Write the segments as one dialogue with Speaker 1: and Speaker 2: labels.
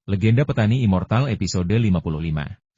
Speaker 1: Legenda Petani Immortal episode 55.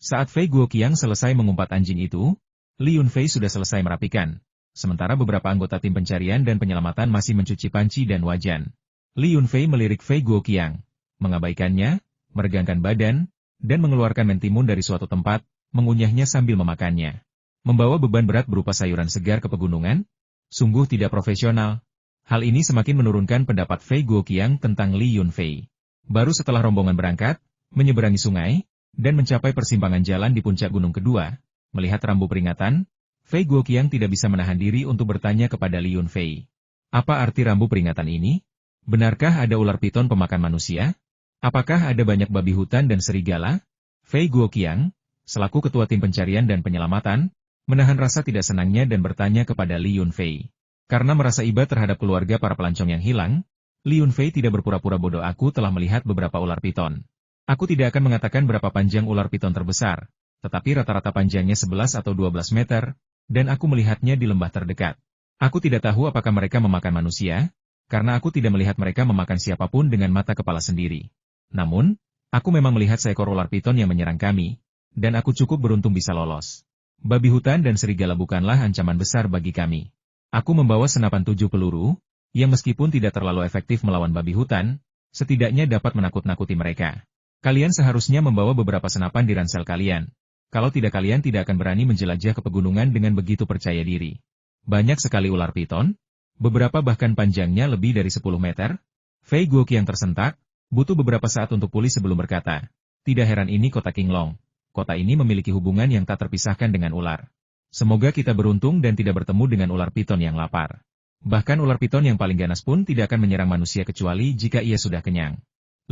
Speaker 1: Saat Fei Guoqiang selesai mengumpat anjing itu, Li Yunfei sudah selesai merapikan. Sementara beberapa anggota tim pencarian dan penyelamatan masih mencuci panci dan wajan. Li Yunfei melirik Fei Guoqiang, mengabaikannya, meregangkan badan, dan mengeluarkan mentimun dari suatu tempat, mengunyahnya sambil memakannya. Membawa beban berat berupa sayuran segar ke pegunungan? Sungguh tidak profesional. Hal ini semakin menurunkan pendapat Fei Guoqiang tentang Li Yunfei. Baru setelah rombongan berangkat, menyeberangi sungai, dan mencapai persimpangan jalan di puncak gunung kedua, melihat rambu peringatan, Fei Guoqiang tidak bisa menahan diri untuk bertanya kepada Li Yunfei. Apa arti rambu peringatan ini? Benarkah ada ular piton pemakan manusia? Apakah ada banyak babi hutan dan serigala? Fei Guoqiang, selaku ketua tim pencarian dan penyelamatan, menahan rasa tidak senangnya dan bertanya kepada Li Yunfei. Karena merasa iba terhadap keluarga para pelancong yang hilang, Li Yunfei tidak berpura-pura bodoh. Aku telah melihat beberapa ular piton. Aku tidak akan mengatakan berapa panjang ular piton terbesar, tetapi rata-rata panjangnya 11 atau 12 meter, dan aku melihatnya di lembah terdekat. Aku tidak tahu apakah mereka memakan manusia, karena aku tidak melihat mereka memakan siapapun dengan mata kepala sendiri. Namun, aku memang melihat seekor ular piton yang menyerang kami, dan aku cukup beruntung bisa lolos. Babi hutan dan serigala bukanlah ancaman besar bagi kami. Aku membawa senapan 7 peluru, yang meskipun tidak terlalu efektif melawan babi hutan, setidaknya dapat menakut-nakuti mereka. Kalian seharusnya membawa beberapa senapan di ransel kalian. Kalau tidak, kalian tidak akan berani menjelajah ke pegunungan dengan begitu percaya diri. Banyak sekali ular piton, beberapa bahkan panjangnya lebih dari 10 meter. Fei Guoqiang tersentak, butuh beberapa saat untuk pulih sebelum berkata. Tidak heran ini kota Qinglong. Kota ini memiliki hubungan yang tak terpisahkan dengan ular. Semoga kita beruntung dan tidak bertemu dengan ular piton yang lapar. Bahkan ular piton yang paling ganas pun tidak akan menyerang manusia kecuali jika ia sudah kenyang.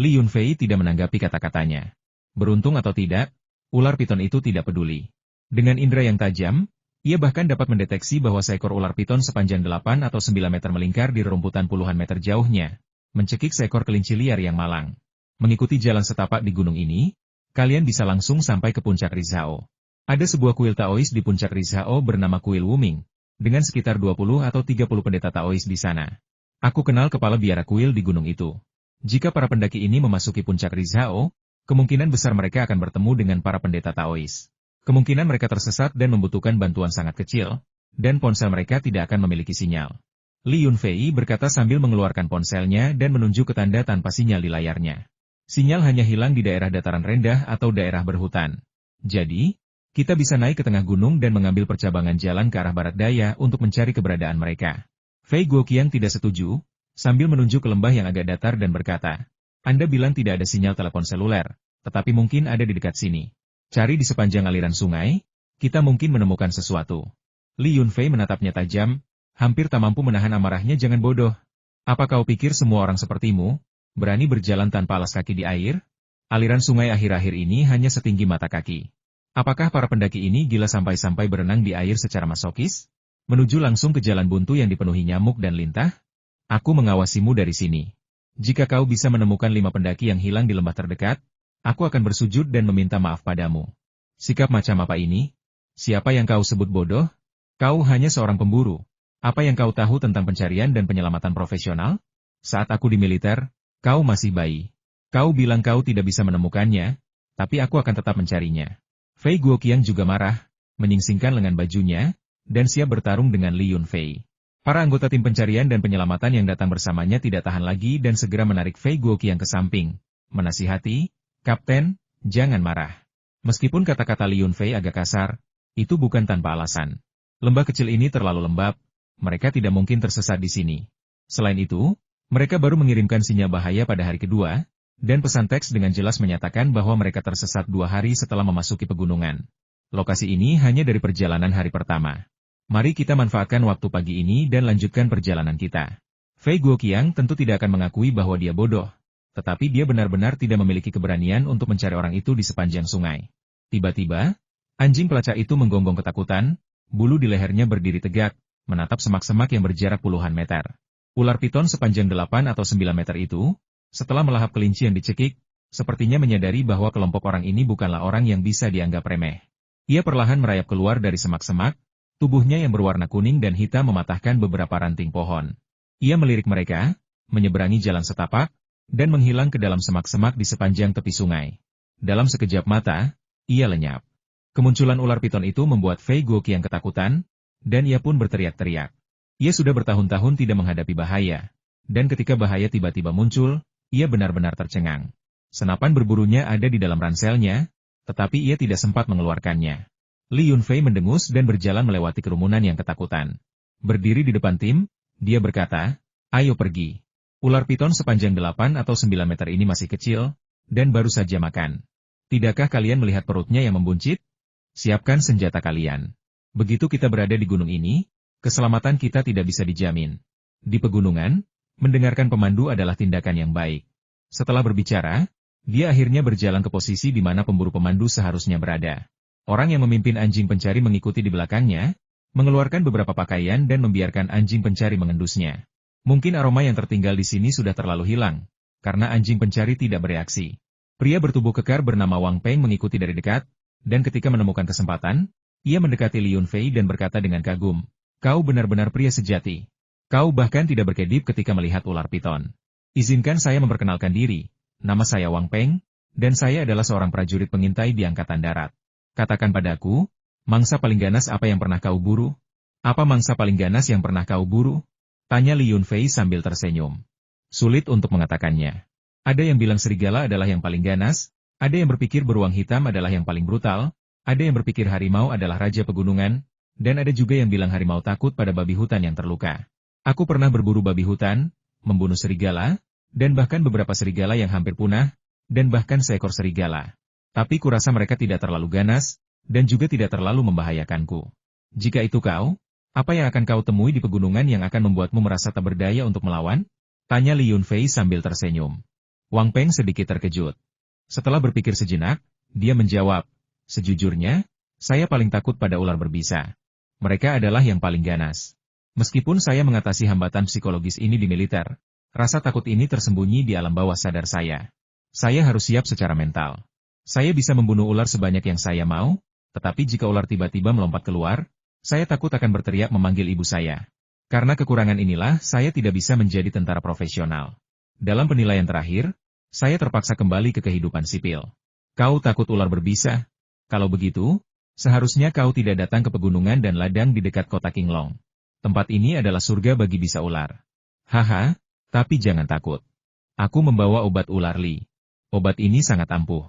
Speaker 1: Li Yunfei tidak menanggapi kata-katanya. Beruntung atau tidak, ular piton itu tidak peduli. Dengan indera yang tajam, ia bahkan dapat mendeteksi bahwa seekor ular piton sepanjang 8 atau 9 meter melingkar di rerumputan puluhan meter jauhnya, mencekik seekor kelinci liar yang malang. Mengikuti jalan setapak di gunung ini, kalian bisa langsung sampai ke puncak Rizhao. Ada sebuah kuil Taois di puncak Rizhao bernama Kuil Wuming, dengan sekitar 20 atau 30 pendeta Taois di sana. Aku kenal kepala biara kuil di gunung itu. Jika para pendaki ini memasuki puncak Rizhao, kemungkinan besar mereka akan bertemu dengan para pendeta Taois. Kemungkinan mereka tersesat dan membutuhkan bantuan sangat kecil, dan ponsel mereka tidak akan memiliki sinyal. Li Yunfei berkata sambil mengeluarkan ponselnya dan menunjuk ke tanda tanpa sinyal di layarnya. Sinyal hanya hilang di daerah dataran rendah atau daerah berhutan. Jadi, kita bisa naik ke tengah gunung dan mengambil percabangan jalan ke arah barat daya untuk mencari keberadaan mereka. Fei Guoqiang tidak setuju, sambil menunjuk ke lembah yang agak datar dan berkata, Anda bilang tidak ada sinyal telepon seluler, tetapi mungkin ada di dekat sini. Cari di sepanjang aliran sungai, kita mungkin menemukan sesuatu. Li Yunfei menatapnya tajam, hampir tak mampu menahan amarahnya. Jangan bodoh. Apa kau pikir semua orang sepertimu, berani berjalan tanpa alas kaki di air? Aliran sungai akhir-akhir ini hanya setinggi mata kaki. Apakah para pendaki ini gila sampai-sampai berenang di air secara masokis? Menuju langsung ke jalan buntu yang dipenuhi nyamuk dan lintah? Aku mengawasimu dari sini. Jika kau bisa menemukan 5 pendaki yang hilang di lembah terdekat, aku akan bersujud dan meminta maaf padamu. Sikap macam apa ini? Siapa yang kau sebut bodoh? Kau hanya seorang pemburu. Apa yang kau tahu tentang pencarian dan penyelamatan profesional? Saat aku di militer, kau masih bayi. Kau bilang kau tidak bisa menemukannya, tapi aku akan tetap mencarinya. Fei Guoqiang juga marah, menyingsingkan lengan bajunya, dan siap bertarung dengan Li Yunfei. Para anggota tim pencarian dan penyelamatan yang datang bersamanya tidak tahan lagi dan segera menarik Fei Guoqiang ke samping, menasihati, Kapten, jangan marah. Meskipun kata-kata Li Yunfei agak kasar, itu bukan tanpa alasan. Lembah kecil ini terlalu lembab, mereka tidak mungkin tersesat di sini. Selain itu, mereka baru mengirimkan sinyal bahaya pada hari kedua, dan pesan teks dengan jelas menyatakan bahwa mereka tersesat 2 hari setelah memasuki pegunungan. Lokasi ini hanya dari perjalanan hari pertama. Mari kita manfaatkan waktu pagi ini dan lanjutkan perjalanan kita. Fei Guoqiang tentu tidak akan mengakui bahwa dia bodoh, tetapi dia benar-benar tidak memiliki keberanian untuk mencari orang itu di sepanjang sungai. Tiba-tiba, anjing pelacak itu menggonggong ketakutan, bulu di lehernya berdiri tegak, menatap semak-semak yang berjarak puluhan meter. Ular piton sepanjang 8 atau 9 meter itu, setelah melahap kelinci yang dicekik, sepertinya menyadari bahwa kelompok orang ini bukanlah orang yang bisa dianggap remeh. Ia perlahan merayap keluar dari semak-semak, tubuhnya yang berwarna kuning dan hitam mematahkan beberapa ranting pohon. Ia melirik mereka, menyeberangi jalan setapak, dan menghilang ke dalam semak-semak di sepanjang tepi sungai. Dalam sekejap mata, ia lenyap. Kemunculan ular piton itu membuat Fei Guoqiang ketakutan, dan ia pun berteriak-teriak. Ia sudah bertahun-tahun tidak menghadapi bahaya, dan ketika bahaya tiba-tiba muncul, ia benar-benar tercengang. Senapan berburunya ada di dalam ranselnya, tetapi ia tidak sempat mengeluarkannya. Li Yunfei mendengus dan berjalan melewati kerumunan yang ketakutan. Berdiri di depan tim, dia berkata, "Ayo pergi. Ular piton sepanjang 8 atau 9 meter ini masih kecil, dan baru saja makan. Tidakkah kalian melihat perutnya yang membuncit? Siapkan senjata kalian. Begitu kita berada di gunung ini, keselamatan kita tidak bisa dijamin. Di pegunungan, mendengarkan pemandu adalah tindakan yang baik." Setelah berbicara, dia akhirnya berjalan ke posisi di mana pemburu pemandu seharusnya berada. Orang yang memimpin anjing pencari mengikuti di belakangnya, mengeluarkan beberapa pakaian dan membiarkan anjing pencari mengendusnya. Mungkin aroma yang tertinggal di sini sudah terlalu hilang, karena anjing pencari tidak bereaksi. Pria bertubuh kekar bernama Wang Peng mengikuti dari dekat, dan ketika menemukan kesempatan, ia mendekati Li Yunfei dan berkata dengan kagum, "Kau benar-benar pria sejati. Kau bahkan tidak berkedip ketika melihat ular piton. Izinkan saya memperkenalkan diri, nama saya Wang Peng, dan saya adalah seorang prajurit pengintai di Angkatan Darat. Katakan padaku, mangsa paling ganas apa yang pernah kau buru? Apa mangsa paling ganas yang pernah kau buru?" Tanya Li Yunfei sambil tersenyum. Sulit untuk mengatakannya. Ada yang bilang serigala adalah yang paling ganas, ada yang berpikir beruang hitam adalah yang paling brutal, ada yang berpikir harimau adalah raja pegunungan, dan ada juga yang bilang harimau takut pada babi hutan yang terluka. Aku pernah berburu babi hutan, membunuh serigala, dan bahkan beberapa serigala yang hampir punah, dan bahkan seekor serigala. Tapi kurasa mereka tidak terlalu ganas, dan juga tidak terlalu membahayakanku. Jika itu kau, apa yang akan kau temui di pegunungan yang akan membuatmu merasa tak berdaya untuk melawan? Tanya Li Yunfei sambil tersenyum. Wang Peng sedikit terkejut. Setelah berpikir sejenak, dia menjawab, "Sejujurnya, saya paling takut pada ular berbisa. Mereka adalah yang paling ganas. Meskipun saya mengatasi hambatan psikologis ini di militer, rasa takut ini tersembunyi di alam bawah sadar saya. Saya harus siap secara mental. Saya bisa membunuh ular sebanyak yang saya mau, tetapi jika ular tiba-tiba melompat keluar, saya takut akan berteriak memanggil ibu saya. Karena kekurangan inilah saya tidak bisa menjadi tentara profesional. Dalam penilaian terakhir, saya terpaksa kembali ke kehidupan sipil. Kau takut ular berbisa? Kalau begitu, seharusnya kau tidak datang ke pegunungan dan ladang di dekat kota Qinglong. Tempat ini adalah surga bagi bisa ular. Haha, tapi jangan takut. Aku membawa obat ular Li. Obat ini sangat ampuh.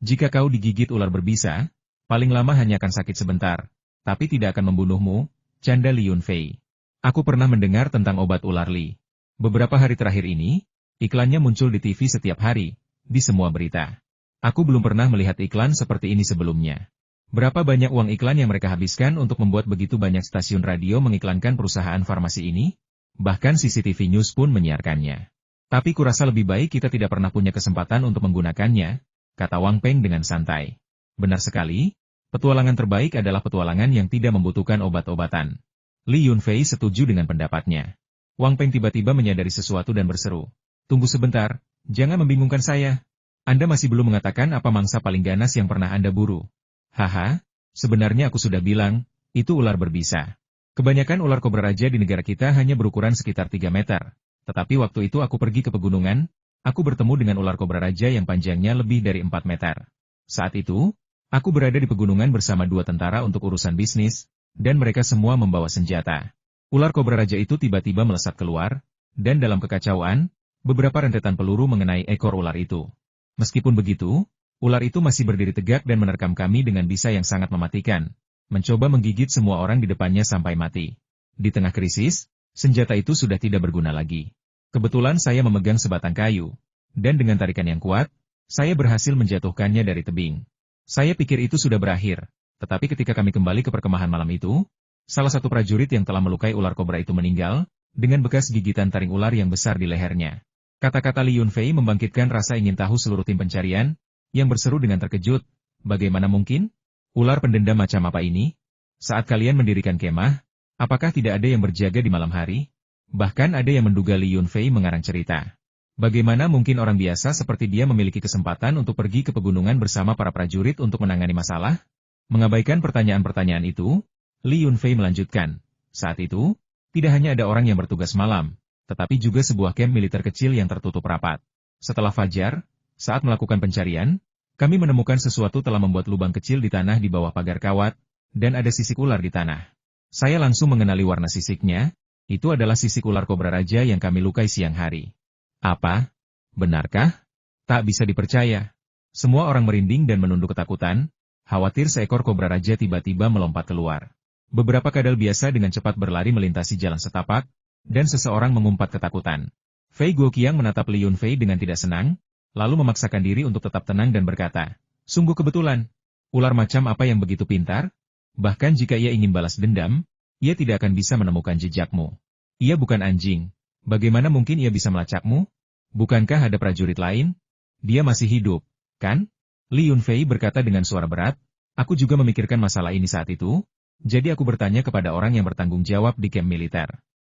Speaker 1: Jika kau digigit ular berbisa, paling lama hanya akan sakit sebentar, tapi tidak akan membunuhmu, canda Li Yunfei. Aku pernah mendengar tentang obat ular Li. Beberapa hari terakhir ini, iklannya muncul di TV setiap hari, di semua berita. Aku belum pernah melihat iklan seperti ini sebelumnya. Berapa banyak uang iklan yang mereka habiskan untuk membuat begitu banyak stasiun radio mengiklankan perusahaan farmasi ini? Bahkan CCTV News pun menyiarkannya. Tapi kurasa lebih baik kita tidak pernah punya kesempatan untuk menggunakannya, kata Wang Peng dengan santai. Benar sekali, petualangan terbaik adalah petualangan yang tidak membutuhkan obat-obatan. Li Yunfei setuju dengan pendapatnya. Wang Peng tiba-tiba menyadari sesuatu dan berseru. Tunggu sebentar, jangan membingungkan saya. Anda masih belum mengatakan apa mangsa paling ganas yang pernah Anda buru. Haha, sebenarnya aku sudah bilang, itu ular berbisa. Kebanyakan ular kobra raja di negara kita hanya berukuran sekitar 3 meter. Tetapi waktu itu aku pergi ke pegunungan, aku bertemu dengan ular kobra raja yang panjangnya lebih dari 4 meter. Saat itu, aku berada di pegunungan bersama 2 tentara untuk urusan bisnis, dan mereka semua membawa senjata. Ular kobra raja itu tiba-tiba melesat keluar, dan dalam kekacauan, beberapa rentetan peluru mengenai ekor ular itu. Meskipun begitu, ular itu masih berdiri tegak dan menerkam kami dengan bisa yang sangat mematikan, mencoba menggigit semua orang di depannya sampai mati. Di tengah krisis, senjata itu sudah tidak berguna lagi. Kebetulan saya memegang sebatang kayu, dan dengan tarikan yang kuat, saya berhasil menjatuhkannya dari tebing. Saya pikir itu sudah berakhir, tetapi ketika kami kembali ke perkemahan malam itu, salah satu prajurit yang telah melukai ular kobra itu meninggal, dengan bekas gigitan taring ular yang besar di lehernya. Kata-kata Li Yunfei membangkitkan rasa ingin tahu seluruh tim pencarian, yang berseru dengan terkejut, bagaimana mungkin? Ular pendendam macam apa ini? Saat kalian mendirikan kemah, apakah tidak ada yang berjaga di malam hari? Bahkan ada yang menduga Li Yunfei mengarang cerita. Bagaimana mungkin orang biasa seperti dia memiliki kesempatan untuk pergi ke pegunungan bersama para prajurit untuk menangani masalah? Mengabaikan pertanyaan-pertanyaan itu, Li Yunfei melanjutkan. Saat itu, tidak hanya ada orang yang bertugas malam, tetapi juga sebuah kamp militer kecil yang tertutup rapat. Setelah fajar, saat melakukan pencarian, kami menemukan sesuatu telah membuat lubang kecil di tanah di bawah pagar kawat, dan ada sisik ular di tanah. Saya langsung mengenali warna sisiknya, itu adalah sisik ular kobra raja yang kami lukai siang hari. Apa? Benarkah? Tak bisa dipercaya. Semua orang merinding dan menunduk ketakutan, khawatir seekor kobra raja tiba-tiba melompat keluar. Beberapa kadal biasa dengan cepat berlari melintasi jalan setapak, dan seseorang mengumpat ketakutan. Fei Guoqiang menatap Li Yunfei dengan tidak senang, lalu memaksakan diri untuk tetap tenang dan berkata, "Sungguh kebetulan. Ular macam apa yang begitu pintar? Bahkan jika ia ingin balas dendam, ia tidak akan bisa menemukan jejakmu. Ia bukan anjing. Bagaimana mungkin ia bisa melacakmu? Bukankah ada prajurit lain? Dia masih hidup, kan?" Li Yunfei berkata dengan suara berat, "Aku juga memikirkan masalah ini saat itu, jadi aku bertanya kepada orang yang bertanggung jawab di kamp militer.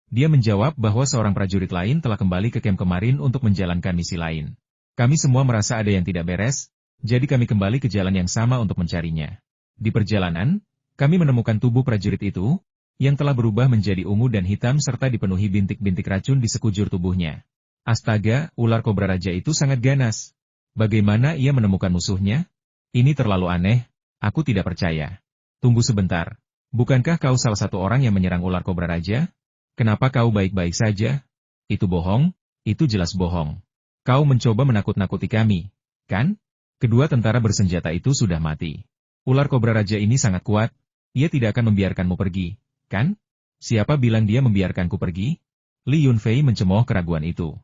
Speaker 1: Dia menjawab bahwa seorang prajurit lain telah kembali ke kamp kemarin untuk menjalankan misi lain. Kami semua merasa ada yang tidak beres, jadi kami kembali ke jalan yang sama untuk mencarinya. Di perjalanan, kami menemukan tubuh prajurit itu, yang telah berubah menjadi ungu dan hitam serta dipenuhi bintik-bintik racun di sekujur tubuhnya. Astaga, ular kobra raja itu sangat ganas. Bagaimana ia menemukan musuhnya? Ini terlalu aneh, aku tidak percaya. Tunggu sebentar. Bukankah kau salah satu orang yang menyerang ular kobra raja? Kenapa kau baik-baik saja? Itu bohong, itu jelas bohong. Kau mencoba menakut-nakuti kami, kan? Kedua tentara bersenjata itu sudah mati. Ular kobra raja ini sangat kuat, ia tidak akan membiarkanmu pergi, kan? Siapa bilang dia membiarkanku pergi?" Li Yunfei mencemooh keraguan itu.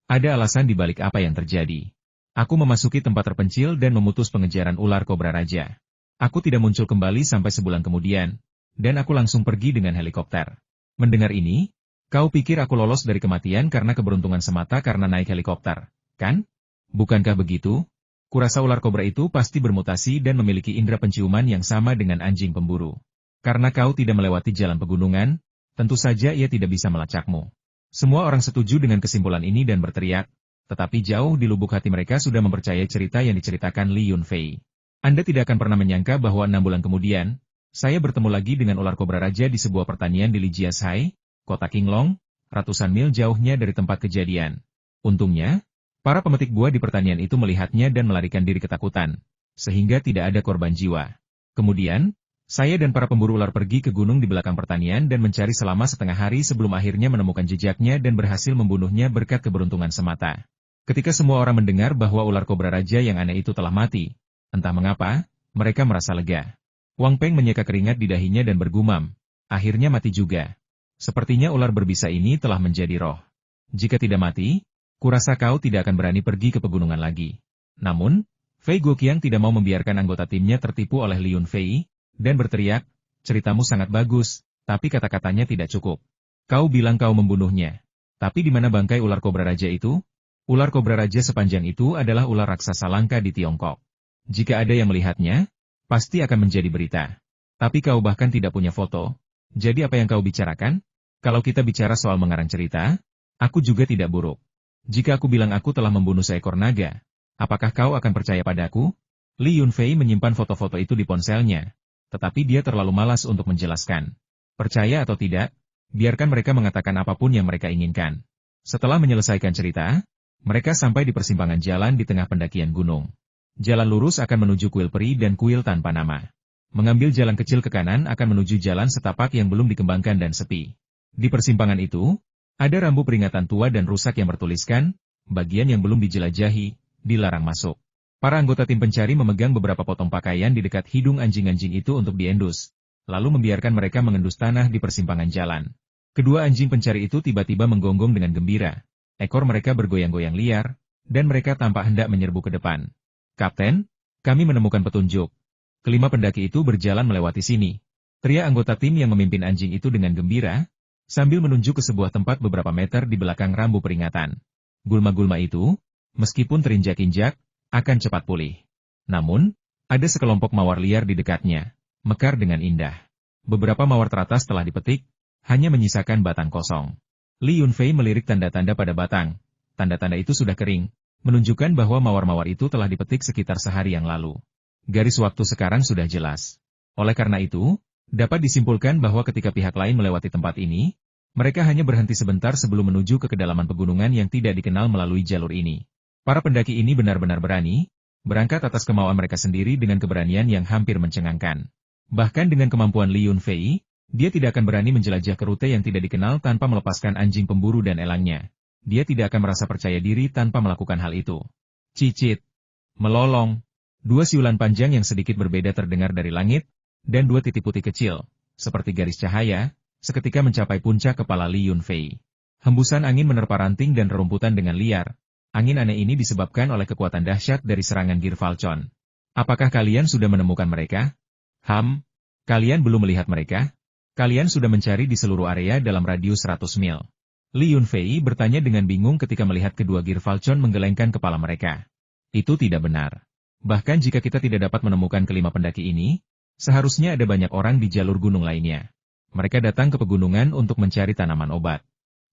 Speaker 1: "Ada alasan di balik apa yang terjadi. Aku memasuki tempat terpencil dan memutus pengejaran ular kobra raja. Aku tidak muncul kembali sampai sebulan kemudian, dan aku langsung pergi dengan helikopter. Mendengar ini, kau pikir aku lolos dari kematian karena keberuntungan semata karena naik helikopter, kan? Bukankah begitu? Kurasa ular kobra itu pasti bermutasi dan memiliki indera penciuman yang sama dengan anjing pemburu. Karena kau tidak melewati jalan pegunungan, tentu saja ia tidak bisa melacakmu." Semua orang setuju dengan kesimpulan ini dan berteriak, tetapi jauh di lubuk hati mereka sudah mempercayai cerita yang diceritakan Li Yunfei. Anda tidak akan pernah menyangka bahwa 6 bulan kemudian, saya bertemu lagi dengan ular kobra raja di sebuah pertanian di Lijiashai, kota Qinglong, ratusan mil jauhnya dari tempat kejadian. Untungnya, para pemetik buah di pertanian itu melihatnya dan melarikan diri ketakutan, sehingga tidak ada korban jiwa. Kemudian, saya dan para pemburu ular pergi ke gunung di belakang pertanian dan mencari selama setengah hari sebelum akhirnya menemukan jejaknya dan berhasil membunuhnya berkat keberuntungan semata. Ketika semua orang mendengar bahwa ular kobra raja yang aneh itu telah mati, entah mengapa, mereka merasa lega. Wang Peng menyeka keringat di dahinya dan bergumam, "Akhirnya mati juga. Sepertinya ular berbisa ini telah menjadi roh. Jika tidak mati, kurasa kau tidak akan berani pergi ke pegunungan lagi." Namun, Fei Guoqiang tidak mau membiarkan anggota timnya tertipu oleh Li Yunfei, dan berteriak, "Ceritamu sangat bagus, tapi kata-katanya tidak cukup. Kau bilang kau membunuhnya. Tapi di mana bangkai ular kobra raja itu? Ular kobra raja sepanjang itu adalah ular raksasa langka di Tiongkok. Jika ada yang melihatnya, pasti akan menjadi berita. Tapi kau bahkan tidak punya foto. Jadi apa yang kau bicarakan? Kalau kita bicara soal mengarang cerita, aku juga tidak buruk. Jika aku bilang aku telah membunuh seekor naga, apakah kau akan percaya padaku?" Li Yunfei menyimpan foto-foto itu di ponselnya, tetapi dia terlalu malas untuk menjelaskan. Percaya atau tidak, biarkan mereka mengatakan apapun yang mereka inginkan. Setelah menyelesaikan cerita, mereka sampai di persimpangan jalan di tengah pendakian gunung. Jalan lurus akan menuju kuil peri dan kuil tanpa nama. Mengambil jalan kecil ke kanan akan menuju jalan setapak yang belum dikembangkan dan sepi. Di persimpangan itu, ada rambu peringatan tua dan rusak yang bertuliskan, "Bagian yang belum dijelajahi, dilarang masuk." Para anggota tim pencari memegang beberapa potong pakaian di dekat hidung anjing-anjing itu untuk diendus, lalu membiarkan mereka mengendus tanah di persimpangan jalan. Kedua anjing pencari itu tiba-tiba menggonggong dengan gembira. Ekor mereka bergoyang-goyang liar, dan mereka tampak hendak menyerbu ke depan. "Kapten, kami menemukan petunjuk. Kelima pendaki itu berjalan melewati sini," teriak anggota tim yang memimpin anjing itu dengan gembira, sambil menunjuk ke sebuah tempat beberapa meter di belakang rambu peringatan. Gulma-gulma itu, meskipun terinjak-injak, akan cepat pulih. Namun, ada sekelompok mawar liar di dekatnya, mekar dengan indah. Beberapa mawar teratas telah dipetik, hanya menyisakan batang kosong. Li Yunfei melirik tanda-tanda pada batang. Tanda-tanda itu sudah kering, menunjukkan bahwa mawar-mawar itu telah dipetik sekitar sehari yang lalu. Garis waktu sekarang sudah jelas. Oleh karena itu, dapat disimpulkan bahwa ketika pihak lain melewati tempat ini, mereka hanya berhenti sebentar sebelum menuju ke kedalaman pegunungan yang tidak dikenal melalui jalur ini. Para pendaki ini benar-benar berani, berangkat atas kemauan mereka sendiri dengan keberanian yang hampir mencengangkan. Bahkan dengan kemampuan Li Yunfei, dia tidak akan berani menjelajah ke rute yang tidak dikenal tanpa melepaskan anjing pemburu dan elangnya. Dia tidak akan merasa percaya diri tanpa melakukan hal itu. Cicit. Melolong. Dua siulan panjang yang sedikit berbeda terdengar dari langit, dan dua titik putih kecil, seperti garis cahaya, seketika mencapai puncak kepala Li Yunfei. Hembusan angin menerpa ranting dan rerumputan dengan liar. Angin aneh ini disebabkan oleh kekuatan dahsyat dari serangan Gear Falcon. Apakah kalian sudah menemukan mereka? Kalian belum melihat mereka? Kalian sudah mencari di seluruh area dalam radius 100 mil. Li Yunfei bertanya dengan bingung ketika melihat kedua Gear Falcon menggelengkan kepala mereka. Itu tidak benar. Bahkan jika kita tidak dapat menemukan kelima pendaki ini, seharusnya ada banyak orang di jalur gunung lainnya. Mereka datang ke pegunungan untuk mencari tanaman obat.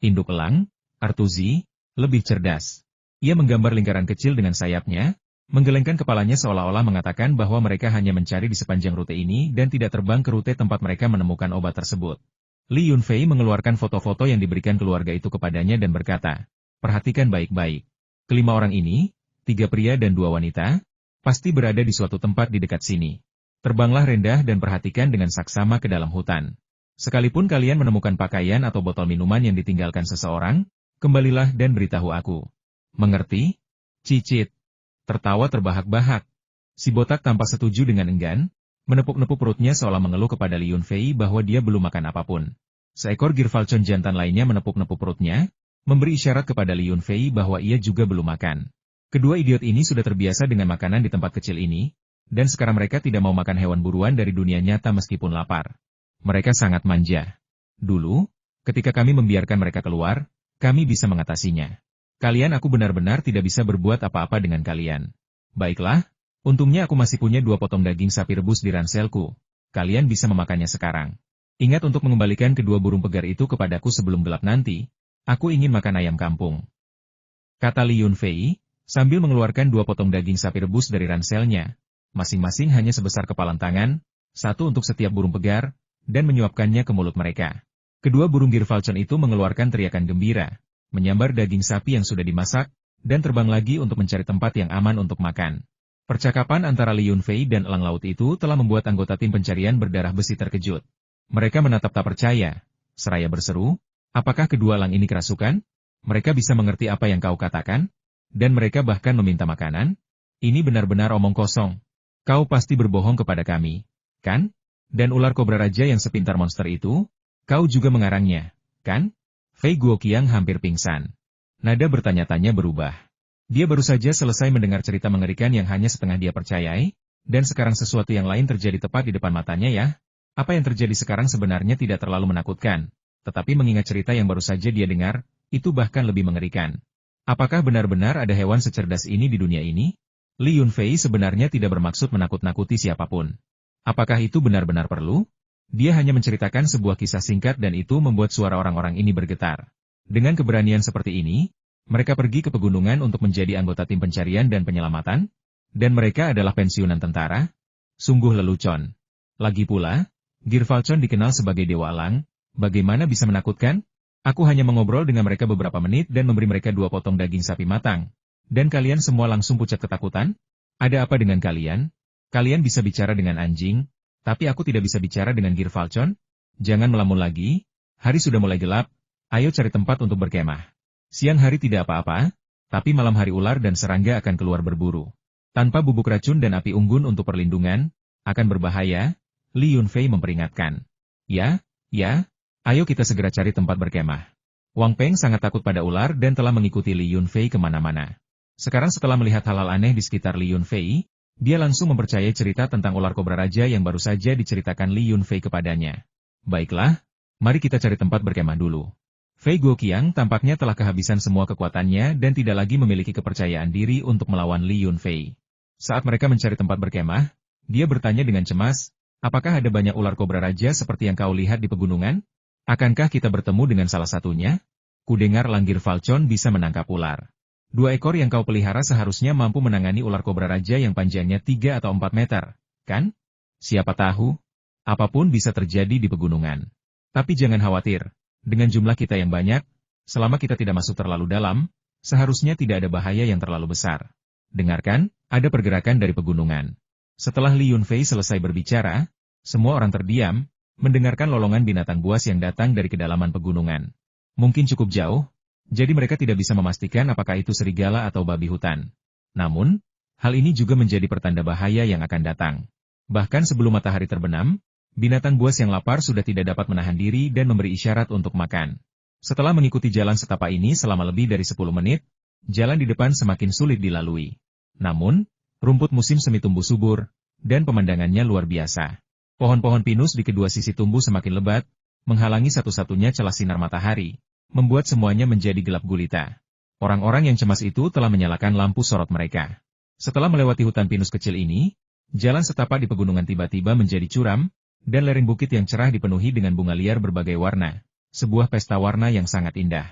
Speaker 1: Induk elang, Artuzi, lebih cerdas. Ia menggambar lingkaran kecil dengan sayapnya, menggelengkan kepalanya seolah-olah mengatakan bahwa mereka hanya mencari di sepanjang rute ini dan tidak terbang ke rute tempat mereka menemukan obat tersebut. Li Yunfei mengeluarkan foto-foto yang diberikan keluarga itu kepadanya dan berkata, "Perhatikan baik-baik. Kelima orang ini, 3 pria dan 2 wanita, pasti berada di suatu tempat di dekat sini. Terbanglah rendah dan perhatikan dengan saksama ke dalam hutan. Sekalipun kalian menemukan pakaian atau botol minuman yang ditinggalkan seseorang, kembalilah dan beritahu aku. Mengerti?" Cicit tertawa terbahak-bahak. Si botak tampak setuju dengan enggan, menepuk-nepuk perutnya seolah mengeluh kepada Li Yunfei bahwa dia belum makan apapun. Seekor Gear Falcon jantan lainnya menepuk-nepuk perutnya, memberi isyarat kepada Li Yunfei bahwa ia juga belum makan. Kedua idiot ini sudah terbiasa dengan makanan di tempat kecil ini, dan sekarang mereka tidak mau makan hewan buruan dari dunia nyata meskipun lapar. Mereka sangat manja. Dulu, ketika kami membiarkan mereka keluar, kami bisa mengatasinya. Aku benar-benar tidak bisa berbuat apa-apa dengan kalian. Baiklah, untungnya aku masih punya 2 potong daging sapi rebus di ranselku. Kalian bisa memakannya sekarang. Ingat untuk mengembalikan kedua burung pegar itu kepadaku sebelum gelap nanti. Aku ingin makan ayam kampung. Kata Li Yunfei, sambil mengeluarkan 2 potong daging sapi rebus dari ranselnya. Masing-masing hanya sebesar kepalan tangan, satu untuk setiap burung pegar, dan menyuapkannya ke mulut mereka. Kedua burung Gear Falcon itu mengeluarkan teriakan gembira, menyambar daging sapi yang sudah dimasak, dan terbang lagi untuk mencari tempat yang aman untuk makan. Percakapan antara Li Yunfei dan elang laut itu telah membuat anggota tim pencarian berdarah besi terkejut. Mereka menatap tak percaya, seraya berseru, "Apakah kedua elang ini kerasukan? Mereka bisa mengerti apa yang kau katakan? Dan mereka bahkan meminta makanan? Ini benar-benar omong kosong. Kau pasti berbohong kepada kami, kan? Dan ular kobra raja yang sepintar monster itu, kau juga mengarangnya, kan?" Fei Guoqiang hampir pingsan. Nada bertanya-tanya berubah. Dia baru saja selesai mendengar cerita mengerikan yang hanya setengah dia percayai, dan sekarang sesuatu yang lain terjadi tepat di depan matanya ya. Apa yang terjadi sekarang sebenarnya tidak terlalu menakutkan, tetapi mengingat cerita yang baru saja dia dengar, itu bahkan lebih mengerikan. Apakah benar-benar ada hewan secerdas ini di dunia ini? Li Yunfei sebenarnya tidak bermaksud menakut-nakuti siapapun. Apakah itu benar-benar perlu? Dia hanya menceritakan sebuah kisah singkat dan itu membuat suara orang-orang ini bergetar. Dengan keberanian seperti ini, mereka pergi ke pegunungan untuk menjadi anggota tim pencarian dan penyelamatan, dan mereka adalah pensiunan tentara. Sungguh lelucon. Lagi pula, Gear Falcon dikenal sebagai dewa elang, bagaimana bisa menakutkan? Aku hanya mengobrol dengan mereka beberapa menit dan memberi mereka 2 potong daging sapi matang. Dan kalian semua langsung pucat ketakutan? Ada apa dengan kalian? Kalian bisa bicara dengan anjing, tapi aku tidak bisa bicara dengan Gear Falcon? Jangan melamun lagi, hari sudah mulai gelap, ayo cari tempat untuk berkemah. Siang hari tidak apa-apa, tapi malam hari ular dan serangga akan keluar berburu. Tanpa bubuk racun dan api unggun untuk perlindungan, akan berbahaya, Li Yunfei memperingatkan. Ya, ayo kita segera cari tempat berkemah. Wang Peng sangat takut pada ular dan telah mengikuti Li Yunfei kemana-mana. Sekarang setelah melihat hal-hal aneh di sekitar Li Yunfei, dia langsung mempercayai cerita tentang ular kobra raja yang baru saja diceritakan Li Yunfei kepadanya. Baiklah, mari kita cari tempat berkemah dulu. Fei Guoqiang tampaknya telah kehabisan semua kekuatannya dan tidak lagi memiliki kepercayaan diri untuk melawan Li Yunfei. Saat mereka mencari tempat berkemah, dia bertanya dengan cemas, "Apakah ada banyak ular kobra raja seperti yang kau lihat di pegunungan? Akankah kita bertemu dengan salah satunya? Kudengar Gear Falcon bisa menangkap ular. 2 ekor yang kau pelihara seharusnya mampu menangani ular kobra raja yang panjangnya 3 atau 4 meter, kan? Siapa tahu, apapun bisa terjadi di pegunungan. Tapi jangan khawatir, dengan jumlah kita yang banyak, selama kita tidak masuk terlalu dalam, Seharusnya tidak ada bahaya yang terlalu besar. Dengarkan, ada pergerakan dari pegunungan. Setelah Li Yunfei selesai berbicara, semua orang terdiam, mendengarkan lolongan binatang buas yang datang dari kedalaman pegunungan. Mungkin cukup jauh, jadi mereka tidak bisa memastikan apakah itu serigala atau babi hutan. Namun, hal ini juga menjadi pertanda bahaya yang akan datang. Bahkan sebelum matahari terbenam, binatang buas yang lapar sudah tidak dapat menahan diri dan memberi isyarat untuk makan. Setelah mengikuti jalan setapak ini selama lebih dari 10 menit, jalan di depan semakin sulit dilalui. Namun, rumput musim semi tumbuh subur, dan pemandangannya luar biasa. Pohon-pohon pinus di kedua sisi tumbuh semakin lebat, menghalangi satu-satunya celah sinar matahari, membuat semuanya menjadi gelap gulita. Orang-orang yang cemas itu telah menyalakan lampu sorot mereka. Setelah melewati hutan pinus kecil ini, jalan setapak di pegunungan tiba-tiba menjadi curam, dan lereng bukit yang cerah dipenuhi dengan bunga liar berbagai warna. Sebuah pesta warna yang sangat indah.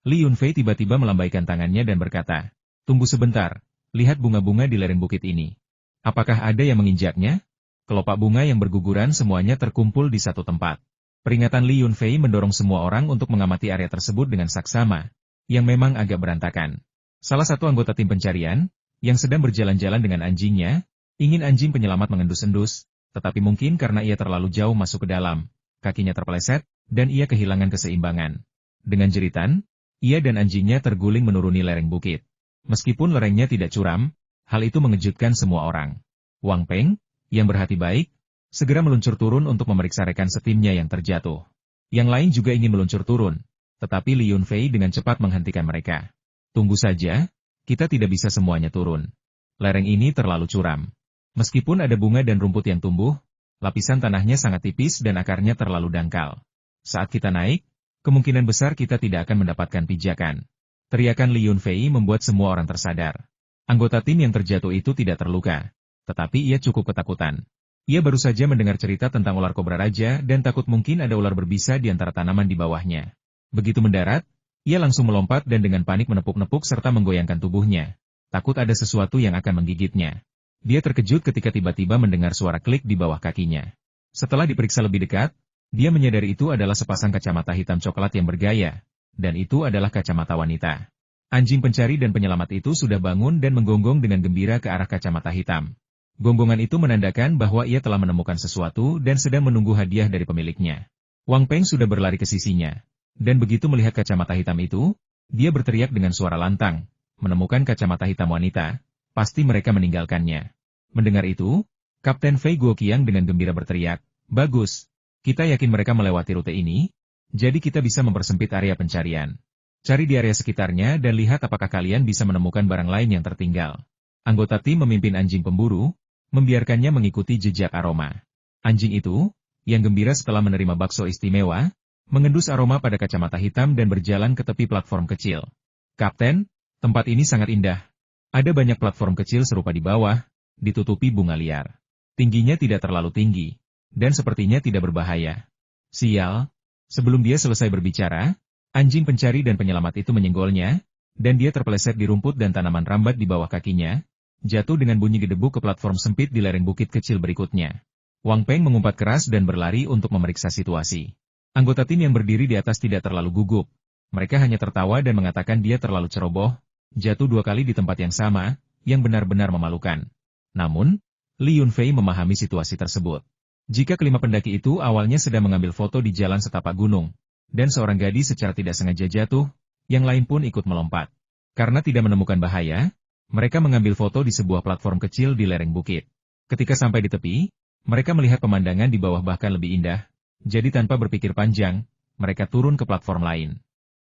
Speaker 1: Li Yunfei tiba-tiba melambaikan tangannya dan berkata, "Tunggu sebentar, lihat bunga-bunga di lereng bukit ini. Apakah ada yang menginjaknya?" Kelopak bunga yang berguguran semuanya terkumpul di satu tempat. Peringatan Li Yunfei mendorong semua orang untuk mengamati area tersebut dengan saksama, yang memang agak berantakan. Salah satu anggota tim pencarian, yang sedang berjalan-jalan dengan anjingnya, ingin anjing penyelamat mengendus-endus, tetapi mungkin karena ia terlalu jauh masuk ke dalam, kakinya terpeleset, dan ia kehilangan keseimbangan. Dengan jeritan, ia dan anjingnya terguling menuruni lereng bukit. Meskipun lerengnya tidak curam, hal itu mengejutkan semua orang. Wang Peng, yang berhati baik, segera meluncur turun untuk memeriksa rekan setimnya yang terjatuh. Yang lain juga ingin meluncur turun, tetapi Li Yunfei dengan cepat menghentikan mereka. "Tunggu saja, kita tidak bisa semuanya turun. Lereng ini terlalu curam. Meskipun ada bunga dan rumput yang tumbuh, lapisan tanahnya sangat tipis dan akarnya terlalu dangkal. Saat kita naik, kemungkinan besar kita tidak akan mendapatkan pijakan." Teriakan Li Yunfei membuat semua orang tersadar. Anggota tim yang terjatuh itu tidak terluka, tetapi ia cukup ketakutan. Ia baru saja mendengar cerita tentang ular kobra raja dan takut mungkin ada ular berbisa di antara tanaman di bawahnya. Begitu mendarat, ia langsung melompat dan dengan panik menepuk-nepuk serta menggoyangkan tubuhnya. Takut ada sesuatu yang akan menggigitnya. Dia terkejut ketika tiba-tiba mendengar suara klik di bawah kakinya. Setelah diperiksa lebih dekat, dia menyadari itu adalah sepasang kacamata hitam coklat yang bergaya, dan itu adalah kacamata wanita. Anjing pencari dan penyelamat itu sudah bangun dan menggonggong dengan gembira ke arah kacamata hitam. Gonggongan itu menandakan bahwa ia telah menemukan sesuatu dan sedang menunggu hadiah dari pemiliknya. Wang Peng sudah berlari ke sisinya. Dan begitu melihat kacamata hitam itu, dia berteriak dengan suara lantang, "Menemukan kacamata hitam wanita, pasti mereka meninggalkannya." Mendengar itu, Kapten Fei Guoqiang dengan gembira berteriak, "Bagus, kita yakin mereka melewati rute ini, jadi kita bisa mempersempit area pencarian. Cari di area sekitarnya dan lihat apakah kalian bisa menemukan barang lain yang tertinggal." Anggota tim memimpin anjing pemburu, membiarkannya mengikuti jejak aroma. Anjing itu, yang gembira setelah menerima bakso istimewa, mengendus aroma pada kacamata hitam dan berjalan ke tepi platform kecil. "Kapten, tempat ini sangat indah. Ada banyak platform kecil serupa di bawah, ditutupi bunga liar. Tingginya tidak terlalu tinggi, dan sepertinya tidak berbahaya." Sial, sebelum dia selesai berbicara, anjing pencari dan penyelamat itu menyenggolnya, dan dia terpeleset di rumput dan tanaman rambat di bawah kakinya, jatuh dengan bunyi gedebuk ke platform sempit di lereng bukit kecil berikutnya. Wang Peng mengumpat keras dan berlari untuk memeriksa situasi. Anggota tim yang berdiri di atas tidak terlalu gugup. Mereka hanya tertawa dan mengatakan dia terlalu ceroboh, jatuh 2 kali di tempat yang sama, yang benar-benar memalukan. Namun, Li Yunfei memahami situasi tersebut. Jika kelima pendaki itu awalnya sedang mengambil foto di jalan setapak gunung, dan seorang gadis secara tidak sengaja jatuh, yang lain pun ikut melompat. Karena tidak menemukan bahaya, mereka mengambil foto di sebuah platform kecil di lereng bukit. Ketika sampai di tepi, mereka melihat pemandangan di bawah bahkan lebih indah. Jadi tanpa berpikir panjang, mereka turun ke platform lain.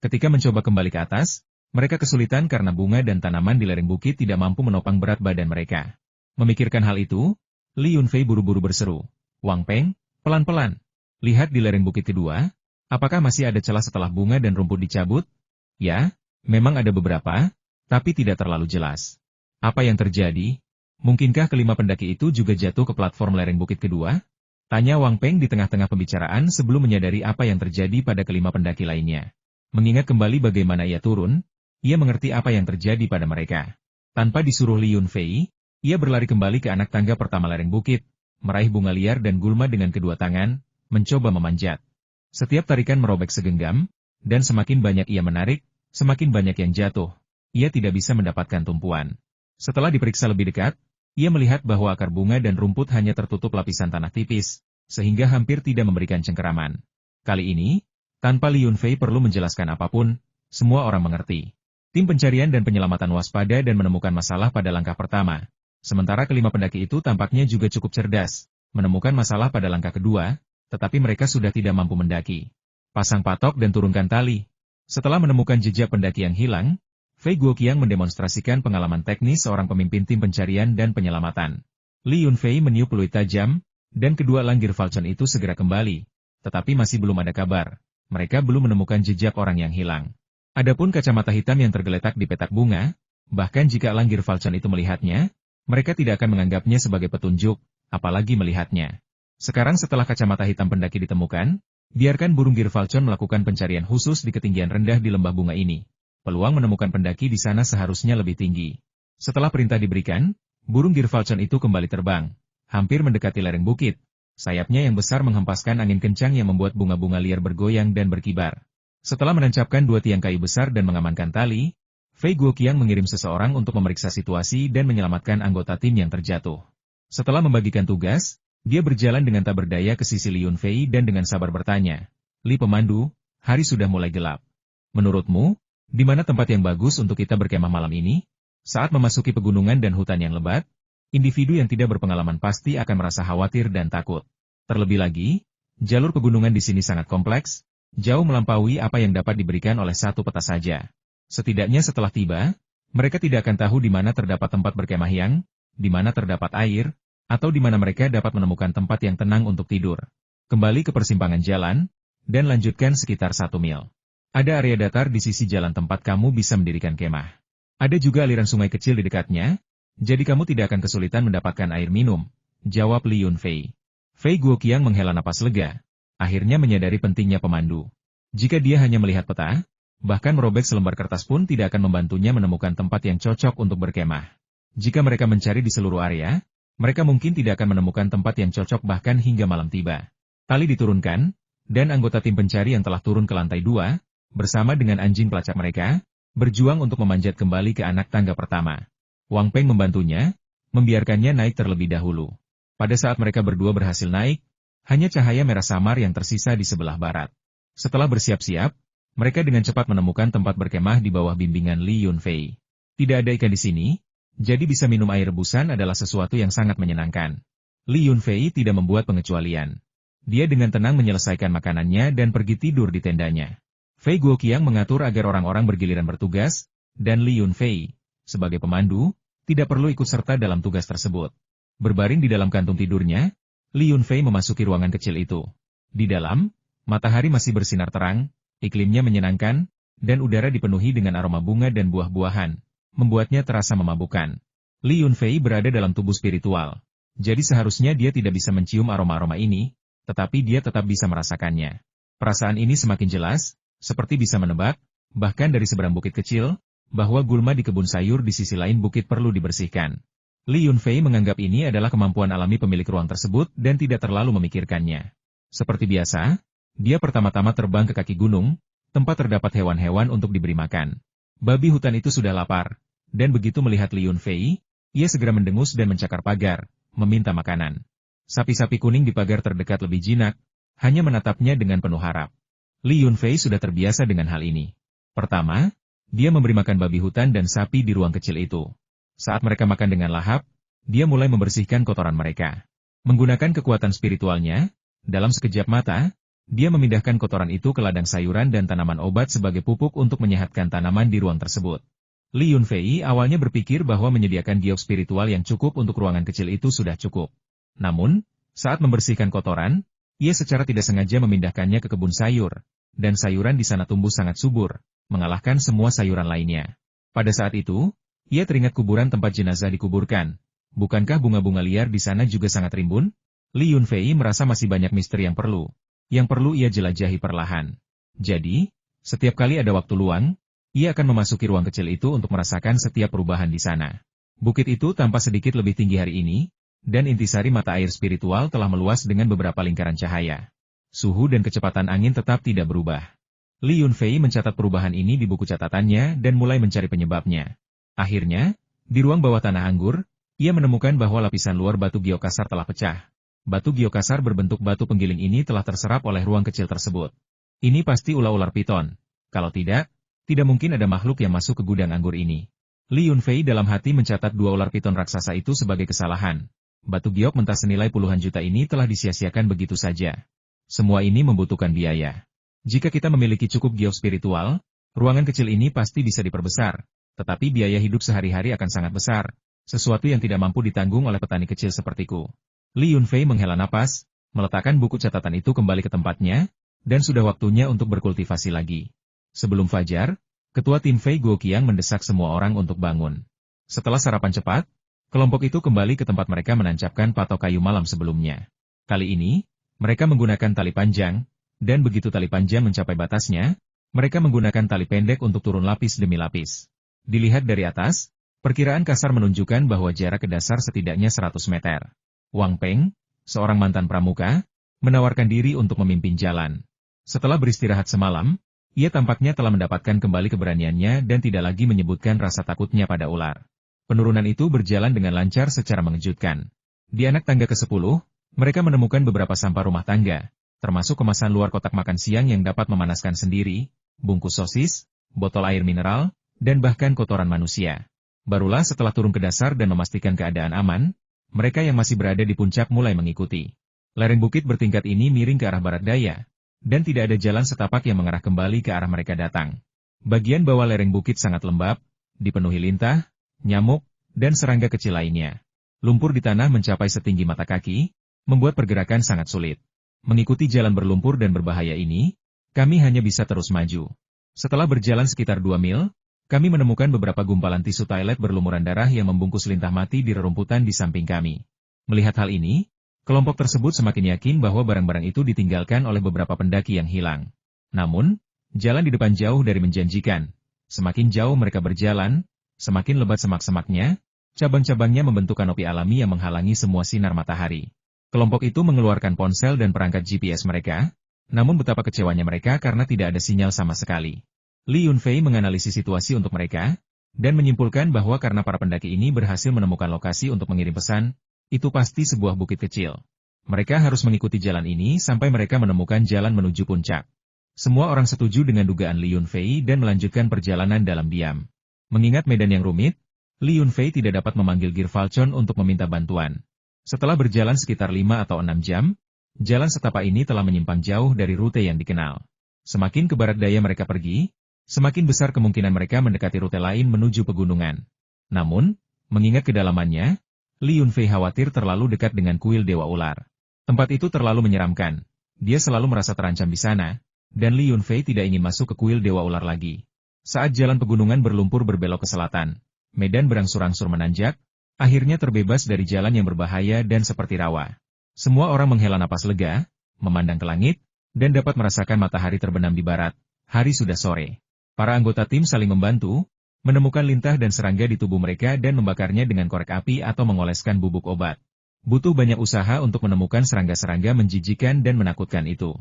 Speaker 1: Ketika mencoba kembali ke atas, mereka kesulitan karena bunga dan tanaman di lereng bukit tidak mampu menopang berat badan mereka. Memikirkan hal itu, Li Yunfei buru-buru berseru, "Wang Peng, pelan-pelan. Lihat di lereng bukit kedua, apakah masih ada celah setelah bunga dan rumput dicabut?" "Ya, memang ada beberapa, tapi tidak terlalu jelas." "Apa yang terjadi? Mungkinkah kelima pendaki itu juga jatuh ke platform lereng bukit kedua?" Tanya Wang Peng di tengah-tengah pembicaraan sebelum menyadari apa yang terjadi pada kelima pendaki lainnya. Mengingat kembali bagaimana ia turun, ia mengerti apa yang terjadi pada mereka. Tanpa disuruh Li Yunfei, ia berlari kembali ke anak tangga pertama lereng bukit, meraih bunga liar dan gulma dengan kedua tangan, mencoba memanjat. Setiap tarikan merobek segenggam, dan semakin banyak ia menarik, Semakin banyak yang jatuh, ia tidak bisa mendapatkan tumpuan. Setelah diperiksa lebih dekat, ia melihat bahwa akar bunga dan rumput hanya tertutup lapisan tanah tipis, sehingga hampir tidak memberikan cengkeraman. Kali ini, tanpa Li Yunfei perlu menjelaskan apapun, semua orang mengerti. Tim pencarian dan penyelamatan waspada dan menemukan masalah pada langkah pertama. Sementara kelima pendaki itu tampaknya juga cukup cerdas, menemukan masalah pada langkah kedua, tetapi mereka sudah tidak mampu mendaki. Pasang patok dan turunkan tali. Setelah menemukan jejak pendaki yang hilang, Fei Guoqiang mendemonstrasikan pengalaman teknis seorang pemimpin tim pencarian dan penyelamatan. Li Yunfei meniup peluit tajam, dan kedua Langgir Falcon itu segera kembali. Tetapi masih belum ada kabar. Mereka belum menemukan jejak orang yang hilang. Adapun kacamata hitam yang tergeletak di petak bunga, bahkan jika Langgir Falcon itu melihatnya, mereka tidak akan menganggapnya sebagai petunjuk, apalagi melihatnya. Sekarang setelah kacamata hitam pendaki ditemukan, biarkan burung Gir Falcon melakukan pencarian khusus di ketinggian rendah di lembah bunga ini. Peluang menemukan pendaki di sana seharusnya lebih tinggi. Setelah perintah diberikan, burung Gir Falcon itu kembali terbang, hampir mendekati lereng bukit. Sayapnya yang besar menghempaskan angin kencang yang membuat bunga-bunga liar bergoyang dan berkibar. Setelah menancapkan dua tiang kayu besar dan mengamankan tali, Fei Guoqiang mengirim seseorang untuk memeriksa situasi dan menyelamatkan anggota tim yang terjatuh. Setelah membagikan tugas, dia berjalan dengan tak berdaya ke sisi Li Yunfei dan dengan sabar bertanya, "Li Pemandu, hari sudah mulai gelap. Menurutmu, di mana tempat yang bagus untuk kita berkemah malam ini?" Saat memasuki pegunungan dan hutan yang lebat, individu yang tidak berpengalaman pasti akan merasa khawatir dan takut. Terlebih lagi, jalur pegunungan di sini sangat kompleks, jauh melampaui apa yang dapat diberikan oleh satu peta saja. Setidaknya setelah tiba, mereka tidak akan tahu di mana terdapat tempat berkemah yang, di mana terdapat air, atau di mana mereka dapat menemukan tempat yang tenang untuk tidur. Kembali ke persimpangan jalan, dan lanjutkan sekitar 1 mil. Ada area datar di sisi jalan tempat kamu bisa mendirikan kemah. Ada juga aliran sungai kecil di dekatnya, jadi kamu tidak akan kesulitan mendapatkan air minum, jawab Li Yunfei. Fei Guoqiang menghela napas lega, akhirnya menyadari pentingnya pemandu. Jika dia hanya melihat peta, bahkan merobek selembar kertas pun tidak akan membantunya menemukan tempat yang cocok untuk berkemah. Jika mereka mencari di seluruh area, mereka mungkin tidak akan menemukan tempat yang cocok bahkan hingga malam tiba. Tali diturunkan, dan anggota tim pencari yang telah turun ke lantai 2, bersama dengan anjing pelacak mereka, berjuang untuk memanjat kembali ke anak tangga pertama. Wang Peng membantunya, membiarkannya naik terlebih dahulu. Pada saat mereka berdua berhasil naik, hanya cahaya merah samar yang tersisa di sebelah barat. Setelah bersiap-siap, mereka dengan cepat menemukan tempat berkemah di bawah bimbingan Li Yunfei. Tidak ada ikan di sini, jadi bisa minum air rebusan adalah sesuatu yang sangat menyenangkan. Li Yunfei tidak membuat pengecualian. Dia dengan tenang menyelesaikan makanannya dan pergi tidur di tendanya. Fei Guoqiang mengatur agar orang-orang bergiliran bertugas, dan Li Yunfei, sebagai pemandu, tidak perlu ikut serta dalam tugas tersebut. Berbaring di dalam kantung tidurnya, Li Yunfei memasuki ruangan kecil itu. Di dalam, matahari masih bersinar terang, iklimnya menyenangkan, dan udara dipenuhi dengan aroma bunga dan buah-buahan, membuatnya terasa memabukkan. Li Yunfei berada dalam tubuh spiritual, jadi seharusnya dia tidak bisa mencium aroma-aroma ini, tetapi dia tetap bisa merasakannya. Perasaan ini semakin jelas, seperti bisa menebak, bahkan dari seberang bukit kecil, bahwa gulma di kebun sayur di sisi lain bukit perlu dibersihkan. Li Yunfei menganggap ini adalah kemampuan alami pemilik ruang tersebut dan tidak terlalu memikirkannya. Seperti biasa, dia pertama-tama terbang ke kaki gunung, tempat terdapat hewan-hewan untuk diberi makan. Babi hutan itu sudah lapar, dan begitu melihat Li Yunfei, ia segera mendengus dan mencakar pagar, meminta makanan. Sapi-sapi kuning di pagar terdekat lebih jinak, hanya menatapnya dengan penuh harap. Li Yunfei sudah terbiasa dengan hal ini. Pertama, dia memberi makan babi hutan dan sapi di ruang kecil itu. Saat mereka makan dengan lahap, dia mulai membersihkan kotoran mereka. Menggunakan kekuatan spiritualnya, dalam sekejap mata, dia memindahkan kotoran itu ke ladang sayuran dan tanaman obat sebagai pupuk untuk menyehatkan tanaman di ruang tersebut. Li Yunfei awalnya berpikir bahwa menyediakan giok spiritual yang cukup untuk ruangan kecil itu sudah cukup. Namun, saat membersihkan kotoran, ia secara tidak sengaja memindahkannya ke kebun sayur, dan sayuran di sana tumbuh sangat subur, mengalahkan semua sayuran lainnya. Pada saat itu, ia teringat kuburan tempat jenazah dikuburkan. Bukankah bunga-bunga liar di sana juga sangat rimbun? Li Yunfei merasa masih banyak misteri yang perlu ia jelajahi perlahan. Jadi, setiap kali ada waktu luang, ia akan memasuki ruang kecil itu untuk merasakan setiap perubahan di sana. Bukit itu tampak sedikit lebih tinggi hari ini, dan intisari mata air spiritual telah meluas dengan beberapa lingkaran cahaya. Suhu dan kecepatan angin tetap tidak berubah. Li Yunfei mencatat perubahan ini di buku catatannya dan mulai mencari penyebabnya. Akhirnya, di ruang bawah tanah anggur, ia menemukan bahwa lapisan luar batu geokasar telah pecah. Batu geokasar berbentuk batu penggiling ini telah terserap oleh ruang kecil tersebut. Ini pasti ular-ular piton. Kalau tidak mungkin ada makhluk yang masuk ke gudang anggur ini. Li Yunfei dalam hati mencatat 2 ular piton raksasa itu sebagai kesalahan. Batu giok mentah senilai puluhan juta ini telah disia-siakan begitu saja. Semua ini membutuhkan biaya. Jika kita memiliki cukup giok spiritual, ruangan kecil ini pasti bisa diperbesar. Tetapi biaya hidup sehari-hari akan sangat besar. Sesuatu yang tidak mampu ditanggung oleh petani kecil sepertiku. Li Yunfei menghela napas, meletakkan buku catatan itu kembali ke tempatnya, dan sudah waktunya untuk berkultivasi lagi. Sebelum fajar, Ketua tim Fei Guoqiang mendesak semua orang untuk bangun. Setelah sarapan cepat, kelompok itu kembali ke tempat mereka menancapkan patok kayu malam sebelumnya. Kali ini, mereka menggunakan tali panjang, dan begitu tali panjang mencapai batasnya, mereka menggunakan tali pendek untuk turun lapis demi lapis. Dilihat dari atas, perkiraan kasar menunjukkan bahwa jarak ke dasar setidaknya 100 meter. Wang Peng, seorang mantan pramuka, menawarkan diri untuk memimpin jalan. Setelah beristirahat semalam, ia tampaknya telah mendapatkan kembali keberaniannya dan tidak lagi menyebutkan rasa takutnya pada ular. Penurunan itu berjalan dengan lancar secara mengejutkan. Di anak tangga ke-10, mereka menemukan beberapa sampah rumah tangga, termasuk kemasan luar kotak makan siang yang dapat memanaskan sendiri, bungkus sosis, botol air mineral, dan bahkan kotoran manusia. Barulah setelah turun ke dasar dan memastikan keadaan aman, mereka yang masih berada di puncak mulai mengikuti. Lereng bukit bertingkat ini miring ke arah barat daya, dan tidak ada jalan setapak yang mengarah kembali ke arah mereka datang. Bagian bawah lereng bukit sangat lembab, dipenuhi lintah, nyamuk, dan serangga kecil lainnya. Lumpur di tanah mencapai setinggi mata kaki, membuat pergerakan sangat sulit. Mengikuti jalan berlumpur dan berbahaya ini, kami hanya bisa terus maju. Setelah berjalan sekitar 2 mil, kami menemukan beberapa gumpalan tisu toilet berlumuran darah yang membungkus lintah mati di rerumputan di samping kami. Melihat hal ini, kelompok tersebut semakin yakin bahwa barang-barang itu ditinggalkan oleh beberapa pendaki yang hilang. Namun, jalan di depan jauh dari menjanjikan. Semakin jauh mereka berjalan, semakin lebat semak-semaknya, cabang-cabangnya membentuk kanopi alami yang menghalangi semua sinar matahari. Kelompok itu mengeluarkan ponsel dan perangkat GPS mereka, namun betapa kecewanya mereka karena tidak ada sinyal sama sekali. Li Yunfei menganalisis situasi untuk mereka, dan menyimpulkan bahwa karena para pendaki ini berhasil menemukan lokasi untuk mengirim pesan, itu pasti sebuah bukit kecil. Mereka harus mengikuti jalan ini sampai mereka menemukan jalan menuju puncak. Semua orang setuju dengan dugaan Li Yunfei dan melanjutkan perjalanan dalam diam. Mengingat medan yang rumit, Li Yunfei tidak dapat memanggil Gir Falcon untuk meminta bantuan. Setelah berjalan sekitar 5 atau 6 jam, jalan setapak ini telah menyimpang jauh dari rute yang dikenal. Semakin ke barat daya mereka pergi, semakin besar kemungkinan mereka mendekati rute lain menuju pegunungan. Namun, mengingat kedalamannya, Li Yunfei khawatir terlalu dekat dengan kuil Dewa Ular. Tempat itu terlalu menyeramkan. Dia selalu merasa terancam di sana, dan Li Yunfei tidak ingin masuk ke kuil Dewa Ular lagi. Saat jalan pegunungan berlumpur berbelok ke selatan, medan berangsur-angsur menanjak, akhirnya terbebas dari jalan yang berbahaya dan seperti rawa. Semua orang menghela napas lega, memandang ke langit, dan dapat merasakan matahari terbenam di barat. Hari sudah sore. Para anggota tim saling membantu, menemukan lintah dan serangga di tubuh mereka dan membakarnya dengan korek api atau mengoleskan bubuk obat. Butuh banyak usaha untuk menemukan serangga-serangga menjijikan dan menakutkan itu.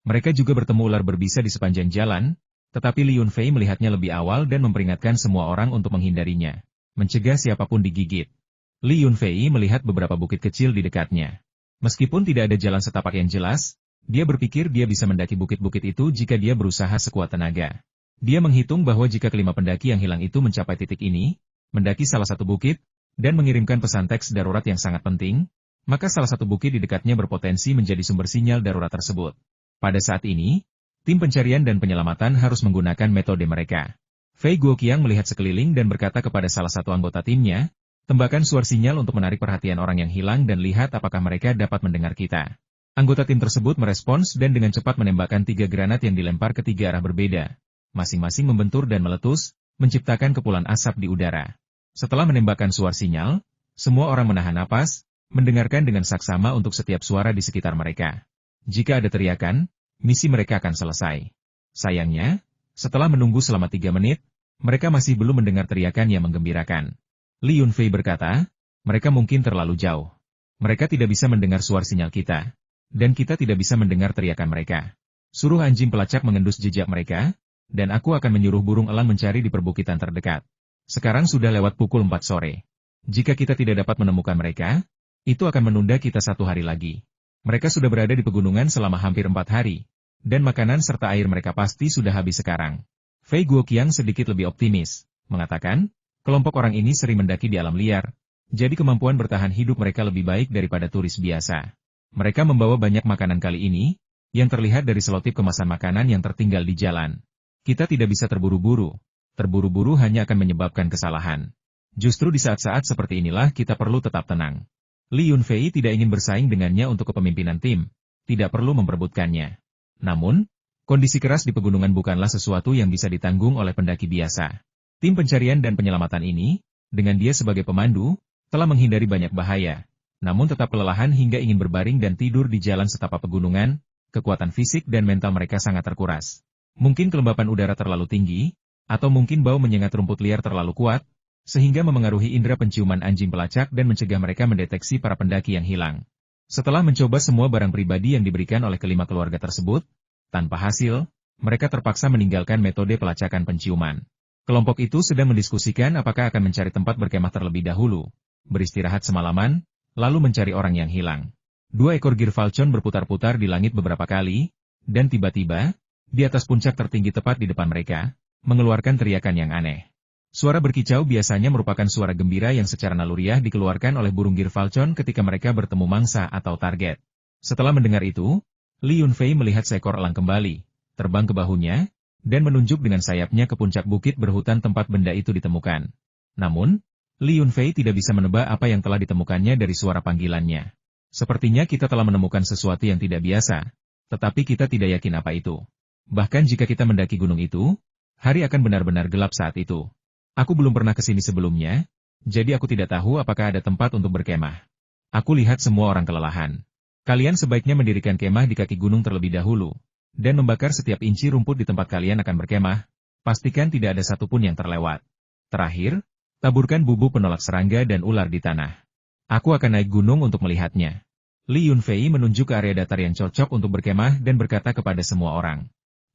Speaker 1: Mereka juga bertemu ular berbisa di sepanjang jalan, tetapi Li Yunfei melihatnya lebih awal dan memperingatkan semua orang untuk menghindarinya, mencegah siapapun digigit. Li Yunfei melihat beberapa bukit kecil di dekatnya. Meskipun tidak ada jalan setapak yang jelas, dia berpikir dia bisa mendaki bukit-bukit itu jika dia berusaha sekuat tenaga. Dia menghitung bahwa jika kelima pendaki yang hilang itu mencapai titik ini, mendaki salah satu bukit, dan mengirimkan pesan teks darurat yang sangat penting, maka salah satu bukit di dekatnya berpotensi menjadi sumber sinyal darurat tersebut. Pada saat ini, tim pencarian dan penyelamatan harus menggunakan metode mereka. Fei Guoqiang melihat sekeliling dan berkata kepada salah satu anggota timnya, "Tembakkan suara sinyal untuk menarik perhatian orang yang hilang dan lihat apakah mereka dapat mendengar kita." Anggota tim tersebut merespons dan dengan cepat menembakkan 3 granat yang dilempar ke 3 arah berbeda. Masing-masing membentur dan meletus, menciptakan kepulan asap di udara. Setelah menembakkan suara sinyal, semua orang menahan napas, mendengarkan dengan saksama untuk setiap suara di sekitar mereka. Jika ada teriakan, misi mereka akan selesai. Sayangnya, setelah menunggu selama 3 menit, mereka masih belum mendengar teriakan yang menggembirakan. Li Yunfei berkata, mereka mungkin terlalu jauh. Mereka tidak bisa mendengar suara sinyal kita, dan kita tidak bisa mendengar teriakan mereka. Suruh anjing pelacak mengendus jejak mereka, dan aku akan menyuruh burung elang mencari di perbukitan terdekat. Sekarang sudah lewat pukul 4 sore. Jika kita tidak dapat menemukan mereka, itu akan menunda kita 1 hari lagi. Mereka sudah berada di pegunungan selama hampir 4 hari, dan makanan serta air mereka pasti sudah habis sekarang. Fei Guoqiang sedikit lebih optimis, mengatakan, kelompok orang ini sering mendaki di alam liar, jadi kemampuan bertahan hidup mereka lebih baik daripada turis biasa. Mereka membawa banyak makanan kali ini, yang terlihat dari selotip kemasan makanan yang tertinggal di jalan. Kita tidak bisa terburu-buru. Terburu-buru hanya akan menyebabkan kesalahan. Justru di saat-saat seperti inilah kita perlu tetap tenang. Li Yunfei tidak ingin bersaing dengannya untuk kepemimpinan tim, tidak perlu memperebutkannya. Namun, kondisi keras di pegunungan bukanlah sesuatu yang bisa ditanggung oleh pendaki biasa. Tim pencarian dan penyelamatan ini, dengan dia sebagai pemandu, telah menghindari banyak bahaya, namun tetap kelelahan hingga ingin berbaring dan tidur di jalan setapak pegunungan, kekuatan fisik dan mental mereka sangat terkuras. Mungkin kelembapan udara terlalu tinggi, atau mungkin bau menyengat rumput liar terlalu kuat, sehingga memengaruhi indera penciuman anjing pelacak dan mencegah mereka mendeteksi para pendaki yang hilang. Setelah mencoba semua barang pribadi yang diberikan oleh kelima keluarga tersebut, tanpa hasil, mereka terpaksa meninggalkan metode pelacakan penciuman. Kelompok itu sedang mendiskusikan apakah akan mencari tempat berkemah terlebih dahulu, beristirahat semalaman, lalu mencari orang yang hilang. 2 ekor Girfalcon berputar-putar di langit beberapa kali, dan tiba-tiba, di atas puncak tertinggi tepat di depan mereka, mengeluarkan teriakan yang aneh. Suara berkicau biasanya merupakan suara gembira yang secara naluriah dikeluarkan oleh burung Girfalcon ketika mereka bertemu mangsa atau target. Setelah mendengar itu, Li Yunfei melihat seekor elang kembali, terbang ke bahunya, dan menunjuk dengan sayapnya ke puncak bukit berhutan tempat benda itu ditemukan. Namun, Li Yunfei tidak bisa menebak apa yang telah ditemukannya dari suara panggilannya. Sepertinya kita telah menemukan sesuatu yang tidak biasa, tetapi kita tidak yakin apa itu. Bahkan jika kita mendaki gunung itu, hari akan benar-benar gelap saat itu. Aku belum pernah ke sini sebelumnya, jadi aku tidak tahu apakah ada tempat untuk berkemah. Aku lihat semua orang kelelahan. Kalian sebaiknya mendirikan kemah di kaki gunung terlebih dahulu, dan membakar setiap inci rumput di tempat kalian akan berkemah. Pastikan tidak ada satupun yang terlewat. Terakhir, taburkan bubuk penolak serangga dan ular di tanah. Aku akan naik gunung untuk melihatnya. Li Yunfei menunjuk ke area datar yang cocok untuk berkemah dan berkata kepada semua orang.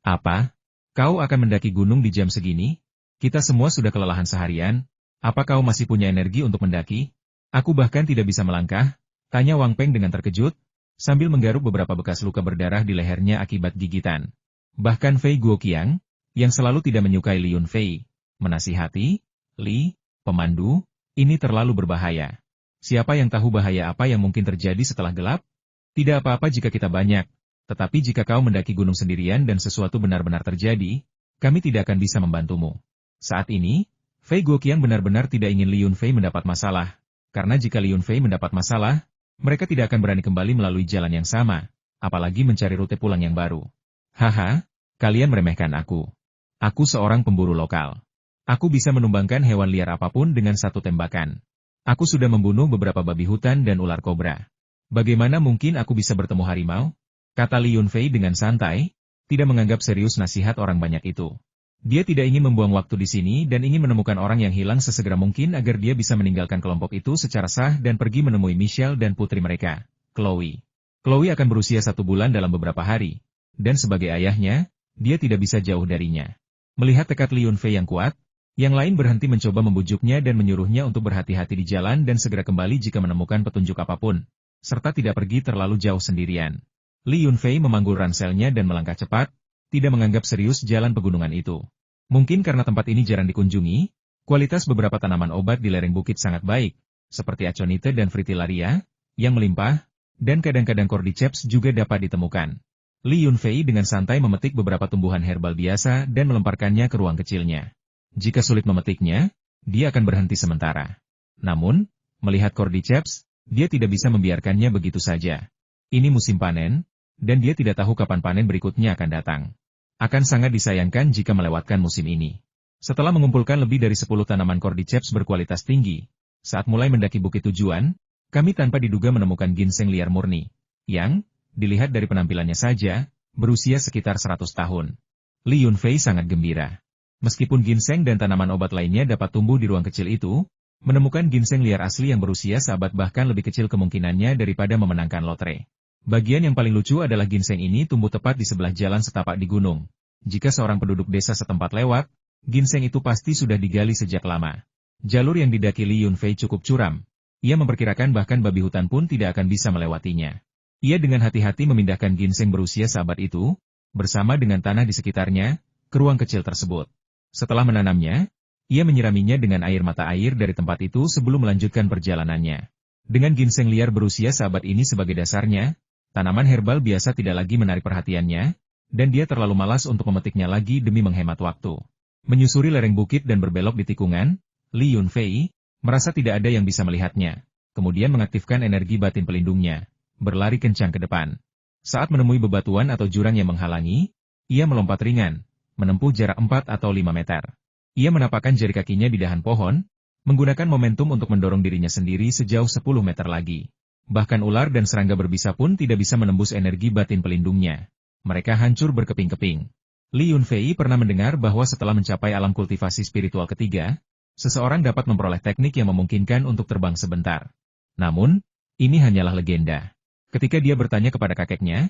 Speaker 1: Apa? Kau akan mendaki gunung di jam segini? Kita semua sudah kelelahan seharian. Apa kau masih punya energi untuk mendaki? Aku bahkan tidak bisa melangkah, tanya Wang Peng dengan terkejut, sambil menggaruk beberapa bekas luka berdarah di lehernya akibat gigitan. Bahkan Fei Guoqiang, yang selalu tidak menyukai Li Yunfei, menasihati, Li, pemandu, ini terlalu berbahaya. Siapa yang tahu bahaya apa yang mungkin terjadi setelah gelap? Tidak apa-apa jika kita banyak, tetapi jika kau mendaki gunung sendirian dan sesuatu benar-benar terjadi, kami tidak akan bisa membantumu. Saat ini, Fei Guoqiang benar-benar tidak ingin Li Yunfei mendapat masalah, karena jika Li Yunfei mendapat masalah, mereka tidak akan berani kembali melalui jalan yang sama, apalagi mencari rute pulang yang baru. Haha, kalian meremehkan aku. Aku seorang pemburu lokal. Aku bisa menumbangkan hewan liar apapun dengan satu tembakan. Aku sudah membunuh beberapa babi hutan dan ular kobra. Bagaimana mungkin aku bisa bertemu harimau? Kata Li Yunfei dengan santai, tidak menganggap serius nasihat orang banyak itu. Dia tidak ingin membuang waktu di sini dan ingin menemukan orang yang hilang sesegera mungkin agar dia bisa meninggalkan kelompok itu secara sah dan pergi menemui Michelle dan putri mereka, Chloe. Chloe akan berusia 1 bulan dalam beberapa hari, dan sebagai ayahnya, dia tidak bisa jauh darinya. Melihat tekad Li Yunfei yang kuat, yang lain berhenti mencoba membujuknya dan menyuruhnya untuk berhati-hati di jalan dan segera kembali jika menemukan petunjuk apapun, serta tidak pergi terlalu jauh sendirian. Li Yunfei memanggul ranselnya dan melangkah cepat, tidak menganggap serius jalan pegunungan itu. Mungkin karena tempat ini jarang dikunjungi, kualitas beberapa tanaman obat di lereng bukit sangat baik, seperti aconite dan fritillaria, yang melimpah, dan kadang-kadang cordyceps juga dapat ditemukan. Li Yunfei dengan santai memetik beberapa tumbuhan herbal biasa dan melemparkannya ke ruang kecilnya. Jika sulit memetiknya, dia akan berhenti sementara. Namun, melihat cordyceps, dia tidak bisa membiarkannya begitu saja. Ini musim panen, dan dia tidak tahu kapan panen berikutnya akan datang. Akan sangat disayangkan jika melewatkan musim ini. Setelah mengumpulkan lebih dari 10 tanaman cordyceps berkualitas tinggi, saat mulai mendaki bukit tujuan, kami tanpa diduga menemukan ginseng liar murni, yang, dilihat dari penampilannya saja, berusia sekitar 100 tahun. Li Yunfei sangat gembira. Meskipun ginseng dan tanaman obat lainnya dapat tumbuh di ruang kecil itu, menemukan ginseng liar asli yang berusia seabad bahkan lebih kecil kemungkinannya daripada memenangkan lotre. Bagian yang paling lucu adalah ginseng ini tumbuh tepat di sebelah jalan setapak di gunung. Jika seorang penduduk desa setempat lewat, ginseng itu pasti sudah digali sejak lama. Jalur yang didaki Li Yunfei cukup curam. Ia memperkirakan bahkan babi hutan pun tidak akan bisa melewatinya. Ia dengan hati-hati memindahkan ginseng berusia seabad itu, bersama dengan tanah di sekitarnya, ke ruang kecil tersebut. Setelah menanamnya, ia menyiraminya dengan air mata air dari tempat itu sebelum melanjutkan perjalanannya. Dengan ginseng liar berusia seabad ini sebagai dasarnya, tanaman herbal biasa tidak lagi menarik perhatiannya, dan dia terlalu malas untuk memetiknya lagi demi menghemat waktu. Menyusuri lereng bukit dan berbelok di tikungan, Li Yunfei merasa tidak ada yang bisa melihatnya. Kemudian mengaktifkan energi batin pelindungnya, berlari kencang ke depan. Saat menemui bebatuan atau jurang yang menghalangi, ia melompat ringan, menempuh jarak 4 atau 5 meter. Ia menapakkan jari kakinya di dahan pohon, menggunakan momentum untuk mendorong dirinya sendiri sejauh 10 meter lagi. Bahkan ular dan serangga berbisa pun tidak bisa menembus energi batin pelindungnya. Mereka hancur berkeping-keping. Li Yunfei pernah mendengar bahwa setelah mencapai alam kultivasi spiritual ketiga, seseorang dapat memperoleh teknik yang memungkinkan untuk terbang sebentar. Namun, ini hanyalah legenda. Ketika dia bertanya kepada kakeknya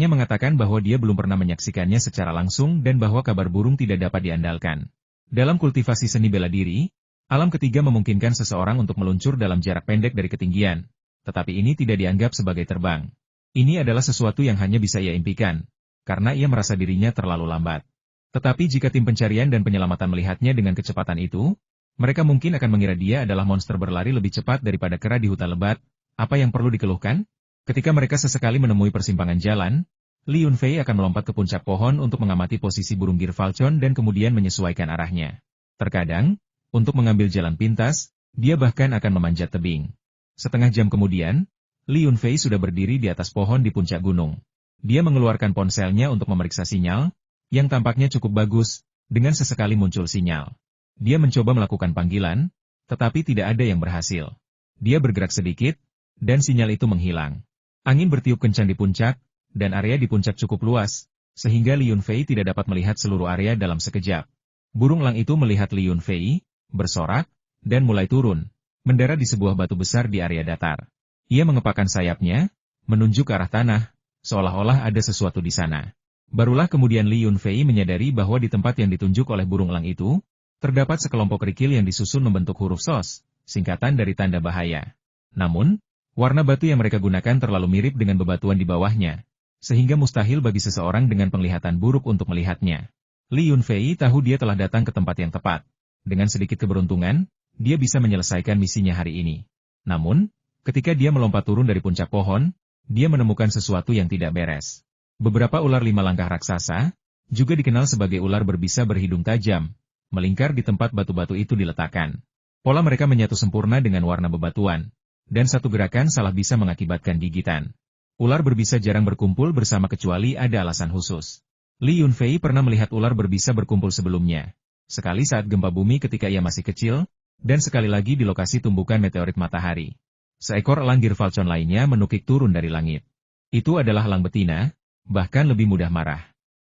Speaker 1: mengatakan bahwa dia belum pernah menyaksikannya secara langsung dan bahwa kabar burung tidak dapat diandalkan. Dalam kultivasi seni bela diri, alam ketiga memungkinkan seseorang untuk meluncur dalam jarak pendek dari ketinggian. Tetapi ini tidak dianggap sebagai terbang. Ini adalah sesuatu yang hanya bisa ia impikan, karena ia merasa dirinya terlalu lambat. Tetapi jika tim pencarian dan penyelamatan melihatnya dengan kecepatan itu, mereka mungkin akan mengira dia adalah monster berlari lebih cepat daripada kera di hutan lebat. Apa yang perlu dikeluhkan? Ketika mereka sesekali menemui persimpangan jalan, Li Yunfei akan melompat ke puncak pohon untuk mengamati posisi burung Girfalcon dan kemudian menyesuaikan arahnya. Terkadang, untuk mengambil jalan pintas, dia bahkan akan memanjat tebing. Setengah jam kemudian, Li Yunfei sudah berdiri di atas pohon di puncak gunung. Dia mengeluarkan ponselnya untuk memeriksa sinyal, yang tampaknya cukup bagus, dengan sesekali muncul sinyal. Dia mencoba melakukan panggilan, tetapi tidak ada yang berhasil. Dia bergerak sedikit, dan sinyal itu menghilang. Angin bertiup kencang di puncak, dan area di puncak cukup luas, sehingga Li Yunfei tidak dapat melihat seluruh area dalam sekejap. Burung elang itu melihat Li Yunfei, bersorak, dan mulai turun, mendarat di sebuah batu besar di area datar. Ia mengepakkan sayapnya, menunjuk ke arah tanah, seolah-olah ada sesuatu di sana. Barulah kemudian Li Yunfei menyadari bahwa di tempat yang ditunjuk oleh burung elang itu, terdapat sekelompok kerikil yang disusun membentuk huruf SOS, singkatan dari tanda bahaya. Namun, warna batu yang mereka gunakan terlalu mirip dengan bebatuan di bawahnya, sehingga mustahil bagi seseorang dengan penglihatan buruk untuk melihatnya. Li Yunfei tahu dia telah datang ke tempat yang tepat. Dengan sedikit keberuntungan, dia bisa menyelesaikan misinya hari ini. Namun, ketika dia melompat turun dari puncak pohon, dia menemukan sesuatu yang tidak beres. Beberapa ular 5 langkah raksasa, juga dikenal sebagai ular berbisa berhidung tajam, melingkar di tempat batu-batu itu diletakkan. Pola mereka menyatu sempurna dengan warna bebatuan, dan satu gerakan salah bisa mengakibatkan gigitan. Ular berbisa jarang berkumpul bersama kecuali ada alasan khusus. Li Yunfei pernah melihat ular berbisa berkumpul sebelumnya. Sekali saat gempa bumi ketika ia masih kecil, dan sekali lagi di lokasi tumbukan meteorit matahari. Seekor elang Girfalcon lainnya menukik turun dari langit. Itu adalah elang betina, bahkan lebih mudah marah.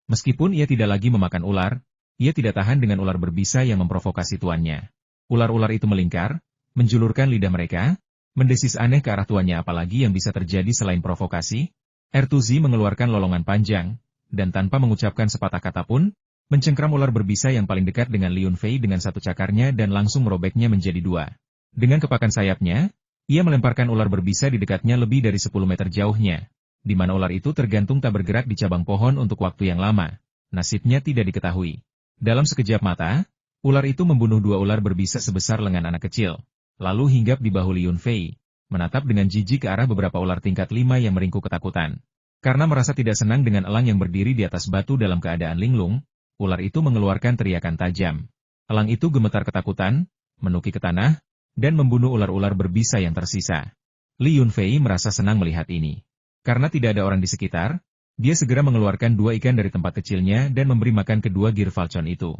Speaker 1: Meskipun ia tidak lagi memakan ular, ia tidak tahan dengan ular berbisa yang memprovokasi tuannya. Ular-ular itu melingkar, menjulurkan lidah mereka, mendesis aneh ke arah tuannya apalagi yang bisa terjadi selain provokasi. Ertuzi mengeluarkan lolongan panjang, dan tanpa mengucapkan sepatah kata pun, mencengkram ular berbisa yang paling dekat dengan Li Yunfei dengan satu cakarnya dan langsung merobeknya menjadi 2. Dengan kepakan sayapnya, ia melemparkan ular berbisa di dekatnya lebih dari 10 meter jauhnya, di mana ular itu tergantung tak bergerak di cabang pohon untuk waktu yang lama. Nasibnya tidak diketahui. Dalam sekejap mata, ular itu membunuh 2 ular berbisa sebesar lengan anak kecil, lalu hinggap di bahu Li Yunfei, menatap dengan jijik ke arah beberapa ular tingkat 5 yang meringkuk ketakutan. Karena merasa tidak senang dengan elang yang berdiri di atas batu dalam keadaan linglung, ular itu mengeluarkan teriakan tajam. Elang itu gemetar ketakutan, menukik ke tanah, dan membunuh ular-ular berbisa yang tersisa. Li Yunfei merasa senang melihat ini. Karena tidak ada orang di sekitar, dia segera mengeluarkan 2 ikan dari tempat kecilnya dan memberi makan kedua Girfalcon itu.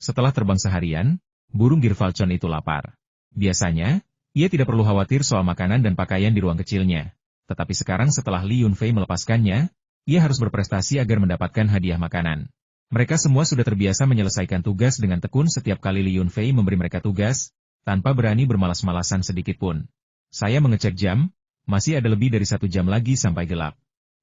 Speaker 1: Setelah terbang seharian, burung Girfalcon itu lapar. Biasanya, ia tidak perlu khawatir soal makanan dan pakaian di ruang kecilnya. Tetapi sekarang setelah Li Yunfei melepaskannya, ia harus berprestasi agar mendapatkan hadiah makanan. Mereka semua sudah terbiasa menyelesaikan tugas dengan tekun setiap kali Li Yunfei memberi mereka tugas, tanpa berani bermalas-malasan sedikit pun. Saya mengecek jam, masih ada lebih dari 1 jam lagi sampai gelap.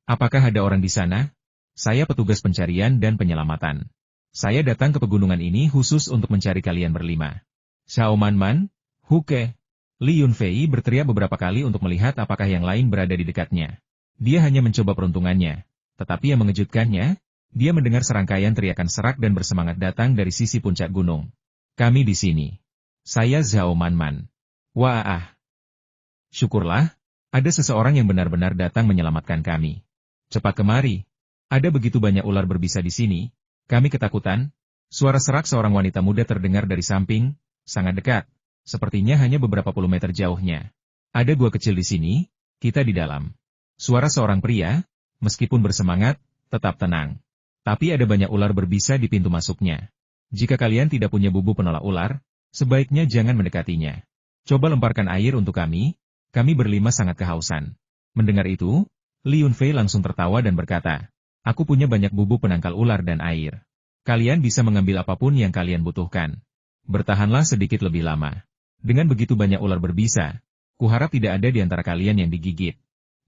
Speaker 1: Apakah ada orang di sana? Saya petugas pencarian dan penyelamatan. Saya datang ke pegunungan ini khusus untuk mencari kalian berlima. Xiao Man, Huke. Li Yunfei berteriak beberapa kali untuk melihat apakah yang lain berada di dekatnya. Dia hanya mencoba peruntungannya. Tetapi yang mengejutkannya, dia mendengar serangkaian teriakan serak dan bersemangat datang dari sisi puncak gunung. Kami di sini. Saya Xiao Man. Wah. Syukurlah, ada seseorang yang benar-benar datang menyelamatkan kami. Cepat kemari. Ada begitu banyak ular berbisa di sini. Kami ketakutan. Suara serak seorang wanita muda terdengar dari samping, sangat dekat. Sepertinya hanya beberapa puluh meter jauhnya. Ada gua kecil di sini, kita di dalam. Suara seorang pria, meskipun bersemangat, tetap tenang. Tapi ada banyak ular berbisa di pintu masuknya. Jika kalian tidak punya bubu penolak ular, sebaiknya jangan mendekatinya. Coba lemparkan air untuk kami berlima sangat kehausan. Mendengar itu, Li Yunfei langsung tertawa dan berkata, aku punya banyak bubuk penangkal ular dan air. Kalian bisa mengambil apapun yang kalian butuhkan. Bertahanlah sedikit lebih lama. Dengan begitu banyak ular berbisa, kuharap tidak ada di antara kalian yang digigit.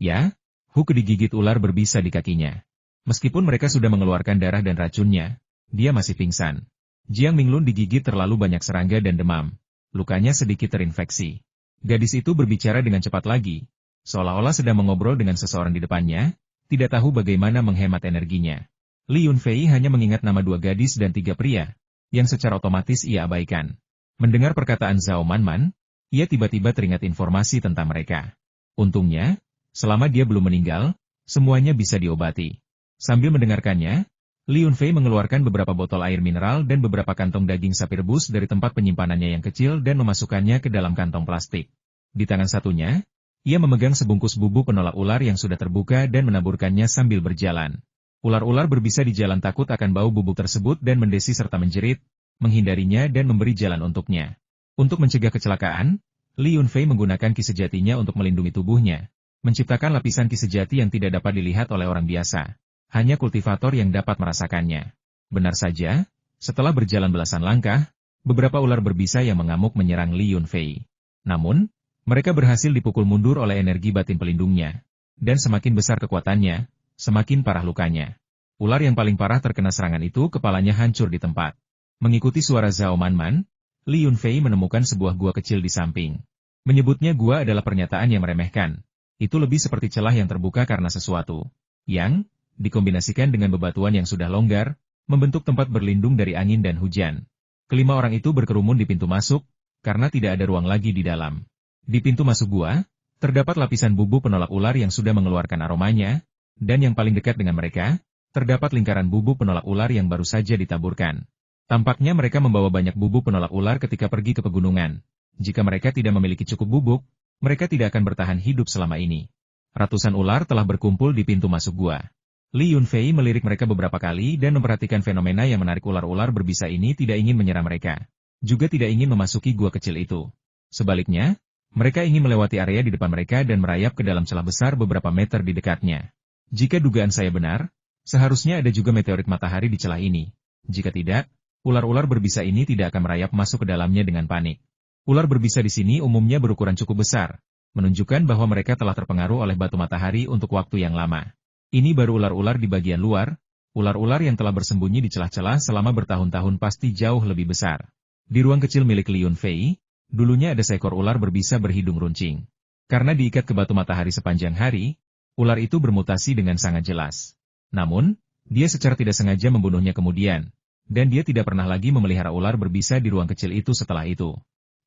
Speaker 1: Ya, Hook digigit ular berbisa di kakinya. Meskipun mereka sudah mengeluarkan darah dan racunnya, dia masih pingsan. Jiang Minglun digigit terlalu banyak serangga dan demam. Lukanya sedikit terinfeksi. Gadis itu berbicara dengan cepat lagi, seolah-olah sedang mengobrol dengan seseorang di depannya, tidak tahu bagaimana menghemat energinya. Li Yunfei hanya mengingat nama 2 gadis dan 3 pria, yang secara otomatis ia abaikan. Mendengar perkataan Zhao Man, ia tiba-tiba teringat informasi tentang mereka. Untungnya, selama dia belum meninggal, semuanya bisa diobati. Sambil mendengarkannya, Li Yunfei mengeluarkan beberapa botol air mineral dan beberapa kantong daging sapi rebus dari tempat penyimpanannya yang kecil dan memasukkannya ke dalam kantong plastik. Di tangan satunya, ia memegang sebungkus bubuk penolak ular yang sudah terbuka dan menaburkannya sambil berjalan. Ular-ular berbisa di jalan takut akan bau bubuk tersebut dan mendesi serta menjerit, menghindarinya dan memberi jalan untuknya. Untuk mencegah kecelakaan, Li Yunfei menggunakan ki sejatinya untuk melindungi tubuhnya, menciptakan lapisan ki sejati yang tidak dapat dilihat oleh orang biasa. Hanya kultivator yang dapat merasakannya. Benar saja, setelah berjalan belasan langkah, beberapa ular berbisa yang mengamuk menyerang Li Yunfei. Namun, mereka berhasil dipukul mundur oleh energi batin pelindungnya. Dan semakin besar kekuatannya, semakin parah lukanya. Ular yang paling parah terkena serangan itu kepalanya hancur di tempat. Mengikuti suara Zhao Man, Li Yunfei menemukan sebuah gua kecil di samping. Menyebutnya gua adalah pernyataan yang meremehkan. Itu lebih seperti celah yang terbuka karena sesuatu yang dikombinasikan dengan bebatuan yang sudah longgar, membentuk tempat berlindung dari angin dan hujan. Kelima orang itu berkerumun di pintu masuk, karena tidak ada ruang lagi di dalam. Di pintu masuk gua, terdapat lapisan bubuk penolak ular yang sudah mengeluarkan aromanya, dan yang paling dekat dengan mereka, terdapat lingkaran bubuk penolak ular yang baru saja ditaburkan. Tampaknya mereka membawa banyak bubuk penolak ular ketika pergi ke pegunungan. Jika mereka tidak memiliki cukup bubuk, mereka tidak akan bertahan hidup selama ini. Ratusan ular telah berkumpul di pintu masuk gua. Li Yunfei melirik mereka beberapa kali dan memperhatikan fenomena yang menarik ular-ular berbisa ini tidak ingin menyerang mereka. Juga tidak ingin memasuki gua kecil itu. Sebaliknya, mereka ingin melewati area di depan mereka dan merayap ke dalam celah besar beberapa meter di dekatnya. Jika dugaan saya benar, seharusnya ada juga meteorit matahari di celah ini. Jika tidak, ular-ular berbisa ini tidak akan merayap masuk ke dalamnya dengan panik. Ular berbisa di sini umumnya berukuran cukup besar, menunjukkan bahwa mereka telah terpengaruh oleh batu matahari untuk waktu yang lama. Ini baru ular-ular di bagian luar, ular-ular yang telah bersembunyi di celah-celah selama bertahun-tahun pasti jauh lebih besar. Di ruang kecil milik Li Yunfei, dulunya ada seekor ular berbisa berhidung runcing. Karena diikat ke batu matahari sepanjang hari, ular itu bermutasi dengan sangat jelas. Namun, dia secara tidak sengaja membunuhnya kemudian, dan dia tidak pernah lagi memelihara ular berbisa di ruang kecil itu setelah itu.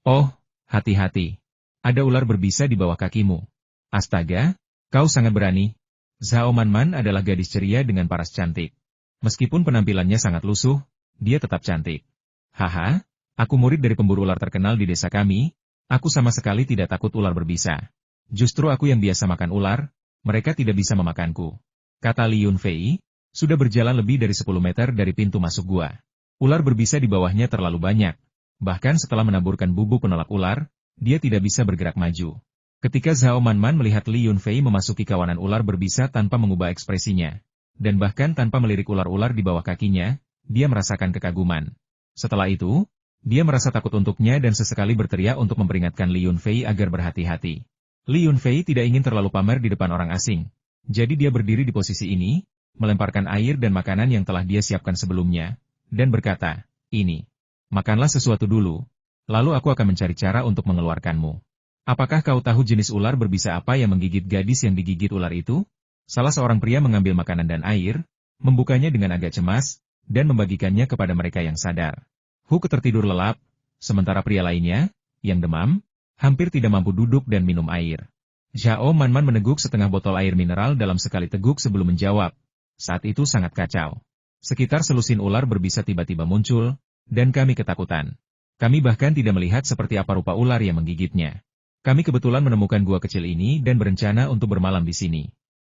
Speaker 1: Oh, hati-hati. Ada ular berbisa di bawah kakimu. Astaga, kau sangat berani. Zhao Man adalah gadis ceria dengan paras cantik. Meskipun penampilannya sangat lusuh, dia tetap cantik. Haha, aku murid dari pemburu ular terkenal di desa kami, aku sama sekali tidak takut ular berbisa. Justru aku yang biasa makan ular, mereka tidak bisa memakanku. Kata Li Yunfei, sudah berjalan lebih dari 10 meter dari pintu masuk gua. Ular berbisa di bawahnya terlalu banyak. Bahkan setelah menaburkan bubuk penolak ular, dia tidak bisa bergerak maju. Ketika Zhao Man melihat Li Yunfei memasuki kawanan ular berbisa tanpa mengubah ekspresinya, dan bahkan tanpa melirik ular-ular di bawah kakinya, dia merasakan kekaguman. Setelah itu, dia merasa takut untuknya dan sesekali berteriak untuk memperingatkan Li Yunfei agar berhati-hati. Li Yunfei tidak ingin terlalu pamer di depan orang asing. Jadi dia berdiri di posisi ini, melemparkan air dan makanan yang telah dia siapkan sebelumnya, dan berkata, "Ini, makanlah sesuatu dulu, lalu aku akan mencari cara untuk mengeluarkanmu." Apakah kau tahu jenis ular berbisa apa yang menggigit gadis yang digigit ular itu? Salah seorang pria mengambil makanan dan air, membukanya dengan agak cemas, dan membagikannya kepada mereka yang sadar. Huke tertidur lelap, sementara pria lainnya, yang demam, hampir tidak mampu duduk dan minum air. Zhao Manman meneguk setengah botol air mineral dalam sekali teguk sebelum menjawab. Saat itu sangat kacau. Sekitar selusin ular berbisa tiba-tiba muncul, dan kami ketakutan. Kami bahkan tidak melihat seperti apa rupa ular yang menggigitnya. Kami kebetulan menemukan gua kecil ini dan berencana untuk bermalam di sini.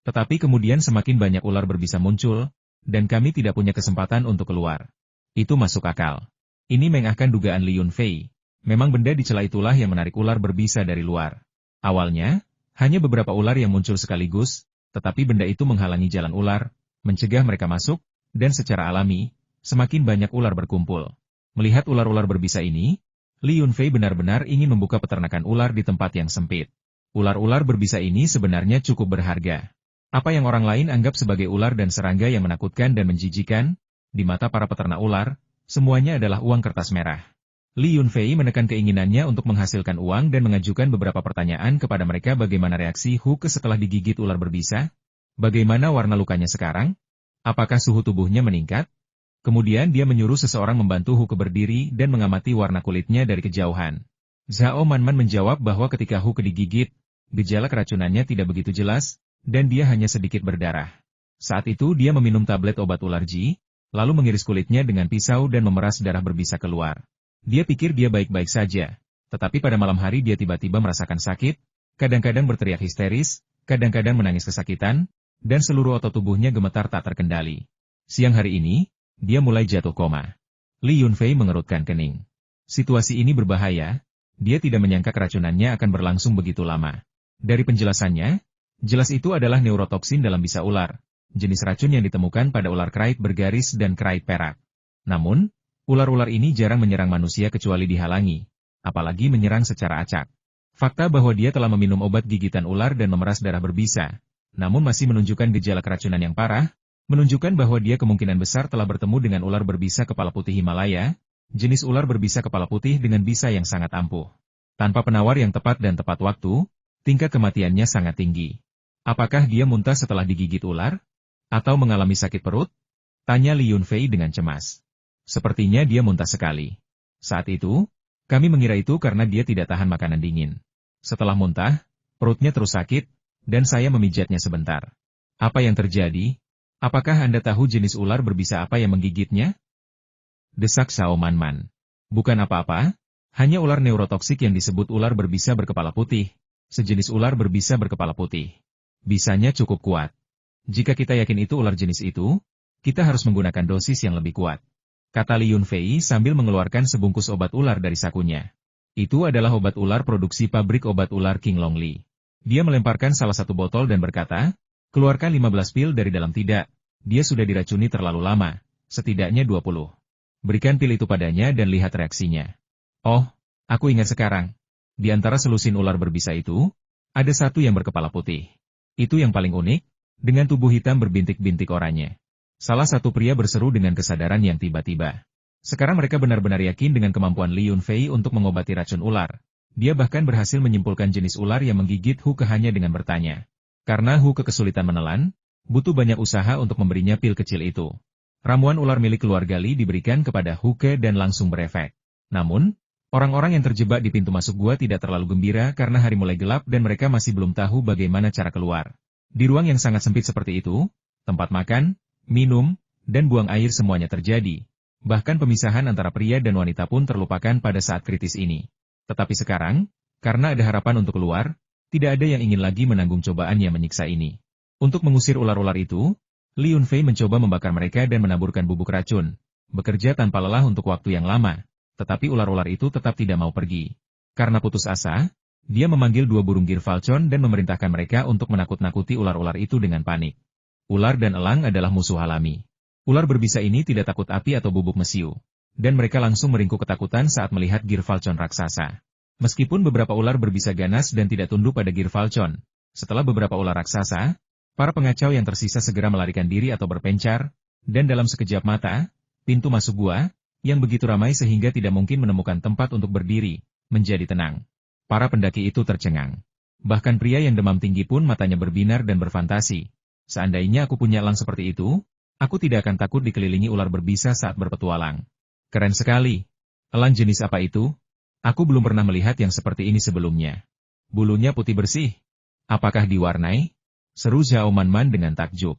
Speaker 1: Tetapi kemudian semakin banyak ular berbisa muncul, dan kami tidak punya kesempatan untuk keluar. Itu masuk akal. Ini mengakhkan dugaan Li Yunfei. Memang benda di celah itulah yang menarik ular berbisa dari luar. Awalnya, hanya beberapa ular yang muncul sekaligus, tetapi benda itu menghalangi jalan ular, mencegah mereka masuk, dan secara alami, semakin banyak ular berkumpul. Melihat ular-ular berbisa ini, Li Yunfei benar-benar ingin membuka peternakan ular di tempat yang sempit. Ular-ular berbisa ini sebenarnya cukup berharga. Apa yang orang lain anggap sebagai ular dan serangga yang menakutkan dan menjijikan, di mata para peternak ular, semuanya adalah uang kertas merah. Li Yunfei menekan keinginannya untuk menghasilkan uang dan mengajukan beberapa pertanyaan kepada mereka bagaimana reaksi Huke setelah digigit ular berbisa, bagaimana warna lukanya sekarang, apakah suhu tubuhnya meningkat. Kemudian dia menyuruh seseorang membantu Huke berdiri dan mengamati warna kulitnya dari kejauhan. Zhao Manman menjawab bahwa ketika Huke digigit, gejala keracunannya tidak begitu jelas, dan dia hanya sedikit berdarah. Saat itu dia meminum tablet obat ular ji, lalu mengiris kulitnya dengan pisau dan memeras darah berbisa keluar. Dia pikir dia baik-baik saja, tetapi pada malam hari dia tiba-tiba merasakan sakit, kadang-kadang berteriak histeris, kadang-kadang menangis kesakitan, dan seluruh otot tubuhnya gemetar tak terkendali. Siang hari ini, dia mulai jatuh koma. Li Yunfei mengerutkan kening. Situasi ini berbahaya, dia tidak menyangka keracunannya akan berlangsung begitu lama. Dari penjelasannya, jelas itu adalah neurotoksin dalam bisa ular, jenis racun yang ditemukan pada ular krait bergaris dan krait perak. Namun, ular-ular ini jarang menyerang manusia kecuali dihalangi, apalagi menyerang secara acak. Fakta bahwa dia telah meminum obat gigitan ular dan memeras darah berbisa, namun masih menunjukkan gejala keracunan yang parah, menunjukkan bahwa dia kemungkinan besar telah bertemu dengan ular berbisa kepala putih Himalaya, jenis ular berbisa kepala putih dengan bisa yang sangat ampuh. Tanpa penawar yang tepat dan tepat waktu, tingkat kematiannya sangat tinggi. Apakah dia muntah setelah digigit ular? Atau mengalami sakit perut? Tanya Li Yunfei dengan cemas. Sepertinya dia muntah sekali. Saat itu, kami mengira itu karena dia tidak tahan makanan dingin. Setelah muntah, perutnya terus sakit, dan saya memijatnya sebentar. Apa yang terjadi? Apakah Anda tahu jenis ular berbisa apa yang menggigitnya? Desak Zhao Manman. Bukan apa-apa, hanya ular neurotoksik yang disebut ular berbisa berkepala putih, sejenis ular berbisa berkepala putih. Bisanya cukup kuat. Jika kita yakin itu ular jenis itu, kita harus menggunakan dosis yang lebih kuat. Kata Li Yunfei sambil mengeluarkan sebungkus obat ular dari sakunya. Itu adalah obat ular produksi pabrik obat ular King Long Li. Dia melemparkan salah satu botol dan berkata, "Keluarkan 15 pil dari dalam." Tidak, dia sudah diracuni terlalu lama, setidaknya 20. Berikan pil itu padanya dan lihat reaksinya. Oh, aku ingat sekarang. Di antara selusin ular berbisa itu, ada satu yang berkepala putih. Itu yang paling unik, dengan tubuh hitam berbintik-bintik oranye. Salah satu pria berseru dengan kesadaran yang tiba-tiba. Sekarang mereka benar-benar yakin dengan kemampuan Li Yunfei untuk mengobati racun ular. Dia bahkan berhasil menyimpulkan jenis ular yang menggigit Huke hanya dengan bertanya. Karena Huke kesulitan menelan, butuh banyak usaha untuk memberinya pil kecil itu. Ramuan ular milik keluarga Li diberikan kepada Huke dan langsung berefek. Namun, orang-orang yang terjebak di pintu masuk gua tidak terlalu gembira karena hari mulai gelap dan mereka masih belum tahu bagaimana cara keluar. Di ruang yang sangat sempit seperti itu, tempat makan, minum, dan buang air semuanya terjadi. Bahkan pemisahan antara pria dan wanita pun terlupakan pada saat kritis ini. Tetapi sekarang, karena ada harapan untuk keluar, tidak ada yang ingin lagi menanggung cobaan yang menyiksa ini. Untuk mengusir ular-ular itu, Li Yunfei mencoba membakar mereka dan menaburkan bubuk racun, bekerja tanpa lelah untuk waktu yang lama, tetapi ular-ular itu tetap tidak mau pergi. Karena putus asa, dia memanggil 2 burung Girfalcon dan memerintahkan mereka untuk menakut-nakuti ular-ular itu dengan panik. Ular dan elang adalah musuh alami. Ular berbisa ini tidak takut api atau bubuk mesiu, dan mereka langsung meringkuk ketakutan saat melihat Girfalcon raksasa. Meskipun beberapa ular berbisa ganas dan tidak tunduk pada Girfalcon, setelah beberapa ular raksasa, Para pengacau yang tersisa segera melarikan diri atau berpencar, dan dalam sekejap mata, pintu masuk gua, yang begitu ramai sehingga tidak mungkin menemukan tempat untuk berdiri, menjadi tenang. Para pendaki itu tercengang. Bahkan pria yang demam tinggi pun matanya berbinar dan berfantasi. Seandainya aku punya elang seperti itu, aku tidak akan takut dikelilingi ular berbisa saat berpetualang. Keren sekali. Elang jenis apa itu? Aku belum pernah melihat yang seperti ini sebelumnya. Bulunya putih bersih. Apakah diwarnai? Seru Zhao Manman dengan takjub.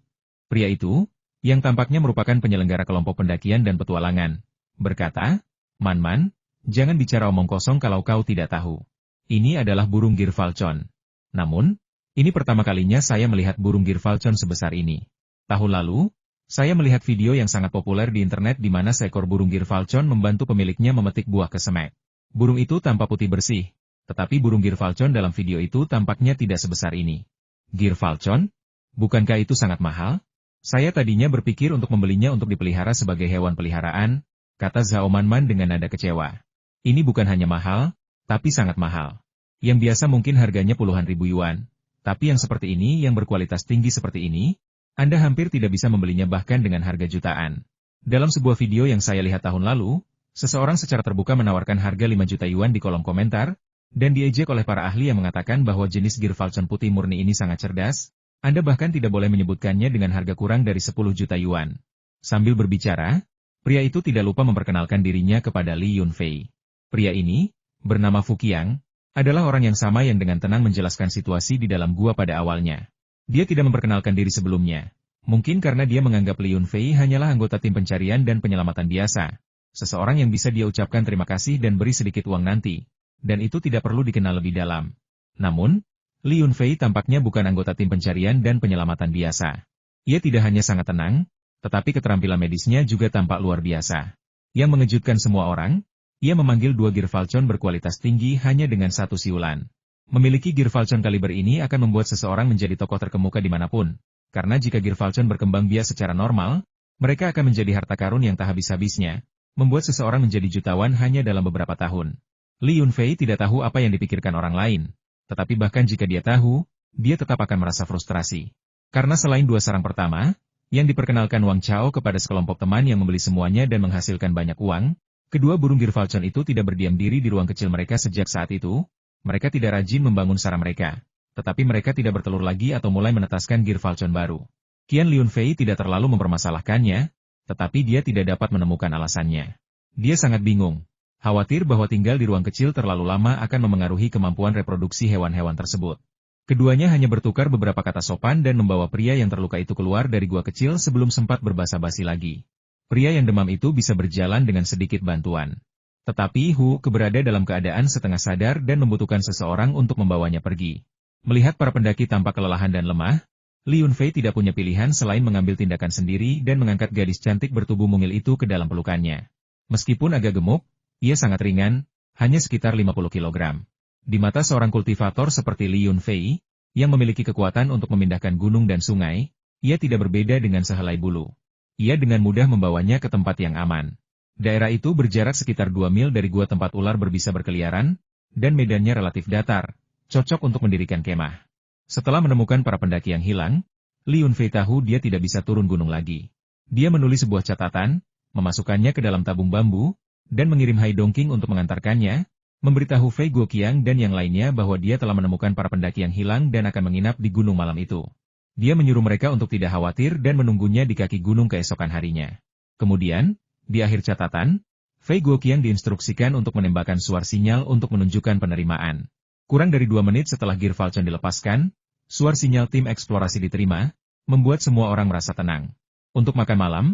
Speaker 1: Pria itu, yang tampaknya merupakan penyelenggara kelompok pendakian dan petualangan, berkata, "Manman, jangan bicara omong kosong kalau kau tidak tahu. Ini adalah burung Girfalcon. Namun, ini pertama kalinya saya melihat burung Girfalcon sebesar ini. Tahun lalu, saya melihat video yang sangat populer di internet di mana seekor burung Girfalcon membantu pemiliknya memetik buah kesemek. Burung itu tampak putih bersih, tetapi burung Girfalcon dalam video itu tampaknya tidak sebesar ini." Girfalcon? Bukankah itu sangat mahal? Saya tadinya berpikir untuk membelinya untuk dipelihara sebagai hewan peliharaan, kata Zhao Manman dengan nada kecewa. Ini bukan hanya mahal, tapi sangat mahal. Yang biasa mungkin harganya puluhan ribu yuan, tapi yang seperti ini yang berkualitas tinggi seperti ini, Anda hampir tidak bisa membelinya bahkan dengan harga jutaan. Dalam sebuah video yang saya lihat tahun lalu, seseorang secara terbuka menawarkan harga 5 juta yuan di kolom komentar, dan diejek oleh para ahli yang mengatakan bahwa jenis Girfalcon putih murni ini sangat cerdas, Anda bahkan tidak boleh menyebutkannya dengan harga kurang dari 10 juta yuan. Sambil berbicara, pria itu tidak lupa memperkenalkan dirinya kepada Li Yunfei. Pria ini, bernama Fu Qiang, adalah orang yang sama yang dengan tenang menjelaskan situasi di dalam gua pada awalnya. Dia tidak memperkenalkan diri sebelumnya. Mungkin karena dia menganggap Li Yunfei hanyalah anggota tim pencarian dan penyelamatan biasa. Seseorang yang bisa dia ucapkan terima kasih dan beri sedikit uang nanti. Dan itu tidak perlu dikenal lebih dalam. Namun, Li Yunfei tampaknya bukan anggota tim pencarian dan penyelamatan biasa. Ia tidak hanya sangat tenang, tetapi keterampilan medisnya juga tampak luar biasa. Yang mengejutkan semua orang, ia memanggil 2 Girfalcon berkualitas tinggi hanya dengan 1 siulan. Memiliki Girfalcon kaliber ini akan membuat seseorang menjadi tokoh terkemuka dimanapun, karena jika Girfalcon berkembang biak secara normal, mereka akan menjadi harta karun yang tak habis-habisnya, membuat seseorang menjadi jutawan hanya dalam beberapa tahun. Li Yunfei tidak tahu apa yang dipikirkan orang lain, tetapi bahkan jika dia tahu, dia tetap akan merasa frustrasi. Karena selain 2 sarang pertama, yang diperkenalkan Wang Chao kepada sekelompok teman yang membeli semuanya dan menghasilkan banyak uang, kedua burung Girfalcon itu tidak berdiam diri di ruang kecil mereka sejak saat itu. Mereka tidak rajin membangun sarang mereka, tetapi mereka tidak bertelur lagi atau mulai menetaskan Girfalcon baru. Qian Liunfei tidak terlalu mempermasalahkannya, tetapi dia tidak dapat menemukan alasannya. Dia sangat bingung, khawatir bahwa tinggal di ruang kecil terlalu lama akan memengaruhi kemampuan reproduksi hewan-hewan tersebut. Keduanya hanya bertukar beberapa kata sopan dan membawa pria yang terluka itu keluar dari gua kecil sebelum sempat berbasa-basi lagi. Pria yang demam itu bisa berjalan dengan sedikit bantuan. Tetapi Hu berada dalam keadaan setengah sadar dan membutuhkan seseorang untuk membawanya pergi. Melihat para pendaki tampak kelelahan dan lemah, Li Yunfei tidak punya pilihan selain mengambil tindakan sendiri dan mengangkat gadis cantik bertubuh mungil itu ke dalam pelukannya. Meskipun agak gemuk, ia sangat ringan, hanya sekitar 50 kg. Di mata seorang kultivator seperti Li Yunfei, yang memiliki kekuatan untuk memindahkan gunung dan sungai, ia tidak berbeda dengan sehelai bulu. Ia dengan mudah membawanya ke tempat yang aman. Daerah itu berjarak sekitar 2 mil dari gua tempat ular berbisa berkeliaran, dan medannya relatif datar, cocok untuk mendirikan kemah. Setelah menemukan para pendaki yang hilang, Li Yunfei tahu dia tidak bisa turun gunung lagi. Dia menulis sebuah catatan, memasukkannya ke dalam tabung bambu, dan mengirim Hai Dongqing untuk mengantarkannya, memberitahu Fei Guoqiang dan yang lainnya bahwa dia telah menemukan para pendaki yang hilang dan akan menginap di gunung malam itu. Dia menyuruh mereka untuk tidak khawatir dan menunggunya di kaki gunung keesokan harinya. Kemudian, di akhir catatan, Fei Guoqiang diinstruksikan untuk menembakkan suar sinyal untuk menunjukkan penerimaan. Kurang dari 2 menit setelah Girfalcon dilepaskan, suar sinyal tim eksplorasi diterima, membuat semua orang merasa tenang. Untuk makan malam,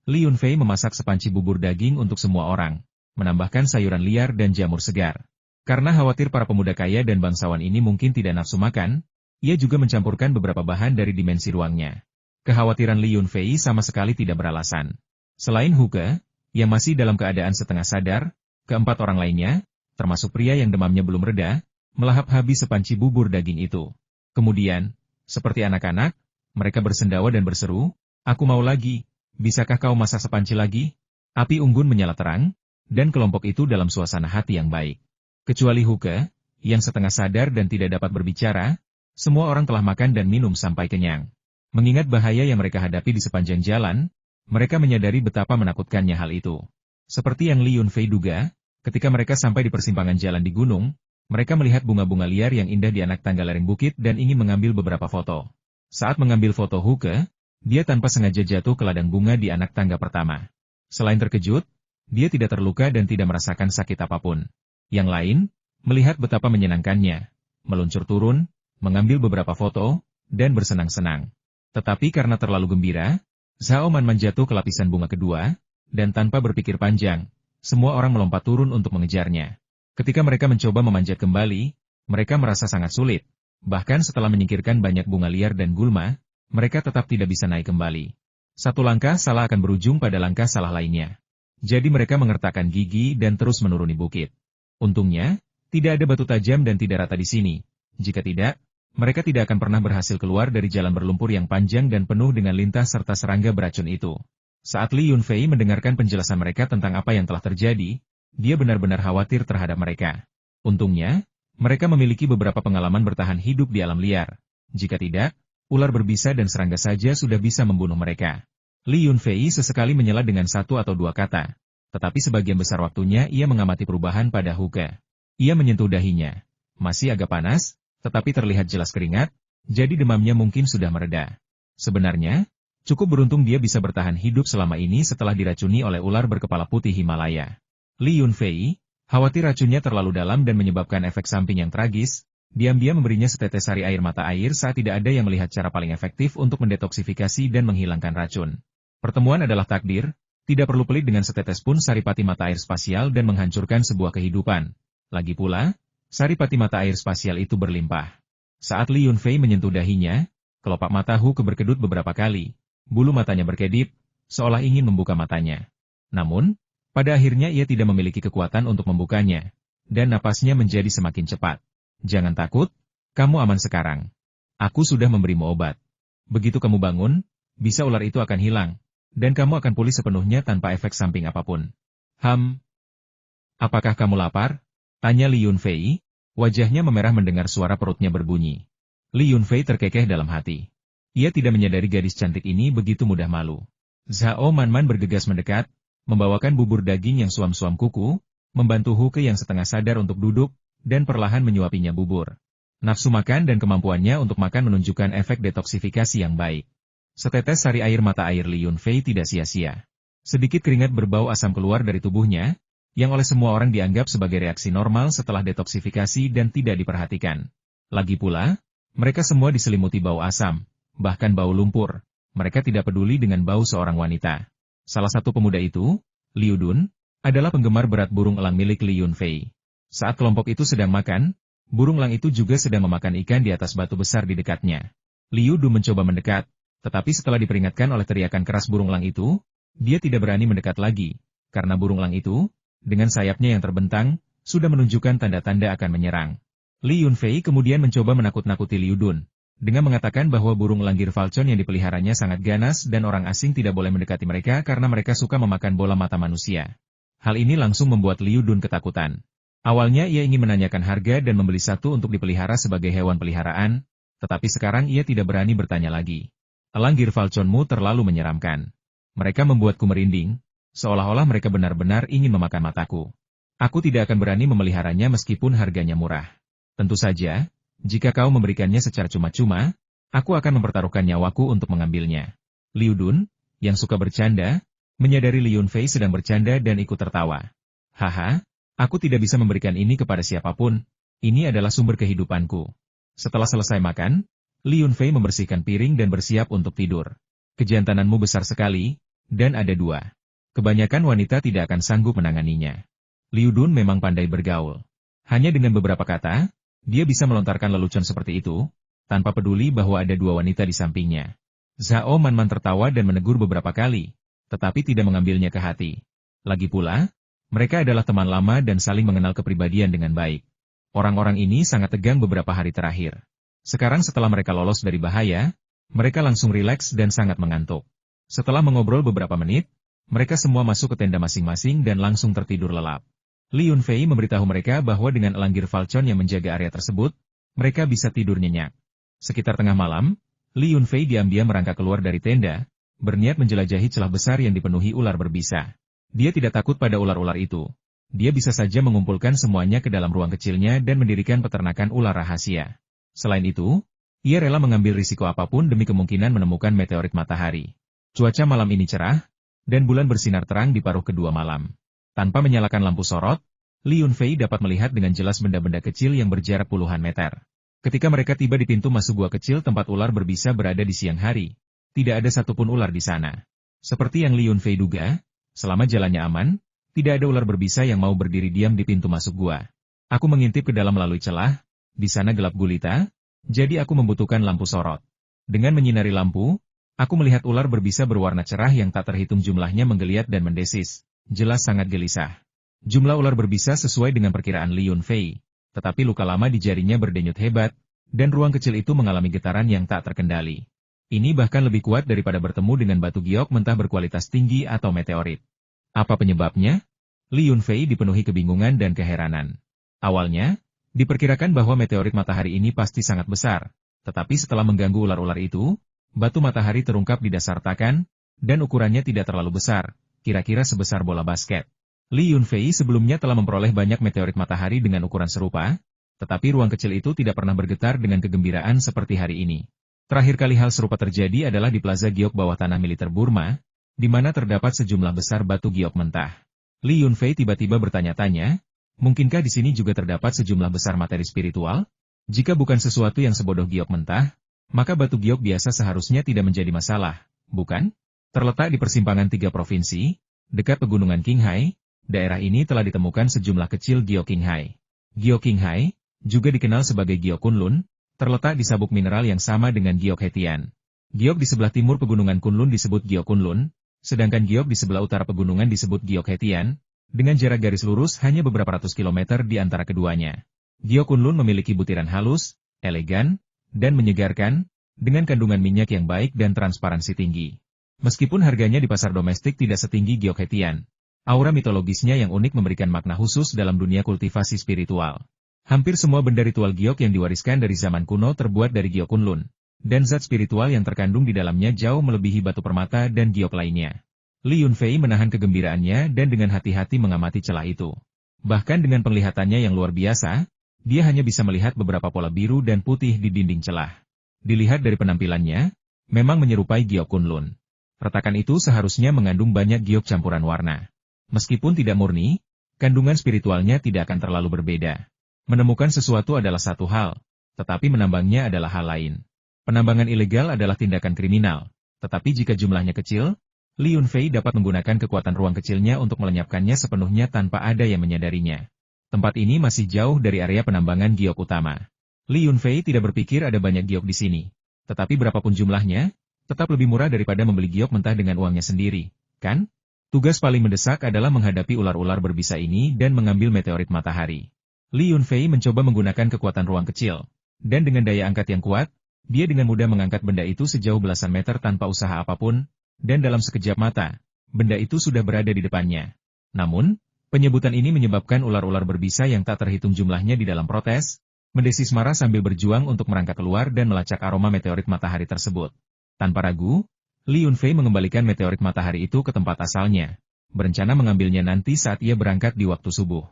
Speaker 1: Li Yunfei memasak sepanci bubur daging untuk semua orang, menambahkan sayuran liar dan jamur segar. Karena khawatir para pemuda kaya dan bangsawan ini mungkin tidak nafsu makan, ia juga mencampurkan beberapa bahan dari dimensi ruangnya. Kekhawatiran Li Yunfei sama sekali tidak beralasan. Selain Huke, yang masih dalam keadaan setengah sadar, keempat orang lainnya, termasuk pria yang demamnya belum reda, melahap habis sepanci bubur daging itu. Kemudian, seperti anak-anak, mereka bersendawa dan berseru, "Aku mau lagi, bisakah kau masak sepanci lagi?" Api unggun menyala terang, dan kelompok itu dalam suasana hati yang baik. Kecuali Huke, yang setengah sadar dan tidak dapat berbicara, semua orang telah makan dan minum sampai kenyang. Mengingat bahaya yang mereka hadapi di sepanjang jalan, mereka menyadari betapa menakutkannya hal itu. Seperti yang Li Yunfei duga, ketika mereka sampai di persimpangan jalan di gunung, mereka melihat bunga-bunga liar yang indah di anak tangga lereng bukit dan ingin mengambil beberapa foto. Saat mengambil foto Huke, dia tanpa sengaja jatuh ke ladang bunga di anak tangga pertama. Selain terkejut, dia tidak terluka dan tidak merasakan sakit apapun. Yang lain, melihat betapa menyenangkannya, meluncur turun, mengambil beberapa foto, dan bersenang-senang. Tetapi karena terlalu gembira, Zhao Manman jatuh ke lapisan bunga kedua, dan tanpa berpikir panjang, semua orang melompat turun untuk mengejarnya. Ketika mereka mencoba memanjat kembali, mereka merasa sangat sulit. Bahkan setelah menyingkirkan banyak bunga liar dan gulma, mereka tetap tidak bisa naik kembali. Satu langkah salah akan berujung pada langkah salah lainnya. Jadi mereka mengertakkan gigi dan terus menuruni bukit. Untungnya, tidak ada batu tajam dan tidak rata di sini. Jika tidak, mereka tidak akan pernah berhasil keluar dari jalan berlumpur yang panjang dan penuh dengan lintah serta serangga beracun itu. Saat Li Yunfei mendengarkan penjelasan mereka tentang apa yang telah terjadi, dia benar-benar khawatir terhadap mereka. Untungnya, mereka memiliki beberapa pengalaman bertahan hidup di alam liar. Jika tidak, ular berbisa dan serangga saja sudah bisa membunuh mereka. Li Yunfei sesekali menyela dengan satu atau dua kata. Tetapi sebagian besar waktunya ia mengamati perubahan pada Huke. Ia menyentuh dahinya. Masih agak panas, tetapi terlihat jelas keringat, jadi demamnya mungkin sudah mereda. Sebenarnya, cukup beruntung dia bisa bertahan hidup selama ini setelah diracuni oleh ular berkepala putih Himalaya. Li Yunfei, khawatir racunnya terlalu dalam dan menyebabkan efek samping yang tragis, diam-diam memberinya setetes sari air mata air saat tidak ada yang melihat cara paling efektif untuk mendetoksifikasi dan menghilangkan racun. Pertemuan adalah takdir, tidak perlu pelit dengan setetes pun saripati mata air spasial dan menghancurkan sebuah kehidupan. Lagi pula, saripati mata air spasial itu berlimpah. Saat Li Yunfei menyentuh dahinya, kelopak mata Huke berkedut beberapa kali, bulu matanya berkedip, seolah ingin membuka matanya. Namun, pada akhirnya ia tidak memiliki kekuatan untuk membukanya, dan napasnya menjadi semakin cepat. Jangan takut, kamu aman sekarang. Aku sudah memberimu obat. Begitu kamu bangun, bisa ular itu akan hilang, dan kamu akan pulih sepenuhnya tanpa efek samping apapun. Apakah kamu lapar? Tanya Li Yunfei, wajahnya memerah mendengar suara perutnya berbunyi. Li Yunfei terkekeh dalam hati. Ia tidak menyadari gadis cantik ini begitu mudah malu. Zhao Manman bergegas mendekat, membawakan bubur daging yang suam-suam kuku, membantu Huke yang setengah sadar untuk duduk, dan perlahan menyuapinya bubur. Nafsu makan dan kemampuannya untuk makan menunjukkan efek detoksifikasi yang baik. Setetes sari air mata air Li Yunfei tidak sia-sia. Sedikit keringat berbau asam keluar dari tubuhnya, yang oleh semua orang dianggap sebagai reaksi normal setelah detoksifikasi dan tidak diperhatikan. Lagi pula, mereka semua diselimuti bau asam, bahkan bau lumpur. Mereka tidak peduli dengan bau seorang wanita. Salah satu pemuda itu, Liu Dun, adalah penggemar berat burung elang milik Li Yunfei. Saat kelompok itu sedang makan, burung elang itu juga sedang memakan ikan di atas batu besar di dekatnya. Liu Dun mencoba mendekat, tetapi setelah diperingatkan oleh teriakan keras burung elang itu, dia tidak berani mendekat lagi, karena burung elang itu, dengan sayapnya yang terbentang, sudah menunjukkan tanda-tanda akan menyerang. Li Yunfei kemudian mencoba menakut-nakuti Liu Dun, dengan mengatakan bahwa burung elang Falcon yang dipeliharanya sangat ganas dan orang asing tidak boleh mendekati mereka karena mereka suka memakan bola mata manusia. Hal ini langsung membuat Liu Dun ketakutan. Awalnya ia ingin menanyakan harga dan membeli satu untuk dipelihara sebagai hewan peliharaan, tetapi sekarang ia tidak berani bertanya lagi. Elang Falconmu terlalu menyeramkan. Mereka membuatku merinding, seolah-olah mereka benar-benar ingin memakan mataku. Aku tidak akan berani memeliharanya meskipun harganya murah. Tentu saja, jika kau memberikannya secara cuma-cuma, aku akan mempertaruhkan nyawaku untuk mengambilnya. Liu Dun, yang suka bercanda, menyadari Li Yunfei sedang bercanda dan ikut tertawa. Haha, aku tidak bisa memberikan ini kepada siapapun, ini adalah sumber kehidupanku. Setelah selesai makan, Li Yunfei membersihkan piring dan bersiap untuk tidur. Kejantananmu besar sekali, dan ada dua. Kebanyakan wanita tidak akan sanggup menanganinya. Liu Dun memang pandai bergaul. Hanya dengan beberapa kata, dia bisa melontarkan lelucon seperti itu, tanpa peduli bahwa ada dua wanita di sampingnya. Zhao Manman tertawa dan menegur beberapa kali, tetapi tidak mengambilnya ke hati. Lagi pula, mereka adalah teman lama dan saling mengenal kepribadian dengan baik. Orang-orang ini sangat tegang beberapa hari terakhir. Sekarang setelah mereka lolos dari bahaya, mereka langsung rileks dan sangat mengantuk. Setelah mengobrol beberapa menit, mereka semua masuk ke tenda masing-masing dan langsung tertidur lelap. Li Yunfei memberitahu mereka bahwa dengan elang Falcon yang menjaga area tersebut, mereka bisa tidur nyenyak. Sekitar tengah malam, Li Yunfei diam-diam merangkak keluar dari tenda, berniat menjelajahi celah besar yang dipenuhi ular berbisa. Dia tidak takut pada ular-ular itu. Dia bisa saja mengumpulkan semuanya ke dalam ruang kecilnya dan mendirikan peternakan ular rahasia. Selain itu, ia rela mengambil risiko apapun demi kemungkinan menemukan meteorit matahari. Cuaca malam ini cerah, dan bulan bersinar terang di paruh kedua malam. Tanpa menyalakan lampu sorot, Li Yunfei dapat melihat dengan jelas benda-benda kecil yang berjarak puluhan meter. Ketika mereka tiba di pintu masuk gua kecil tempat ular berbisa berada di siang hari, tidak ada satupun ular di sana. Seperti yang Li Yunfei duga, selama jalannya aman, tidak ada ular berbisa yang mau berdiri diam di pintu masuk gua. Aku mengintip ke dalam melalui celah, di sana gelap gulita, jadi aku membutuhkan lampu sorot. Dengan menyinari lampu, aku melihat ular berbisa berwarna cerah yang tak terhitung jumlahnya menggeliat dan mendesis, jelas sangat gelisah. Jumlah ular berbisa sesuai dengan perkiraan Li Yunfei. Tetapi luka lama di jarinya berdenyut hebat, dan ruang kecil itu mengalami getaran yang tak terkendali. Ini bahkan lebih kuat daripada bertemu dengan batu giok mentah berkualitas tinggi atau meteorit. Apa penyebabnya? Li Yunfei dipenuhi kebingungan dan keheranan. Awalnya, diperkirakan bahwa meteorit matahari ini pasti sangat besar, tetapi setelah mengganggu ular-ular itu, batu matahari terungkap di dasar takan, dan ukurannya tidak terlalu besar, kira-kira sebesar bola basket. Li Yunfei sebelumnya telah memperoleh banyak meteorit matahari dengan ukuran serupa, tetapi ruang kecil itu tidak pernah bergetar dengan kegembiraan seperti hari ini. Terakhir kali hal serupa terjadi adalah di Plaza Giok bawah tanah militer Burma, di mana terdapat sejumlah besar batu giok mentah. Li Yunfei tiba-tiba bertanya-tanya, mungkinkah di sini juga terdapat sejumlah besar materi spiritual? Jika bukan sesuatu yang sebodoh giok mentah, maka batu giok biasa seharusnya tidak menjadi masalah, bukan? Terletak di persimpangan 3 provinsi, dekat pegunungan Qinghai, daerah ini telah ditemukan sejumlah kecil giok Qinghai. Giok Qinghai, juga dikenal sebagai giok Kunlun, terletak di sabuk mineral yang sama dengan giok Hetian. Giok di sebelah timur pegunungan Kunlun disebut giok Kunlun, sedangkan giok di sebelah utara pegunungan disebut giok Hetian, dengan jarak garis lurus hanya beberapa ratus kilometer di antara keduanya. Giok Kunlun memiliki butiran halus, elegan, dan menyegarkan, dengan kandungan minyak yang baik dan transparansi tinggi. Meskipun harganya di pasar domestik tidak setinggi giok Hetian, aura mitologisnya yang unik memberikan makna khusus dalam dunia kultivasi spiritual. Hampir semua benda ritual giok yang diwariskan dari zaman kuno terbuat dari giok Kunlun, dan zat spiritual yang terkandung di dalamnya jauh melebihi batu permata dan giok lainnya. Li Yunfei menahan kegembiraannya dan dengan hati-hati mengamati celah itu. Bahkan dengan penglihatannya yang luar biasa, dia hanya bisa melihat beberapa pola biru dan putih di dinding celah. Dilihat dari penampilannya, memang menyerupai giok Kunlun. Retakan itu seharusnya mengandung banyak giok campuran warna. Meskipun tidak murni, kandungan spiritualnya tidak akan terlalu berbeda. Menemukan sesuatu adalah satu hal, tetapi menambangnya adalah hal lain. Penambangan ilegal adalah tindakan kriminal, tetapi jika jumlahnya kecil, Li Yunfei dapat menggunakan kekuatan ruang kecilnya untuk melenyapkannya sepenuhnya tanpa ada yang menyadarinya. Tempat ini masih jauh dari area penambangan giok utama. Li Yunfei tidak berpikir ada banyak giok di sini. Tetapi berapapun jumlahnya, tetap lebih murah daripada membeli giok mentah dengan uangnya sendiri, kan? Tugas paling mendesak adalah menghadapi ular-ular berbisa ini dan mengambil meteorit matahari. Li Yunfei mencoba menggunakan kekuatan ruang kecil, dan dengan daya angkat yang kuat, dia dengan mudah mengangkat benda itu sejauh belasan meter tanpa usaha apapun, dan dalam sekejap mata, benda itu sudah berada di depannya. Namun, penyebutan ini menyebabkan ular-ular berbisa yang tak terhitung jumlahnya di dalam protes, mendesis marah sambil berjuang untuk merangkak keluar dan melacak aroma meteorit matahari tersebut. Tanpa ragu, Li Yunfei mengembalikan meteorit matahari itu ke tempat asalnya, berencana mengambilnya nanti saat ia berangkat di waktu subuh.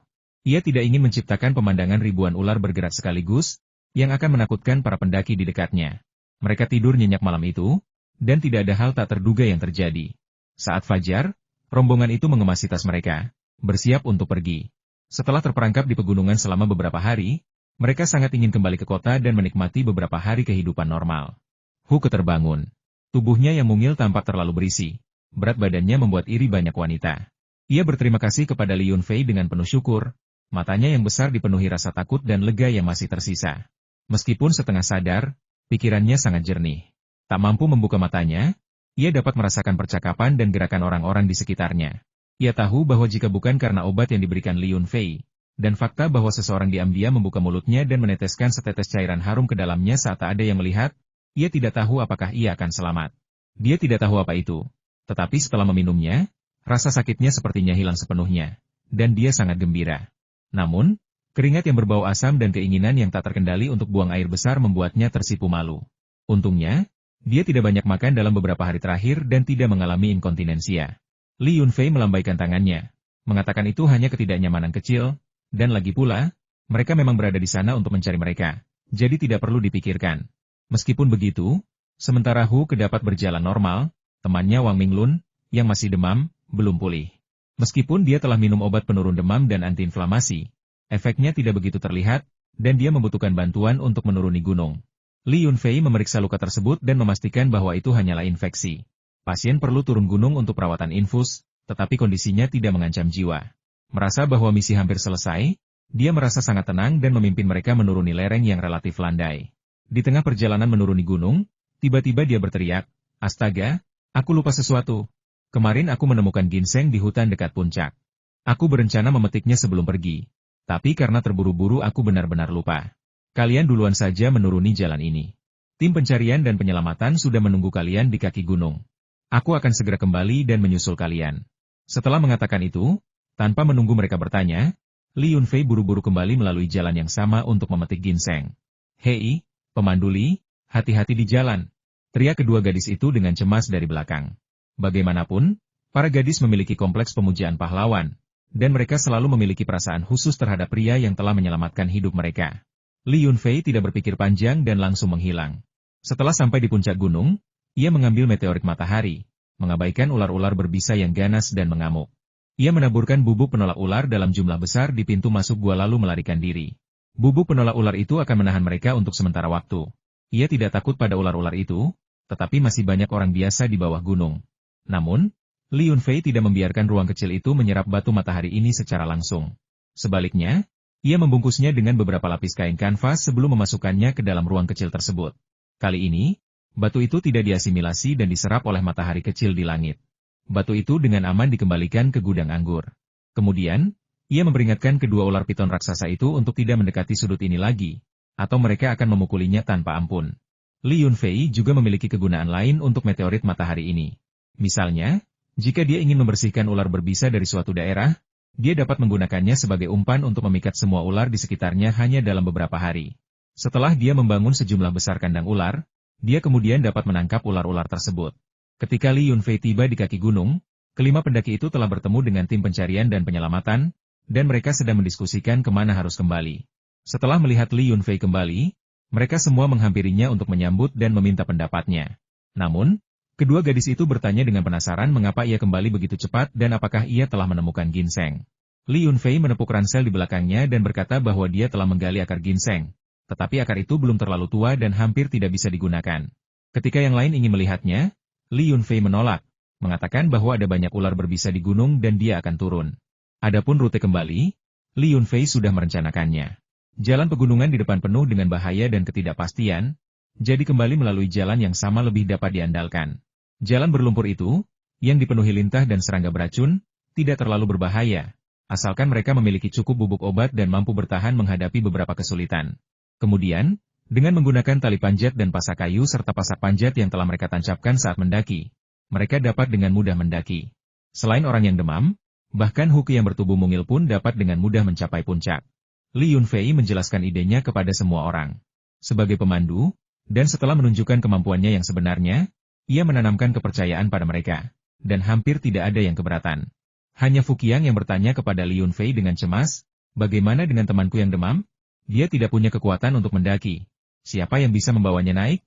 Speaker 1: Ia tidak ingin menciptakan pemandangan ribuan ular bergerak sekaligus, yang akan menakutkan para pendaki di dekatnya. Mereka tidur nyenyak malam itu, dan tidak ada hal tak terduga yang terjadi. Saat fajar, rombongan itu mengemasi tas mereka, bersiap untuk pergi. Setelah terperangkap di pegunungan selama beberapa hari, mereka sangat ingin kembali ke kota dan menikmati beberapa hari kehidupan normal. Hu terbangun. Tubuhnya yang mungil tampak terlalu berisi. Berat badannya membuat iri banyak wanita. Ia berterima kasih kepada Li Yunfei dengan penuh syukur. Matanya yang besar dipenuhi rasa takut dan lega yang masih tersisa. Meskipun setengah sadar, pikirannya sangat jernih. Tak mampu membuka matanya, ia dapat merasakan percakapan dan gerakan orang-orang di sekitarnya. Ia tahu bahwa jika bukan karena obat yang diberikan Li Yunfei, dan fakta bahwa seseorang diam-diam membuka mulutnya dan meneteskan setetes cairan harum ke dalamnya saat tak ada yang melihat, ia tidak tahu apakah ia akan selamat. Dia tidak tahu apa itu. Tetapi setelah meminumnya, rasa sakitnya sepertinya hilang sepenuhnya, dan dia sangat gembira. Namun, keringat yang berbau asam dan keinginan yang tak terkendali untuk buang air besar membuatnya tersipu malu. Untungnya, Dia tidak banyak makan dalam beberapa hari terakhir dan tidak mengalami inkontinensia. Li Yunfei melambaikan tangannya, mengatakan itu hanya ketidaknyamanan kecil, dan lagi pula, mereka memang berada di sana untuk mencari mereka, jadi tidak perlu dipikirkan. Meskipun begitu, sementara Hu Ke dapat berjalan normal, temannya Wang Minglun, yang masih demam, belum pulih. Meskipun dia telah minum obat penurun demam dan antiinflamasi, efeknya tidak begitu terlihat, dan dia membutuhkan bantuan untuk menuruni gunung. Li Yunfei memeriksa luka tersebut dan memastikan bahwa itu hanyalah infeksi. Pasien perlu turun gunung untuk perawatan infus, tetapi kondisinya tidak mengancam jiwa. Merasa bahwa misi hampir selesai, dia merasa sangat tenang dan memimpin mereka menuruni lereng yang relatif landai. Di tengah perjalanan menuruni gunung, tiba-tiba dia berteriak, "Astaga, aku lupa sesuatu. Kemarin aku menemukan ginseng di hutan dekat puncak. Aku berencana memetiknya sebelum pergi. Tapi karena terburu-buru aku benar-benar lupa. Kalian duluan saja menuruni jalan ini. Tim pencarian dan penyelamatan sudah menunggu kalian di kaki gunung. Aku akan segera kembali dan menyusul kalian." Setelah mengatakan itu, tanpa menunggu mereka bertanya, Li Yunfei buru-buru kembali melalui jalan yang sama untuk memetik ginseng. "Hei, pemandu Li, hati-hati di jalan," teriak kedua gadis itu dengan cemas dari belakang. Bagaimanapun, para gadis memiliki kompleks pemujaan pahlawan, dan mereka selalu memiliki perasaan khusus terhadap pria yang telah menyelamatkan hidup mereka. Li Yunfei tidak berpikir panjang dan langsung menghilang. Setelah sampai di puncak gunung, ia mengambil meteorit matahari, mengabaikan ular-ular berbisa yang ganas dan mengamuk. Ia menaburkan bubuk penolak ular dalam jumlah besar di pintu masuk gua lalu melarikan diri. Bubuk penolak ular itu akan menahan mereka untuk sementara waktu. Ia tidak takut pada ular-ular itu, tetapi masih banyak orang biasa di bawah gunung. Namun, Li Yunfei tidak membiarkan ruang kecil itu menyerap batu matahari ini secara langsung. Sebaliknya, ia membungkusnya dengan beberapa lapis kain kanvas sebelum memasukkannya ke dalam ruang kecil tersebut. Kali ini, batu itu tidak diasimilasi dan diserap oleh matahari kecil di langit. Batu itu dengan aman dikembalikan ke gudang anggur. Kemudian, ia memperingatkan kedua ular piton raksasa itu untuk tidak mendekati sudut ini lagi, atau mereka akan memukulinya tanpa ampun. Li Yunfei juga memiliki kegunaan lain untuk meteorit matahari ini. Misalnya, jika dia ingin membersihkan ular berbisa dari suatu daerah, dia dapat menggunakannya sebagai umpan untuk memikat semua ular di sekitarnya hanya dalam beberapa hari. Setelah dia membangun sejumlah besar kandang ular, dia kemudian dapat menangkap ular-ular tersebut. Ketika Li Yunfei tiba di kaki gunung, kelima pendaki itu telah bertemu dengan tim pencarian dan penyelamatan, dan mereka sedang mendiskusikan kemana harus kembali. Setelah melihat Li Yunfei kembali, mereka semua menghampirinya untuk menyambut dan meminta pendapatnya. Namun, kedua gadis itu bertanya dengan penasaran mengapa ia kembali begitu cepat dan apakah ia telah menemukan ginseng. Li Yunfei menepuk ransel di belakangnya dan berkata bahwa dia telah menggali akar ginseng. Tetapi akar itu belum terlalu tua dan hampir tidak bisa digunakan. Ketika yang lain ingin melihatnya, Li Yunfei menolak, mengatakan bahwa ada banyak ular berbisa di gunung dan dia akan turun. Adapun rute kembali, Li Yunfei sudah merencanakannya. Jalan pegunungan di depan penuh dengan bahaya dan ketidakpastian, jadi kembali melalui jalan yang sama lebih dapat diandalkan. Jalan berlumpur itu, yang dipenuhi lintah dan serangga beracun, tidak terlalu berbahaya, asalkan mereka memiliki cukup bubuk obat dan mampu bertahan menghadapi beberapa kesulitan. Kemudian, dengan menggunakan tali panjat dan pasak kayu serta pasak panjat yang telah mereka tancapkan saat mendaki, mereka dapat dengan mudah mendaki. Selain orang yang demam, bahkan Hu Ke yang bertubuh mungil pun dapat dengan mudah mencapai puncak. Li Yunfei menjelaskan idenya kepada semua orang. Sebagai pemandu, dan setelah menunjukkan kemampuannya yang sebenarnya, ia menanamkan kepercayaan pada mereka, dan hampir tidak ada yang keberatan. Hanya Fu Qiang yang bertanya kepada Li Yunfei dengan cemas, "Bagaimana dengan temanku yang demam? Dia tidak punya kekuatan untuk mendaki. Siapa yang bisa membawanya naik?"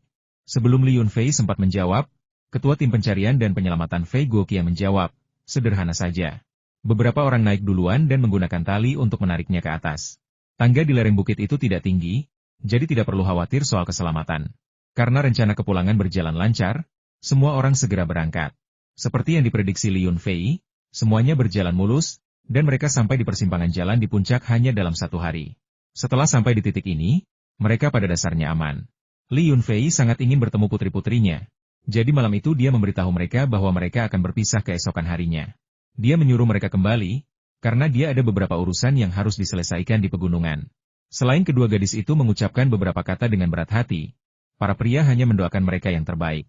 Speaker 1: Sebelum Li Yunfei sempat menjawab, Ketua Tim Pencarian dan Penyelamatan Fei Guoqiang menjawab, "Sederhana saja. Beberapa orang naik duluan dan menggunakan tali untuk menariknya ke atas. Tangga di lereng bukit itu tidak tinggi, jadi tidak perlu khawatir soal keselamatan. Karena rencana kepulangan berjalan lancar, semua orang segera berangkat. Seperti yang diprediksi Li Yunfei, semuanya berjalan mulus, dan mereka sampai di persimpangan jalan di puncak hanya dalam 1 hari. Setelah sampai di titik ini, mereka pada dasarnya aman. Li Yunfei sangat ingin bertemu putri-putrinya. Jadi malam itu dia memberitahu mereka bahwa mereka akan berpisah keesokan harinya. Dia menyuruh mereka kembali, karena dia ada beberapa urusan yang harus diselesaikan di pegunungan. Selain kedua gadis itu mengucapkan beberapa kata dengan berat hati, para pria hanya mendoakan mereka yang terbaik.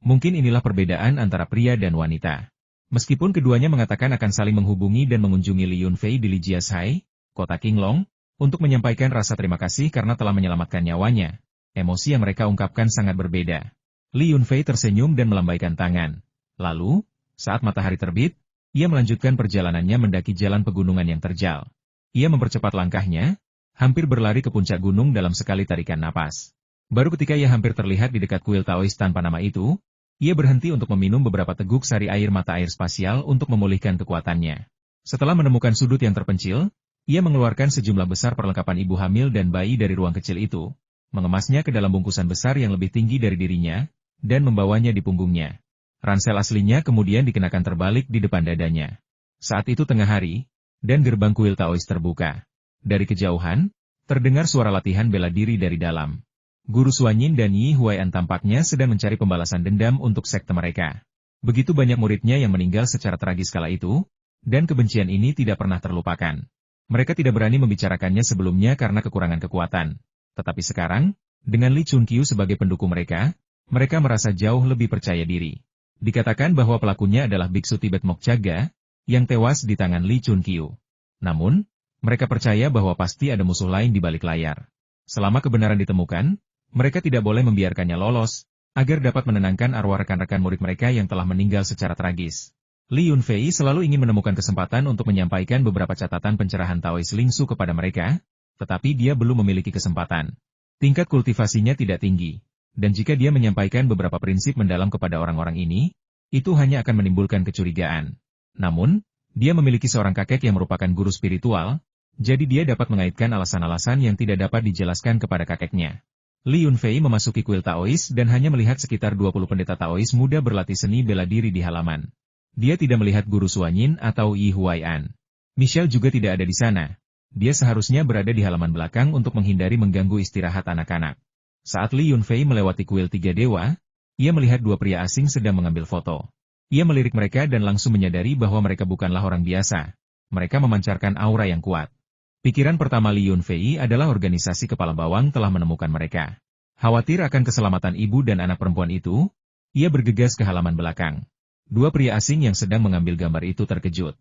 Speaker 1: Mungkin inilah perbedaan antara pria dan wanita. Meskipun keduanya mengatakan akan saling menghubungi dan mengunjungi Li Yunfei di Lijiashai, kota Qinglong, untuk menyampaikan rasa terima kasih karena telah menyelamatkan nyawanya, emosi yang mereka ungkapkan sangat berbeda. Li Yunfei tersenyum dan melambaikan tangan. Lalu, saat matahari terbit, ia melanjutkan perjalanannya mendaki jalan pegunungan yang terjal. Ia mempercepat langkahnya, hampir berlari ke puncak gunung dalam sekali tarikan napas. Baru ketika ia hampir terlihat di dekat kuil Taois tanpa nama itu, ia berhenti untuk meminum beberapa teguk sari air mata air spasial untuk memulihkan kekuatannya. Setelah menemukan sudut yang terpencil, ia mengeluarkan sejumlah besar perlengkapan ibu hamil dan bayi dari ruang kecil itu, mengemasnya ke dalam bungkusan besar yang lebih tinggi dari dirinya, dan membawanya di punggungnya. Ransel aslinya kemudian dikenakan terbalik di depan dadanya. Saat itu tengah hari, dan gerbang kuil Taois terbuka. Dari kejauhan, terdengar suara latihan bela diri dari dalam. Guru Suanyin dan Yi Huai'an tampaknya sedang mencari pembalasan dendam untuk sekte mereka. Begitu banyak muridnya yang meninggal secara tragis kala itu, dan kebencian ini tidak pernah terlupakan. Mereka tidak berani membicarakannya sebelumnya karena kekurangan kekuatan. Tetapi sekarang, dengan Li Chunqiu sebagai pendukung mereka merasa jauh lebih percaya diri. Dikatakan bahwa pelakunya adalah Biksu Tibet Mokjaga, yang tewas di tangan Li Chunqiu. Namun, mereka percaya bahwa pasti ada musuh lain di balik layar. Selama kebenaran ditemukan, mereka tidak boleh membiarkannya lolos, agar dapat menenangkan arwah rekan-rekan murid mereka yang telah meninggal secara tragis. Li Yunfei selalu ingin menemukan kesempatan untuk menyampaikan beberapa catatan pencerahan Taois Lingsu kepada mereka, tetapi dia belum memiliki kesempatan. Tingkat kultivasinya tidak tinggi, dan jika dia menyampaikan beberapa prinsip mendalam kepada orang-orang ini, itu hanya akan menimbulkan kecurigaan. Namun, dia memiliki seorang kakek yang merupakan guru spiritual, jadi dia dapat mengaitkan alasan-alasan yang tidak dapat dijelaskan kepada kakeknya. Li Yunfei memasuki kuil Taois dan hanya melihat sekitar 20 pendeta Taois muda berlatih seni bela diri di halaman. Dia tidak melihat guru Suanyin atau Yi Huai'an. Michelle juga tidak ada di sana. Dia seharusnya berada di halaman belakang untuk menghindari mengganggu istirahat anak-anak. Saat Li Yunfei melewati kuil Tiga Dewa, ia melihat dua pria asing sedang mengambil foto. Ia melirik mereka dan langsung menyadari bahwa mereka bukanlah orang biasa. Mereka memancarkan aura yang kuat. Pikiran pertama Li Yunfei adalah organisasi kepala bawang telah menemukan mereka. Khawatir akan keselamatan ibu dan anak perempuan itu, ia bergegas ke halaman belakang. Dua pria asing yang sedang mengambil gambar itu terkejut.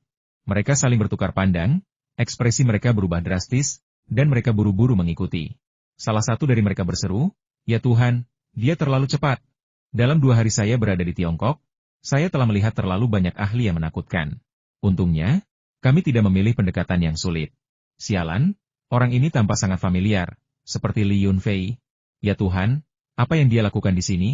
Speaker 1: Mereka saling bertukar pandang, ekspresi mereka berubah drastis, dan mereka buru-buru mengikuti. Salah satu dari mereka berseru, "Ya Tuhan, dia terlalu cepat. Dalam 2 hari saya berada di Tiongkok, saya telah melihat terlalu banyak ahli yang menakutkan. Untungnya, kami tidak memilih pendekatan yang sulit." Sialan, orang ini tampak sangat familiar, seperti Li Yunfei. Ya Tuhan, apa yang dia lakukan di sini?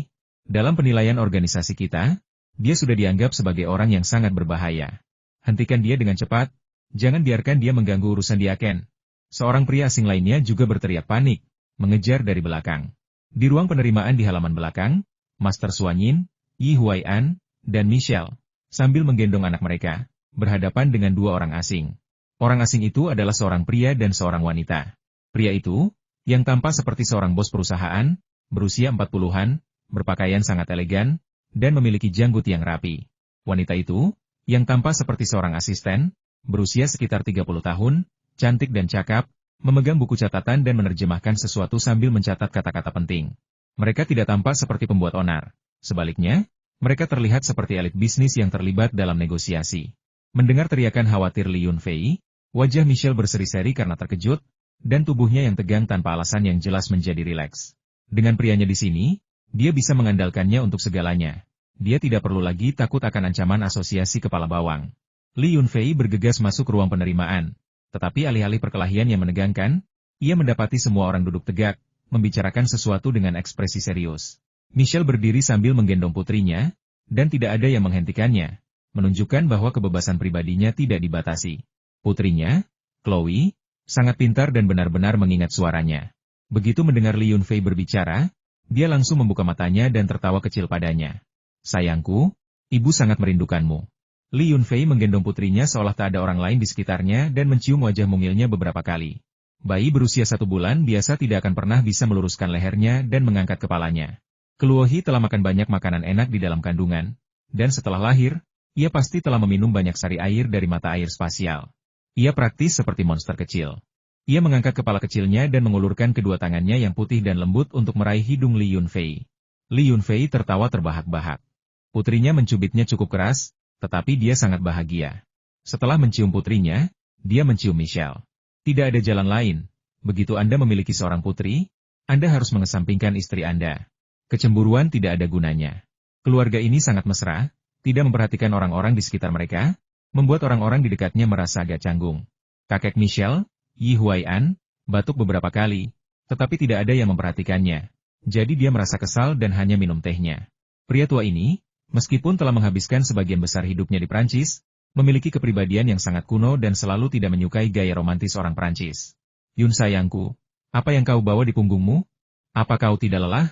Speaker 1: Dalam penilaian organisasi kita, dia sudah dianggap sebagai orang yang sangat berbahaya. Hentikan dia dengan cepat, jangan biarkan dia mengganggu urusan Diaken. Seorang pria asing lainnya juga berteriak panik, mengejar dari belakang. Di ruang penerimaan di halaman belakang, Master Suanyin, Yi Huai'an, dan Michelle, sambil menggendong anak mereka, berhadapan dengan 2 orang asing. Orang asing itu adalah seorang pria dan seorang wanita. Pria itu, yang tampak seperti seorang bos perusahaan, berusia 40-an, berpakaian sangat elegan, dan memiliki janggut yang rapi. Wanita itu, yang tampak seperti seorang asisten, berusia sekitar 30 tahun, cantik dan cakap, memegang buku catatan dan menerjemahkan sesuatu sambil mencatat kata-kata penting. Mereka tidak tampak seperti pembuat onar. Sebaliknya, mereka terlihat seperti elit bisnis yang terlibat dalam negosiasi. Mendengar teriakan khawatir Li Yunfei, wajah Michelle berseri-seri karena terkejut, dan tubuhnya yang tegang tanpa alasan yang jelas menjadi rileks. Dengan prianya di sini, dia bisa mengandalkannya untuk segalanya. Dia tidak perlu lagi takut akan ancaman asosiasi kepala bawang. Li Yunfei bergegas masuk ruang penerimaan. Tetapi alih-alih perkelahian yang menegangkan, ia mendapati semua orang duduk tegak, membicarakan sesuatu dengan ekspresi serius. Michelle berdiri sambil menggendong putrinya, dan tidak ada yang menghentikannya, menunjukkan bahwa kebebasan pribadinya tidak dibatasi. Putrinya, Chloe, sangat pintar dan benar-benar mengingat suaranya. Begitu mendengar Li Yunfei berbicara, dia langsung membuka matanya dan tertawa kecil padanya. "Sayangku, ibu sangat merindukanmu." Li Yunfei menggendong putrinya seolah tak ada orang lain di sekitarnya dan mencium wajah mungilnya beberapa kali. Bayi berusia 1 bulan biasa tidak akan pernah bisa meluruskan lehernya dan mengangkat kepalanya. Chloe telah makan banyak makanan enak di dalam kandungan, dan setelah lahir, ia pasti telah meminum banyak sari air dari mata air spasial. Ia praktis seperti monster kecil. Ia mengangkat kepala kecilnya dan mengulurkan kedua tangannya yang putih dan lembut untuk meraih hidung Li Yunfei. Li Yunfei tertawa terbahak-bahak. Putrinya mencubitnya cukup keras, tetapi dia sangat bahagia. Setelah mencium putrinya, dia mencium Michelle. Tidak ada jalan lain. Begitu Anda memiliki seorang putri, Anda harus mengesampingkan istri Anda. Kecemburuan tidak ada gunanya. Keluarga ini sangat mesra, tidak memperhatikan orang-orang di sekitar mereka, membuat orang-orang di dekatnya merasa agak canggung. Kakek Michelle, Yi Huai'an, batuk beberapa kali, tetapi tidak ada yang memperhatikannya. Jadi dia merasa kesal dan hanya minum tehnya. Pria tua ini, meskipun telah menghabiskan sebagian besar hidupnya di Prancis, memiliki kepribadian yang sangat kuno dan selalu tidak menyukai gaya romantis orang Prancis. Yun sayangku, apa yang kau bawa di punggungmu? Apa kau tidak lelah?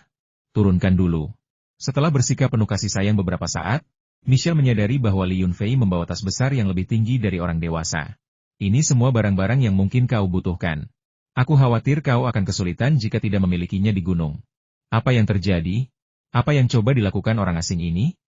Speaker 1: Turunkan dulu. Setelah bersikap penuh kasih sayang beberapa saat, Michelle menyadari bahwa Li Yunfei membawa tas besar yang lebih tinggi dari orang dewasa. Ini semua barang-barang yang mungkin kau butuhkan. Aku khawatir kau akan kesulitan jika tidak memilikinya di gunung. Apa yang terjadi? Apa yang coba dilakukan orang asing ini?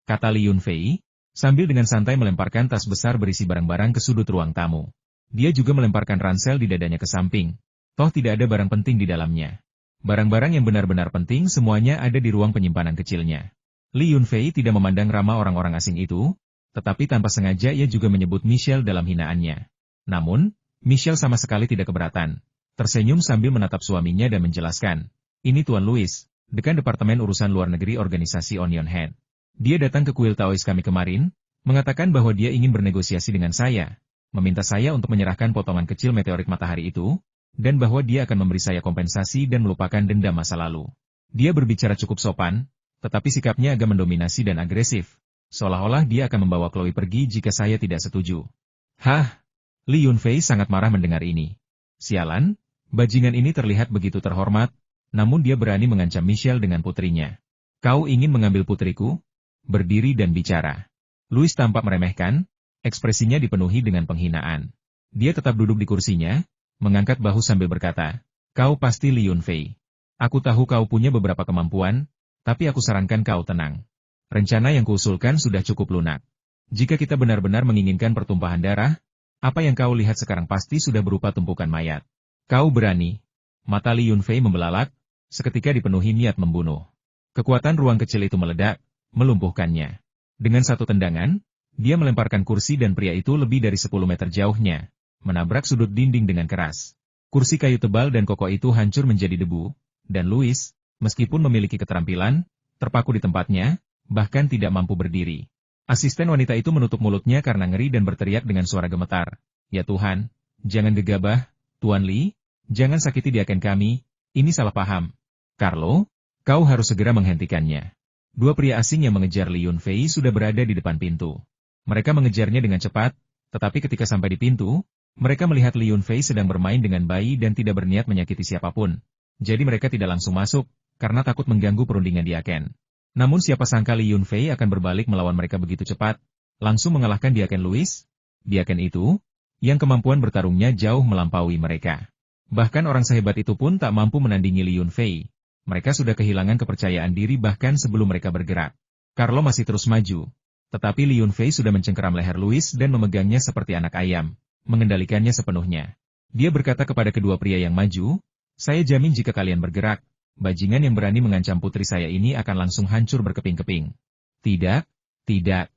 Speaker 1: Kata Li Yunfei, sambil dengan santai melemparkan tas besar berisi barang-barang ke sudut ruang tamu. Dia juga melemparkan ransel di dadanya ke samping. Toh tidak ada barang penting di dalamnya. Barang-barang yang benar-benar penting semuanya ada di ruang penyimpanan kecilnya. Li Yunfei tidak memandang ramah orang-orang asing itu, tetapi tanpa sengaja ia juga menyebut Michelle dalam hinaannya. Namun, Michelle sama sekali tidak keberatan. Tersenyum sambil menatap suaminya dan menjelaskan, "Ini Tuan Louis, dekan Departemen Urusan Luar Negeri Organisasi Onion Head. Dia datang ke kuil Taois kami kemarin, mengatakan bahwa dia ingin bernegosiasi dengan saya, meminta saya untuk menyerahkan potongan kecil meteorit matahari itu, dan bahwa dia akan memberi saya kompensasi dan melupakan dendam masa lalu. Dia berbicara cukup sopan, tetapi sikapnya agak mendominasi dan agresif, seolah-olah dia akan membawa Chloe pergi jika saya tidak setuju." Hah? Li Yunfei sangat marah mendengar ini. Sialan, bajingan ini terlihat begitu terhormat, namun dia berani mengancam Michelle dengan putrinya. "Kau ingin mengambil putriku? Berdiri dan bicara." Louis tampak meremehkan, ekspresinya dipenuhi dengan penghinaan. Dia tetap duduk di kursinya, mengangkat bahu sambil berkata, "Kau pasti Li Yunfei. Aku tahu kau punya beberapa kemampuan, tapi aku sarankan kau tenang. Rencana yang kuusulkan sudah cukup lunak. Jika kita benar-benar menginginkan pertumpahan darah, apa yang kau lihat sekarang pasti sudah berupa tumpukan mayat. Kau berani." Mata Li Yunfei membelalak, seketika dipenuhi niat membunuh. Kekuatan ruang kecil itu meledak, melumpuhkannya. Dengan satu tendangan, dia melemparkan kursi dan pria itu lebih dari 10 meter jauhnya, menabrak sudut dinding dengan keras. Kursi kayu tebal dan kokoh itu hancur menjadi debu, dan Louis, meskipun memiliki keterampilan, terpaku di tempatnya, bahkan tidak mampu berdiri. Asisten wanita itu menutup mulutnya karena ngeri dan berteriak dengan suara gemetar, "Ya Tuhan, jangan gegabah, Tuan Li, jangan sakiti diaken kami, ini salah paham. Carlo, kau harus segera menghentikannya." Dua pria asing yang mengejar Li Yunfei sudah berada di depan pintu. Mereka mengejarnya dengan cepat, tetapi ketika sampai di pintu, mereka melihat Li Yunfei sedang bermain dengan bayi dan tidak berniat menyakiti siapapun. Jadi mereka tidak langsung masuk, karena takut mengganggu perundingan Diaken. Namun siapa sangka Li Yunfei akan berbalik melawan mereka begitu cepat, langsung mengalahkan Diaken Louis. Diaken itu, yang kemampuan bertarungnya jauh melampaui mereka. Bahkan orang sehebat itu pun tak mampu menandingi Li Yunfei. Mereka sudah kehilangan kepercayaan diri bahkan sebelum mereka bergerak. Carlo masih terus maju. Tetapi Li Yunfei sudah mencengkeram leher Louis dan memegangnya seperti anak ayam, mengendalikannya sepenuhnya. Dia berkata kepada kedua pria yang maju, "Saya jamin jika kalian bergerak, bajingan yang berani mengancam putri saya ini akan langsung hancur berkeping-keping." "Tidak, tidak.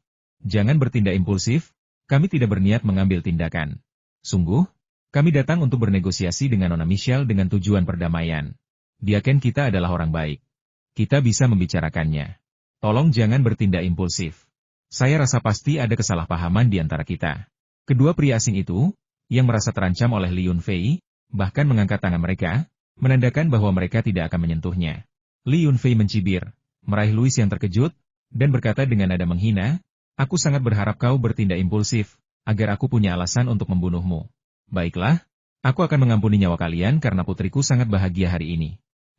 Speaker 1: Jangan bertindak impulsif, kami tidak berniat mengambil tindakan. Sungguh, kami datang untuk bernegosiasi dengan Nona Michelle dengan tujuan perdamaian. Diaken kita adalah orang baik. Kita bisa membicarakannya. Tolong jangan bertindak impulsif. Saya rasa pasti ada kesalahpahaman di antara kita." Kedua pria asing itu, yang merasa terancam oleh Li Yunfei, bahkan mengangkat tangan mereka, menandakan bahwa mereka tidak akan menyentuhnya. Li Yunfei mencibir, meraih Louis yang terkejut, dan berkata dengan nada menghina, "Aku sangat berharap kau bertindak impulsif, agar aku punya alasan untuk membunuhmu. Baiklah, aku akan mengampuni nyawa kalian karena putriku sangat bahagia hari ini.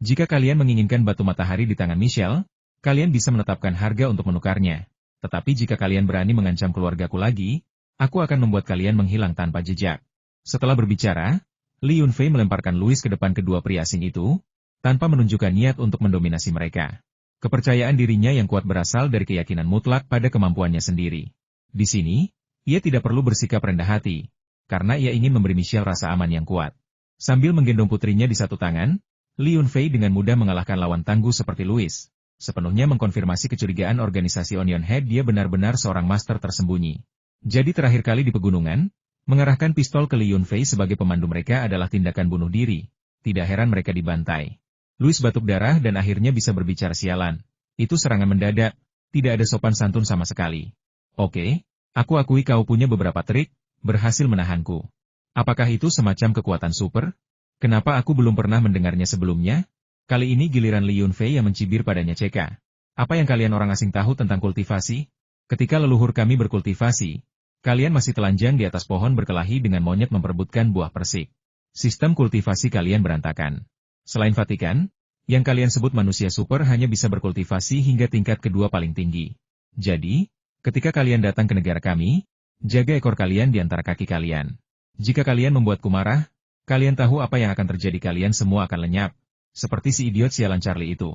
Speaker 1: Jika kalian menginginkan batu matahari di tangan Michelle, kalian bisa menetapkan harga untuk menukarnya. Tetapi jika kalian berani mengancam keluargaku lagi, aku akan membuat kalian menghilang tanpa jejak." Setelah berbicara, Li Yunfei melemparkan Louis ke depan kedua pria asing itu, tanpa menunjukkan niat untuk mendominasi mereka. Kepercayaan dirinya yang kuat berasal dari keyakinan mutlak pada kemampuannya sendiri. Di sini, ia tidak perlu bersikap rendah hati, karena ia ingin memberi Michelle rasa aman yang kuat. Sambil menggendong putrinya di satu tangan, Li Yunfei dengan mudah mengalahkan lawan tangguh seperti Louis, sepenuhnya mengkonfirmasi kecurigaan organisasi Onion Head dia benar-benar seorang master tersembunyi. Jadi terakhir kali di pegunungan, mengarahkan pistol ke Li Yunfei sebagai pemandu mereka adalah tindakan bunuh diri. Tidak heran mereka dibantai. Louis batuk darah dan akhirnya bisa berbicara. Sialan. Itu serangan mendadak, tidak ada sopan santun sama sekali. Oke, aku akui kau punya beberapa trik, berhasil menahanku. Apakah itu semacam kekuatan super? Kenapa aku belum pernah mendengarnya sebelumnya? Kali ini giliran Li Yunfei yang mencibir padanya. CK. Apa yang kalian orang asing tahu tentang kultivasi? Ketika leluhur kami berkultivasi, kalian masih telanjang di atas pohon berkelahi dengan monyet memperebutkan buah persik. Sistem kultivasi kalian berantakan. Selain Vatikan, yang kalian sebut manusia super hanya bisa berkultivasi hingga tingkat kedua paling tinggi. Jadi, ketika kalian datang ke negara kami, jaga ekor kalian di antara kaki kalian. Jika kalian membuatku marah, kalian tahu apa yang akan terjadi. Kalian semua akan lenyap. Seperti si idiot sialan Charlie itu.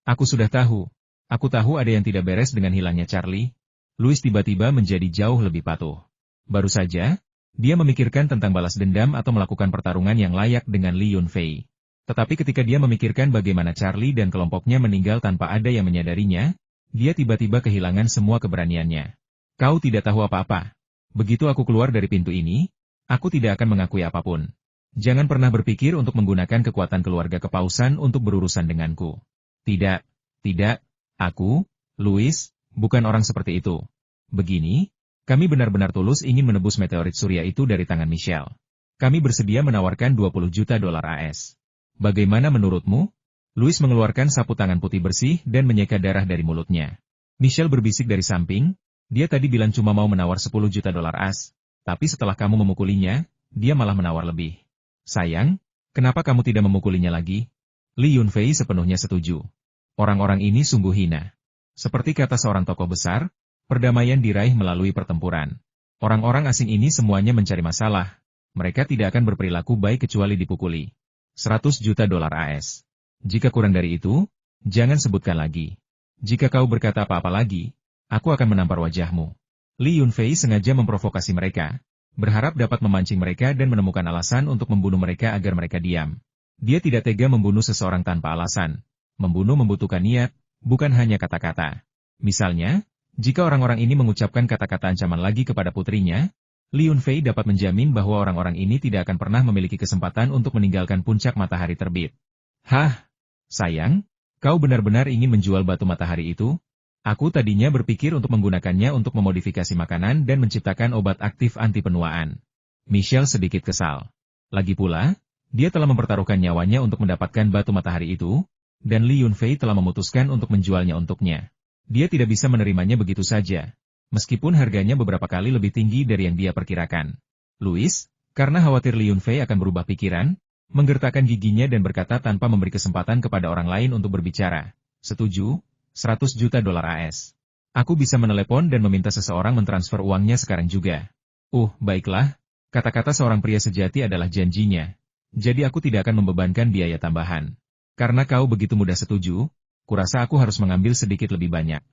Speaker 1: Aku sudah tahu. Aku tahu ada yang tidak beres dengan hilangnya Charlie. Louis tiba-tiba menjadi jauh lebih patuh. Baru saja, dia memikirkan tentang balas dendam atau melakukan pertarungan yang layak dengan Li Yunfei. Tetapi ketika dia memikirkan bagaimana Charlie dan kelompoknya meninggal tanpa ada yang menyadarinya, dia tiba-tiba kehilangan semua keberaniannya. Kau tidak tahu apa-apa. Begitu aku keluar dari pintu ini, aku tidak akan mengakui apapun. Jangan pernah berpikir untuk menggunakan kekuatan keluarga kepausan untuk berurusan denganku. Tidak, aku, Louis, bukan orang seperti itu. Begini, kami benar-benar tulus ingin menebus meteorit surya itu dari tangan Michelle. Kami bersedia menawarkan 20 juta dolar AS. Bagaimana menurutmu? Louis mengeluarkan sapu tangan putih bersih dan menyeka darah dari mulutnya. Michelle berbisik dari samping, dia tadi bilang cuma mau menawar 10 juta dolar AS, tapi setelah kamu memukulinya, dia malah menawar lebih. Sayang, kenapa kamu tidak memukulinya lagi? Li Yunfei sepenuhnya setuju. Orang-orang ini sungguh hina. Seperti kata seorang tokoh besar, perdamaian diraih melalui pertempuran. Orang-orang asing ini semuanya mencari masalah. Mereka tidak akan berperilaku baik kecuali dipukuli. 100 juta dolar AS. Jika kurang dari itu, jangan sebutkan lagi. Jika kau berkata apa-apa lagi, aku akan menampar wajahmu. Li Yunfei sengaja memprovokasi mereka, berharap dapat memancing mereka dan menemukan alasan untuk membunuh mereka agar mereka diam. Dia tidak tega membunuh seseorang tanpa alasan. Membunuh membutuhkan niat, bukan hanya kata-kata. Misalnya, jika orang-orang ini mengucapkan kata-kata ancaman lagi kepada putrinya, Li Yunfei dapat menjamin bahwa orang-orang ini tidak akan pernah memiliki kesempatan untuk meninggalkan puncak matahari terbit. Hah? Sayang, kau benar-benar ingin menjual batu matahari itu? Aku tadinya berpikir untuk menggunakannya untuk memodifikasi makanan dan menciptakan obat aktif anti penuaan. Michelle sedikit kesal. Lagi pula, dia telah mempertaruhkan nyawanya untuk mendapatkan batu matahari itu, dan Li Yunfei telah memutuskan untuk menjualnya untuknya. Dia tidak bisa menerimanya begitu saja, meskipun harganya beberapa kali lebih tinggi dari yang dia perkirakan. Louis, karena khawatir Li Yunfei akan berubah pikiran, menggertakkan giginya dan berkata tanpa memberi kesempatan kepada orang lain untuk berbicara. Setuju, 100 juta dolar AS. Aku bisa menelepon dan meminta seseorang mentransfer uangnya sekarang juga. Baiklah, kata-kata seorang pria sejati adalah janjinya. Jadi aku tidak akan membebankan biaya tambahan. Karena kau begitu mudah setuju, kurasa aku harus mengambil sedikit lebih banyak.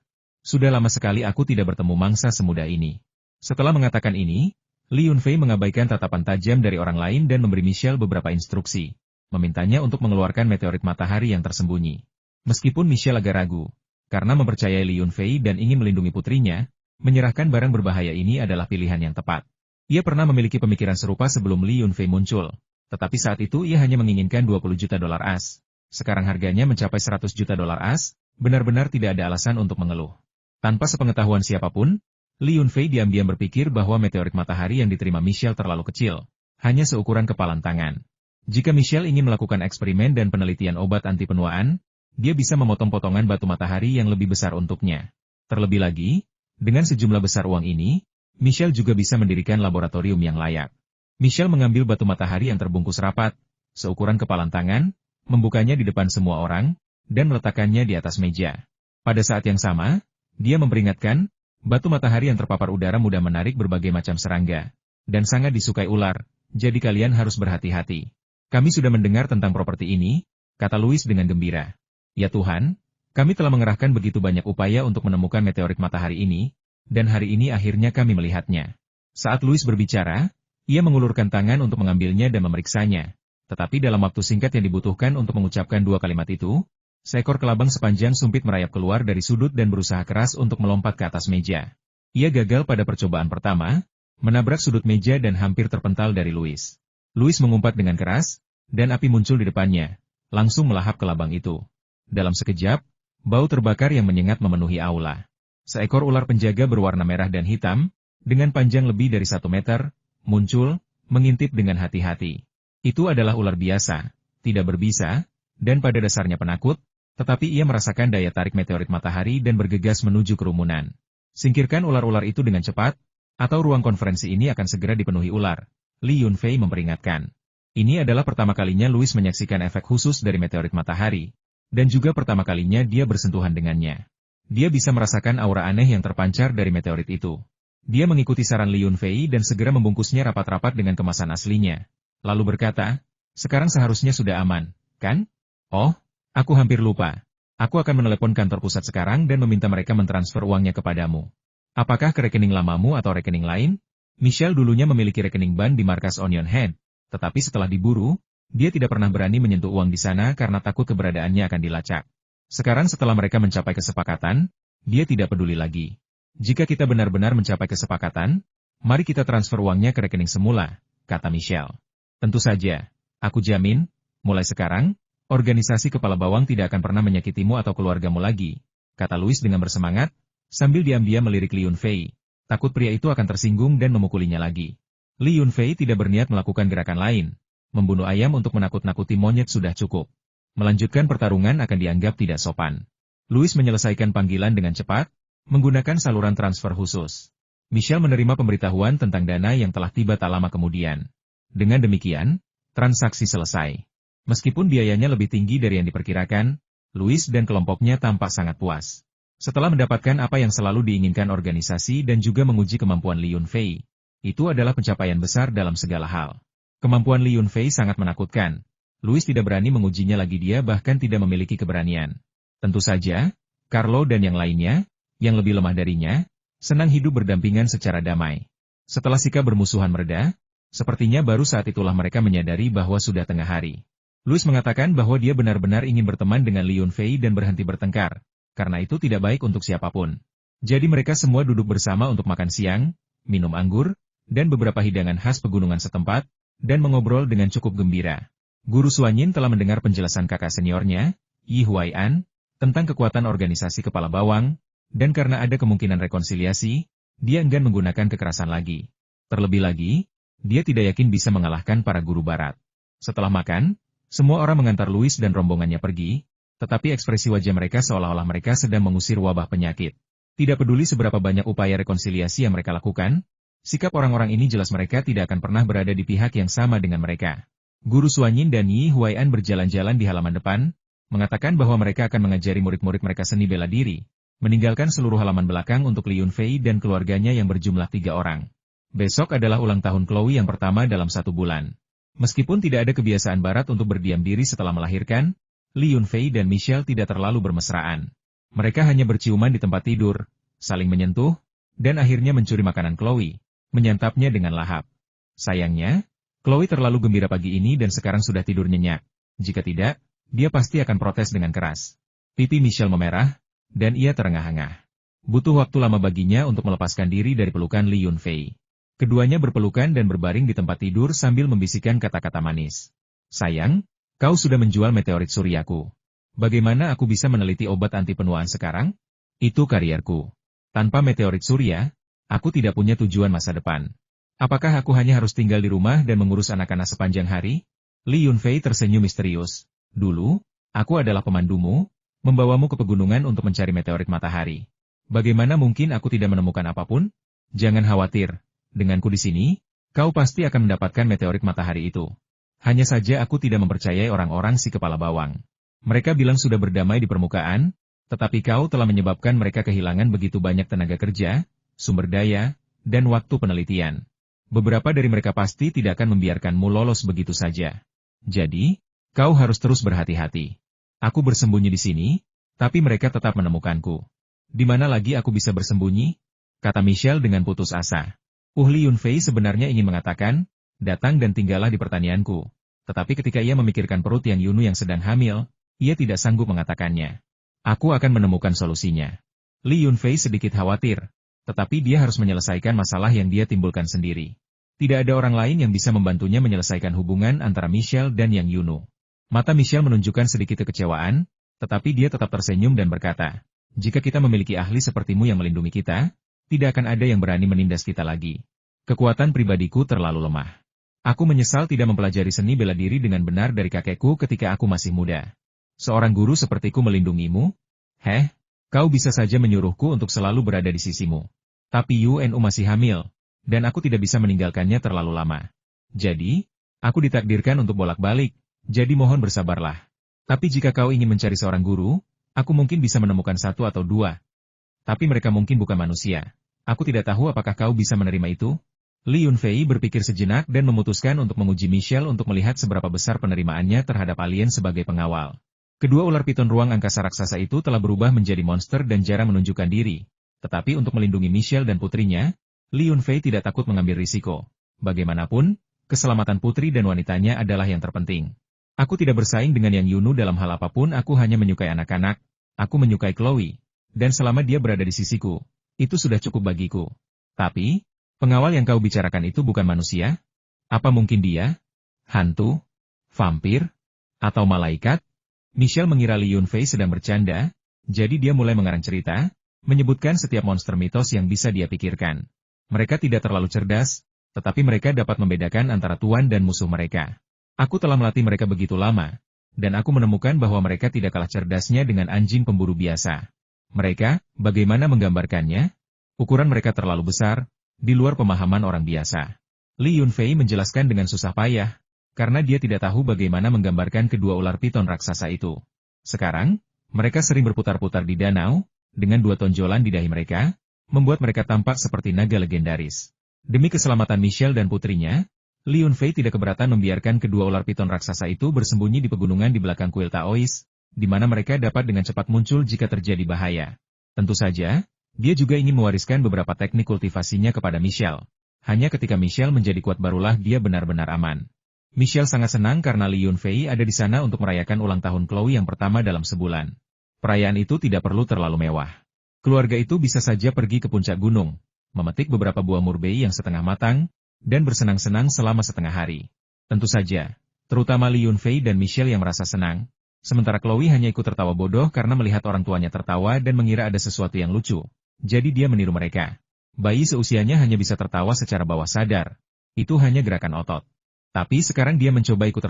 Speaker 1: Sudah lama sekali aku tidak bertemu mangsa semudah ini. Setelah mengatakan ini, Li Yunfei mengabaikan tatapan tajam dari orang lain dan memberi Michelle beberapa instruksi, memintanya untuk mengeluarkan meteorit matahari yang tersembunyi. Meskipun Michelle agak ragu, karena mempercayai Li Yunfei dan ingin melindungi putrinya, menyerahkan barang berbahaya ini adalah pilihan yang tepat. Ia pernah memiliki pemikiran serupa sebelum Li Yunfei muncul, tetapi saat itu ia hanya menginginkan 20 juta dolar AS. Sekarang harganya mencapai 100 juta dolar AS, benar-benar tidak ada alasan untuk mengeluh. Tanpa sepengetahuan siapapun, Li Yunfei diam-diam berpikir bahwa meteorit matahari yang diterima Michelle terlalu kecil, hanya seukuran kepalan tangan. Jika Michelle ingin melakukan eksperimen dan penelitian obat anti penuaan, dia bisa memotong potongan batu matahari yang lebih besar untuknya. Terlebih lagi, dengan sejumlah besar uang ini, Michelle juga bisa mendirikan laboratorium yang layak. Michelle mengambil batu matahari yang terbungkus rapat, seukuran kepalan tangan, membukanya di depan semua orang, dan meletakkannya di atas meja. Pada saat yang sama, dia memperingatkan, batu matahari yang terpapar udara mudah menarik berbagai macam serangga, dan sangat disukai ular, jadi kalian harus berhati-hati. Kami sudah mendengar tentang properti ini, kata Louis dengan gembira. Ya Tuhan, kami telah mengerahkan begitu banyak upaya untuk menemukan meteorit matahari ini, dan hari ini akhirnya kami melihatnya. Saat Louis berbicara, ia mengulurkan tangan untuk mengambilnya dan memeriksanya. Tetapi dalam waktu singkat yang dibutuhkan untuk mengucapkan dua kalimat itu, seekor kelabang sepanjang sumpit merayap keluar dari sudut dan berusaha keras untuk melompat ke atas meja. Ia gagal pada percobaan pertama, menabrak sudut meja dan hampir terpental dari Louis. Louis mengumpat dengan keras, dan api muncul di depannya, langsung melahap ke labang itu. Dalam sekejap, bau terbakar yang menyengat memenuhi aula. Seekor ular penjaga berwarna merah dan hitam, dengan panjang lebih dari 1 meter, muncul, mengintip dengan hati-hati. Itu adalah ular biasa, tidak berbisa, dan pada dasarnya penakut, tetapi ia merasakan daya tarik meteorit matahari dan bergegas menuju kerumunan. Singkirkan ular-ular itu dengan cepat, atau ruang konferensi ini akan segera dipenuhi ular. Li Yunfei memperingatkan. Ini adalah pertama kalinya Louis menyaksikan efek khusus dari meteorit matahari, dan juga pertama kalinya dia bersentuhan dengannya. Dia bisa merasakan aura aneh yang terpancar dari meteorit itu. Dia mengikuti saran Li Yunfei dan segera membungkusnya rapat-rapat dengan kemasan aslinya. Lalu berkata, sekarang seharusnya sudah aman, kan? Oh, aku hampir lupa. Aku akan menelepon kantor pusat sekarang dan meminta mereka mentransfer uangnya kepadamu. Apakah ke rekening lamamu atau rekening lain? Michelle dulunya memiliki rekening bank di markas Onion Head, tetapi setelah diburu, dia tidak pernah berani menyentuh uang di sana karena takut keberadaannya akan dilacak. Sekarang setelah mereka mencapai kesepakatan, dia tidak peduli lagi. Jika kita benar-benar mencapai kesepakatan, mari kita transfer uangnya ke rekening semula, kata Michelle. Tentu saja, aku jamin, mulai sekarang, organisasi kepala bawang tidak akan pernah menyakitimu atau keluargamu lagi, kata Louis dengan bersemangat, sambil diam-diam melirik Li Yunfei. Takut pria itu akan tersinggung dan memukulinya lagi. Li Yunfei tidak berniat melakukan gerakan lain. Membunuh ayam untuk menakut-nakuti monyet sudah cukup. Melanjutkan pertarungan akan dianggap tidak sopan. Louis menyelesaikan panggilan dengan cepat, menggunakan saluran transfer khusus. Michelle menerima pemberitahuan tentang dana yang telah tiba tak lama kemudian. Dengan demikian, transaksi selesai. Meskipun biayanya lebih tinggi dari yang diperkirakan, Louis dan kelompoknya tampak sangat puas. Setelah mendapatkan apa yang selalu diinginkan organisasi dan juga menguji kemampuan Li Yunfei, itu adalah pencapaian besar dalam segala hal. Kemampuan Li Yunfei sangat menakutkan. Louis tidak berani mengujinya lagi, dia bahkan tidak memiliki keberanian. Tentu saja, Carlo dan yang lainnya, yang lebih lemah darinya, senang hidup berdampingan secara damai. Setelah sikap bermusuhan mereda, sepertinya baru saat itulah mereka menyadari bahwa sudah tengah hari. Louis mengatakan bahwa dia benar-benar ingin berteman dengan Li Yunfei dan berhenti bertengkar, karena itu tidak baik untuk siapapun. Jadi mereka semua duduk bersama untuk makan siang, minum anggur, dan beberapa hidangan khas pegunungan setempat, dan mengobrol dengan cukup gembira. Guru Suanyin telah mendengar penjelasan kakak seniornya, Yi Huai'an, tentang kekuatan organisasi kepala bawang, dan karena ada kemungkinan rekonsiliasi, dia enggan menggunakan kekerasan lagi. Terlebih lagi, dia tidak yakin bisa mengalahkan para guru barat. Setelah makan, semua orang mengantar Louis dan rombongannya pergi, tetapi ekspresi wajah mereka seolah-olah mereka sedang mengusir wabah penyakit. Tidak peduli seberapa banyak upaya rekonsiliasi yang mereka lakukan, sikap orang-orang ini jelas mereka tidak akan pernah berada di pihak yang sama dengan mereka. Guru Suanyin dan Yi Huai'an berjalan-jalan di halaman depan, mengatakan bahwa mereka akan mengajari murid-murid mereka seni bela diri, meninggalkan seluruh halaman belakang untuk Li Yunfei dan keluarganya yang berjumlah 3 orang. Besok adalah ulang tahun Chloe yang pertama dalam 1 bulan. Meskipun tidak ada kebiasaan barat untuk berdiam diri setelah melahirkan, Li Yunfei dan Michelle tidak terlalu bermesraan. Mereka hanya berciuman di tempat tidur, saling menyentuh, dan akhirnya mencuri makanan Chloe, menyantapnya dengan lahap. Sayangnya, Chloe terlalu gembira pagi ini dan sekarang sudah tidur nyenyak. Jika tidak, dia pasti akan protes dengan keras. Pipi Michelle memerah, dan ia terengah-engah. Butuh waktu lama baginya untuk melepaskan diri dari pelukan Li Yunfei. Keduanya berpelukan dan berbaring di tempat tidur sambil membisikkan kata-kata manis. Sayang, kau sudah menjual meteorit suryaku. Bagaimana aku bisa meneliti obat anti penuaan sekarang? Itu karierku. Tanpa meteorit surya, aku tidak punya tujuan masa depan. Apakah aku hanya harus tinggal di rumah dan mengurus anak-anak sepanjang hari? Li Yunfei tersenyum misterius. Dulu, aku adalah pemandumu, membawamu ke pegunungan untuk mencari meteorit matahari. Bagaimana mungkin aku tidak menemukan apapun? Jangan khawatir, denganku di sini, kau pasti akan mendapatkan meteorit matahari itu. Hanya saja aku tidak mempercayai orang-orang si kepala bawang. Mereka bilang sudah berdamai di permukaan, tetapi kau telah menyebabkan mereka kehilangan begitu banyak tenaga kerja, sumber daya, dan waktu penelitian. Beberapa dari mereka pasti tidak akan membiarkanmu lolos begitu saja. Jadi, kau harus terus berhati-hati. Aku bersembunyi di sini, tapi mereka tetap menemukanku. Di mana lagi aku bisa bersembunyi? Kata Michelle dengan putus asa. Li Yunfei sebenarnya ingin mengatakan, datang dan tinggallah di pertanianku. Tetapi ketika ia memikirkan perut yang Yunu yang sedang hamil, ia tidak sanggup mengatakannya. Aku akan menemukan solusinya. Li Yunfei sedikit khawatir, tetapi dia harus menyelesaikan masalah yang dia timbulkan sendiri. Tidak ada orang lain yang bisa membantunya menyelesaikan hubungan antara Michelle dan Yang Yunu. Mata Michelle menunjukkan sedikit kekecewaan, tetapi dia tetap tersenyum dan berkata, jika kita memiliki ahli sepertimu yang melindungi kita, tidak akan ada yang berani menindas kita lagi. Kekuatan pribadiku terlalu lemah. Aku menyesal tidak mempelajari seni bela diri dengan benar dari kakekku ketika aku masih muda. Seorang guru sepertiku melindungimu? Kau bisa saja menyuruhku untuk selalu berada di sisimu. Tapi Yunu masih hamil, dan aku tidak bisa meninggalkannya terlalu lama. Jadi, aku ditakdirkan untuk bolak-balik, jadi mohon bersabarlah. Tapi jika kau ingin mencari seorang guru, aku mungkin bisa menemukan satu atau dua. Tapi mereka mungkin bukan manusia. Aku tidak tahu apakah kau bisa menerima itu? Li Yunfei berpikir sejenak dan memutuskan untuk menguji Michelle untuk melihat seberapa besar penerimaannya terhadap alien sebagai pengawal. Kedua ular piton ruang angkasa raksasa itu telah berubah menjadi monster dan jarang menunjukkan diri. Tetapi untuk melindungi Michelle dan putrinya, Li Yunfei tidak takut mengambil risiko. Bagaimanapun, keselamatan putri dan wanitanya adalah yang terpenting. Aku tidak bersaing dengan Yang Yunu dalam hal apapun, aku hanya menyukai anak-anak, aku menyukai Chloe, dan selama dia berada di sisiku, itu sudah cukup bagiku. Tapi, pengawal yang kau bicarakan itu bukan manusia? Apa mungkin dia? Hantu? Vampir? Atau malaikat? Michelle mengira Li Yunfei sedang bercanda, jadi dia mulai mengarang cerita, menyebutkan setiap monster mitos yang bisa dia pikirkan. Mereka tidak terlalu cerdas, tetapi mereka dapat membedakan antara tuan dan musuh mereka. Aku telah melatih mereka begitu lama, dan aku menemukan bahwa mereka tidak kalah cerdasnya dengan anjing pemburu biasa. Mereka, bagaimana menggambarkannya? Ukuran mereka terlalu besar, di luar pemahaman orang biasa. Li Yunfei menjelaskan dengan susah payah, karena dia tidak tahu bagaimana menggambarkan kedua ular piton raksasa itu. Sekarang, mereka sering berputar-putar di danau, dengan dua tonjolan di dahi mereka, membuat mereka tampak seperti naga legendaris. Demi keselamatan Michelle dan putrinya, Li Yunfei tidak keberatan membiarkan kedua ular piton raksasa itu bersembunyi di pegunungan di belakang kuil Taois, di mana mereka dapat dengan cepat muncul jika terjadi bahaya. Tentu saja, dia juga ingin mewariskan beberapa teknik kultivasinya kepada Michelle. Hanya ketika Michelle menjadi kuat barulah dia benar-benar aman. Michelle sangat senang karena Li Yunfei ada di sana untuk merayakan ulang tahun Chloe yang pertama dalam sebulan. Perayaan itu tidak perlu terlalu mewah. Keluarga itu bisa saja pergi ke puncak gunung, memetik beberapa buah murbei yang setengah matang, dan bersenang-senang selama setengah hari. Tentu saja, terutama Li Yunfei dan Michelle yang merasa senang, sementara Chloe hanya ikut tertawa bodoh karena melihat orang tuanya tertawa dan mengira ada sesuatu yang lucu. Jadi dia meniru mereka. Bayi seusianya hanya bisa tertawa secara bawah sadar. Itu hanya gerakan otot. Tapi sekarang dia mencoba ikut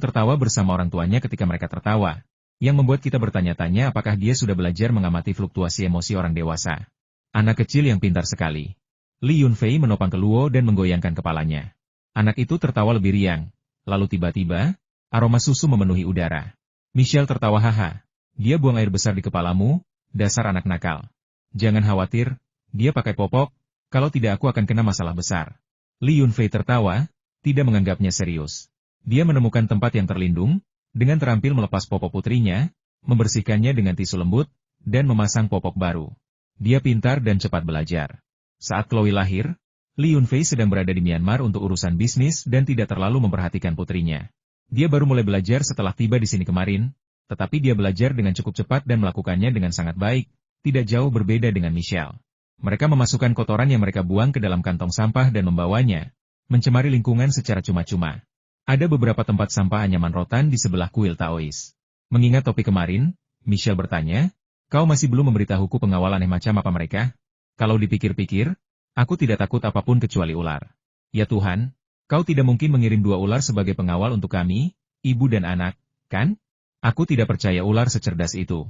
Speaker 1: tertawa bersama orang tuanya ketika mereka tertawa, yang membuat kita bertanya-tanya apakah dia sudah belajar mengamati fluktuasi emosi orang dewasa. Anak kecil yang pintar sekali. Li Yunfei menopang ke Luo dan menggoyangkan kepalanya. Anak itu tertawa lebih riang. Lalu tiba-tiba, aroma susu memenuhi udara. Michelle tertawa haha. Dia buang air besar di kepalamu, dasar anak nakal. Jangan khawatir, dia pakai popok, kalau tidak aku akan kena masalah besar. Li Yunfei tertawa, tidak menganggapnya serius. Dia menemukan tempat yang terlindung, dengan terampil melepas popok putrinya, membersihkannya dengan tisu lembut, dan memasang popok baru. Dia pintar dan cepat belajar. Saat Chloe lahir, Li Yunfei sedang berada di Myanmar untuk urusan bisnis dan tidak terlalu memperhatikan putrinya. Dia baru mulai belajar setelah tiba di sini kemarin, tetapi dia belajar dengan cukup cepat dan melakukannya dengan sangat baik. Tidak jauh berbeda dengan Michelle. Mereka memasukkan kotoran yang mereka buang ke dalam kantong sampah dan membawanya, mencemari lingkungan secara cuma-cuma. Ada beberapa tempat sampah anyaman rotan di sebelah kuil Taois. Mengingat topik kemarin, Michelle bertanya, kau masih belum memberitahuku pengawal aneh macam apa mereka? Kalau dipikir-pikir, aku tidak takut apapun kecuali ular. Ya Tuhan, kau tidak mungkin mengirim 2 ular sebagai pengawal untuk kami, ibu dan anak, kan? Aku tidak percaya ular secerdas itu.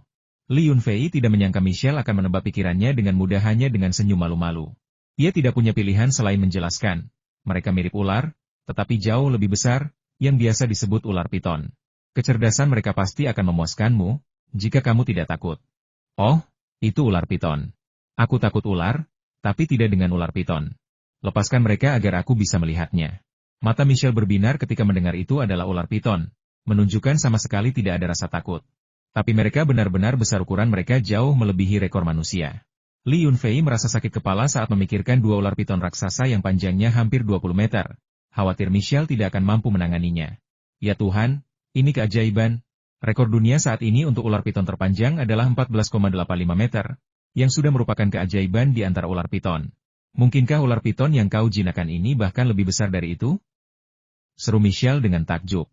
Speaker 1: Li Yunfei tidak menyangka Michelle akan menebak pikirannya dengan mudah hanya dengan senyum malu-malu. Ia tidak punya pilihan selain menjelaskan. Mereka mirip ular, tetapi jauh lebih besar, yang biasa disebut ular piton. Kecerdasan mereka pasti akan memuaskanmu, jika kamu tidak takut. Oh, itu ular piton. Aku takut ular, tapi tidak dengan ular piton. Lepaskan mereka agar aku bisa melihatnya. Mata Michelle berbinar ketika mendengar itu adalah ular piton, menunjukkan sama sekali tidak ada rasa takut. Tapi mereka benar-benar besar, ukuran mereka jauh melebihi rekor manusia. Li Yunfei merasa sakit kepala saat memikirkan 2 ular piton raksasa yang panjangnya hampir 20 meter. Khawatir Michelle tidak akan mampu menanganinya. Ya Tuhan, ini keajaiban. Rekor dunia saat ini untuk ular piton terpanjang adalah 14,85 meter, yang sudah merupakan keajaiban di antara ular piton. Mungkinkah ular piton yang kau jinakkan ini bahkan lebih besar dari itu? Seru Michelle dengan takjub.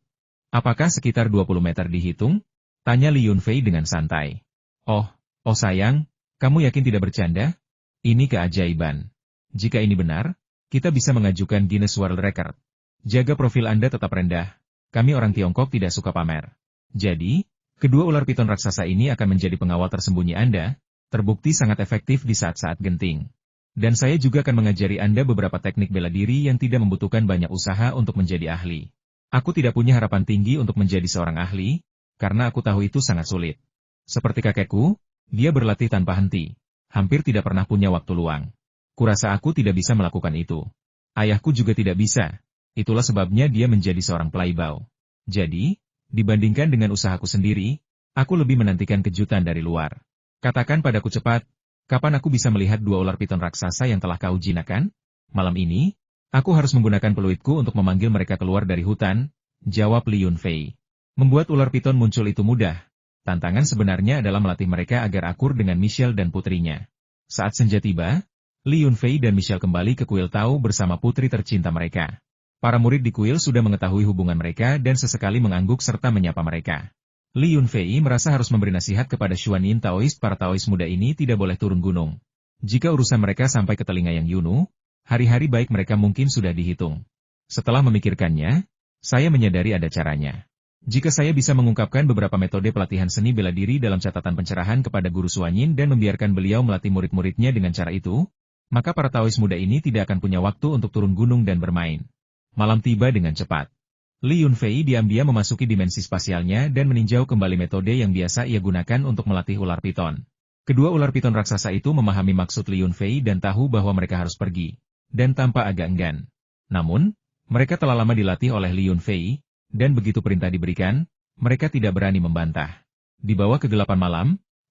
Speaker 1: Apakah sekitar 20 meter dihitung? Tanya Li Yunfei dengan santai. Oh sayang, kamu yakin tidak bercanda? Ini keajaiban. Jika ini benar, kita bisa mengajukan Guinness World Record. Jaga profil Anda tetap rendah. Kami orang Tiongkok tidak suka pamer. Jadi, kedua ular piton raksasa ini akan menjadi pengawal tersembunyi Anda, terbukti sangat efektif di saat-saat genting. Dan saya juga akan mengajari Anda beberapa teknik bela diri yang tidak membutuhkan banyak usaha untuk menjadi ahli. Aku tidak punya harapan tinggi untuk menjadi seorang ahli, karena aku tahu itu sangat sulit. Seperti kakekku, dia berlatih tanpa henti. Hampir tidak pernah punya waktu luang. Kurasa aku tidak bisa melakukan itu. Ayahku juga tidak bisa. Itulah sebabnya dia menjadi seorang pelaibau. Jadi, dibandingkan dengan usahaku sendiri, aku lebih menantikan kejutan dari luar. Katakan padaku cepat, kapan aku bisa melihat dua ular piton raksasa yang telah kau jinakkan? Malam ini, aku harus menggunakan peluitku untuk memanggil mereka keluar dari hutan, jawab Li Yunfei. Membuat ular piton muncul itu mudah. Tantangan sebenarnya adalah melatih mereka agar akur dengan Michelle dan putrinya. Saat senja tiba, Li Yunfei dan Michelle kembali ke kuil Tao bersama putri tercinta mereka. Para murid di kuil sudah mengetahui hubungan mereka dan sesekali mengangguk serta menyapa mereka. Li Yunfei merasa harus memberi nasihat kepada Xuanyin Taoist. Para Taoist muda ini tidak boleh turun gunung. Jika urusan mereka sampai ke telinga Yang Yunu, hari-hari baik mereka mungkin sudah dihitung. Setelah memikirkannya, saya menyadari ada caranya. Jika saya bisa mengungkapkan beberapa metode pelatihan seni bela diri dalam catatan pencerahan kepada guru Xuanyin dan membiarkan beliau melatih murid-muridnya dengan cara itu, maka para Taoist muda ini tidak akan punya waktu untuk turun gunung dan bermain. Malam tiba dengan cepat. Li Yunfei diam-diam memasuki dimensi spasialnya dan meninjau kembali metode yang biasa ia gunakan untuk melatih ular piton. Kedua ular piton raksasa itu memahami maksud Li Yunfei dan tahu bahwa mereka harus pergi, dan tanpa agak enggan. Namun, mereka telah lama dilatih oleh Li Yunfei, dan begitu perintah diberikan, mereka tidak berani membantah. Di bawah kegelapan malam,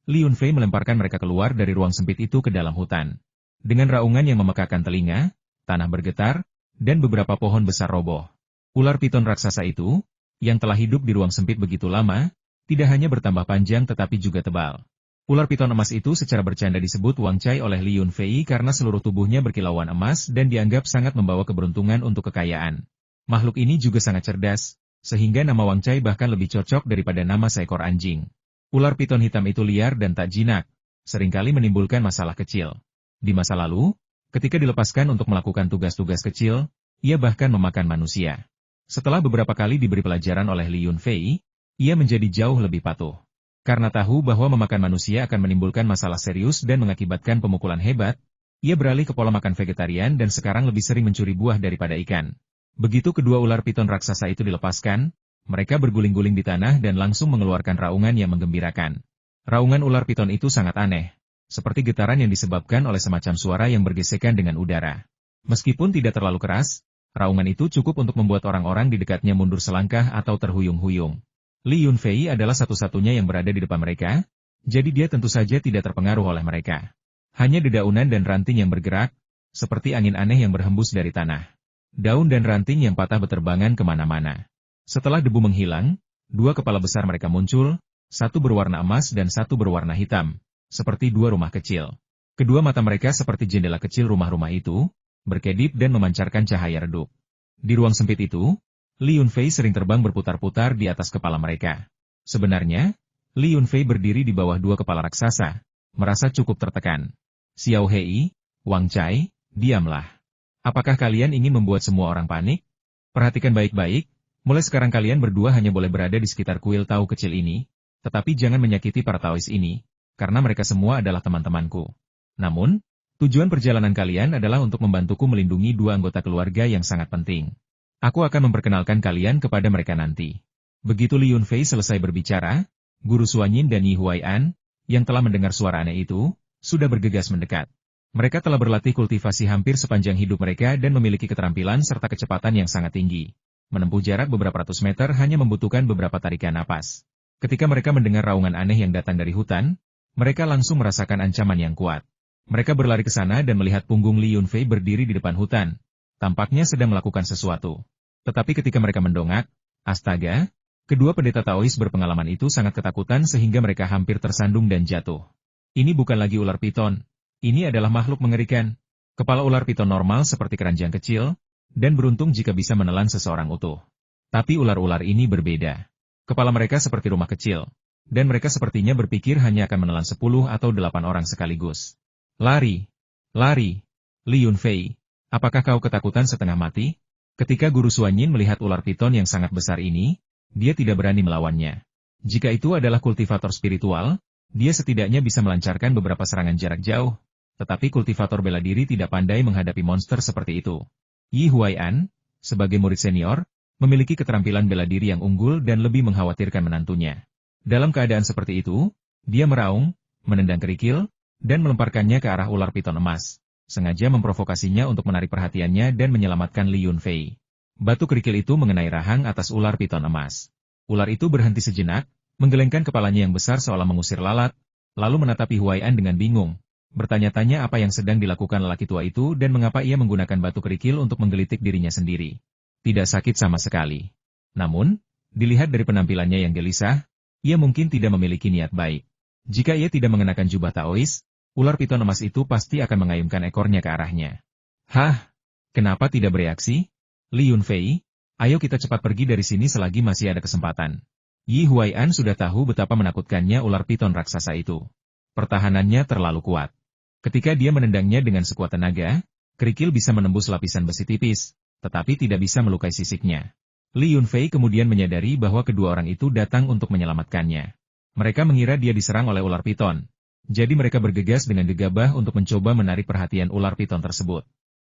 Speaker 1: Li Yunfei melemparkan mereka keluar dari ruang sempit itu ke dalam hutan. Dengan raungan yang memekakan telinga, tanah bergetar, dan beberapa pohon besar roboh. Ular piton raksasa itu, yang telah hidup di ruang sempit begitu lama, tidak hanya bertambah panjang tetapi juga tebal. Ular piton emas itu secara bercanda disebut Wang Cai oleh Li Yunfei karena seluruh tubuhnya berkilauan emas dan dianggap sangat membawa keberuntungan untuk kekayaan. Makhluk ini juga sangat cerdas, sehingga nama Wang Cai bahkan lebih cocok daripada nama seekor anjing. Ular piton hitam itu liar dan tak jinak, seringkali menimbulkan masalah kecil. Di masa lalu, ketika dilepaskan untuk melakukan tugas-tugas kecil, ia bahkan memakan manusia. Setelah beberapa kali diberi pelajaran oleh Li Yunfei, ia menjadi jauh lebih patuh. Karena tahu bahwa memakan manusia akan menimbulkan masalah serius dan mengakibatkan pemukulan hebat, ia beralih ke pola makan vegetarian dan sekarang lebih sering mencuri buah daripada ikan. Begitu kedua ular piton raksasa itu dilepaskan, mereka berguling-guling di tanah dan langsung mengeluarkan raungan yang menggembirakan. Raungan ular piton itu sangat aneh, seperti getaran yang disebabkan oleh semacam suara yang bergesekan dengan udara. Meskipun tidak terlalu keras, raungan itu cukup untuk membuat orang-orang di dekatnya mundur selangkah atau terhuyung-huyung. Li Yunfei adalah satu-satunya yang berada di depan mereka, jadi dia tentu saja tidak terpengaruh oleh mereka. Hanya dedaunan dan ranting yang bergerak, seperti angin aneh yang berhembus dari tanah. Daun dan ranting yang patah beterbangan kemana-mana. Setelah debu menghilang, dua kepala besar mereka muncul, satu berwarna emas dan satu berwarna hitam, seperti dua rumah kecil. Kedua mata mereka seperti jendela kecil rumah-rumah itu, berkedip dan memancarkan cahaya redup. Di ruang sempit itu, Li Yunfei sering terbang berputar-putar di atas kepala mereka. Sebenarnya, Li Yunfei berdiri di bawah dua kepala raksasa, merasa cukup tertekan. Xiao Hei, Wang Cai, diamlah. Apakah kalian ingin membuat semua orang panik? Perhatikan baik-baik, mulai sekarang kalian berdua hanya boleh berada di sekitar kuil Tao kecil ini, tetapi jangan menyakiti para Taois ini, karena mereka semua adalah teman-temanku. Namun, tujuan perjalanan kalian adalah untuk membantuku melindungi dua anggota keluarga yang sangat penting. Aku akan memperkenalkan kalian kepada mereka nanti. Begitu Li Yunfei selesai berbicara, Guru Xuanyin dan Yi Huai'an, yang telah mendengar suara aneh itu, sudah bergegas mendekat. Mereka telah berlatih kultivasi hampir sepanjang hidup mereka dan memiliki keterampilan serta kecepatan yang sangat tinggi. Menempuh jarak beberapa ratus meter hanya membutuhkan beberapa tarikan napas. Ketika mereka mendengar raungan aneh yang datang dari hutan, mereka langsung merasakan ancaman yang kuat. Mereka berlari ke sana dan melihat punggung Li Yunfei berdiri di depan hutan. Tampaknya sedang melakukan sesuatu. Tetapi ketika mereka mendongak, astaga, kedua pendeta Taois berpengalaman itu sangat ketakutan sehingga mereka hampir tersandung dan jatuh. Ini bukan lagi ular piton. Ini adalah makhluk mengerikan. Kepala ular piton normal seperti keranjang kecil, dan beruntung jika bisa menelan seseorang utuh. Tapi ular-ular ini berbeda. Kepala mereka seperti rumah kecil. Dan mereka sepertinya berpikir hanya akan menelan 10 atau 8 orang sekaligus. Lari! Lari! Li Yunfei, apakah kau ketakutan setengah mati? Ketika Guru Suanyin melihat ular piton yang sangat besar ini, dia tidak berani melawannya. Jika itu adalah kultivator spiritual, dia setidaknya bisa melancarkan beberapa serangan jarak jauh. Tetapi kultivator bela diri tidak pandai menghadapi monster seperti itu. Yi Huai'an, sebagai murid senior, memiliki keterampilan bela diri yang unggul dan lebih mengkhawatirkan menantunya. Dalam keadaan seperti itu, dia meraung, menendang kerikil, dan melemparkannya ke arah ular piton emas, sengaja memprovokasinya untuk menarik perhatiannya dan menyelamatkan Li Yunfei. Batu kerikil itu mengenai rahang atas ular piton emas. Ular itu berhenti sejenak, menggelengkan kepalanya yang besar seolah mengusir lalat, lalu menatapi Huai'an dengan bingung, bertanya-tanya apa yang sedang dilakukan lelaki tua itu dan mengapa ia menggunakan batu kerikil untuk menggelitik dirinya sendiri. Tidak sakit sama sekali. Namun, dilihat dari penampilannya yang gelisah, ia mungkin tidak memiliki niat baik. Jika ia tidak mengenakan jubah Taois, ular piton emas itu pasti akan mengayunkan ekornya ke arahnya. Hah? Kenapa tidak bereaksi? Li Yunfei, ayo kita cepat pergi dari sini selagi masih ada kesempatan. Yi Huai'an sudah tahu betapa menakutkannya ular piton raksasa itu. Pertahanannya terlalu kuat. Ketika dia menendangnya dengan sekuat tenaga, kerikil bisa menembus lapisan besi tipis, tetapi tidak bisa melukai sisiknya. Li Yunfei kemudian menyadari bahwa kedua orang itu datang untuk menyelamatkannya. Mereka mengira dia diserang oleh ular piton. Jadi mereka bergegas dengan gegabah untuk mencoba menarik perhatian ular piton tersebut.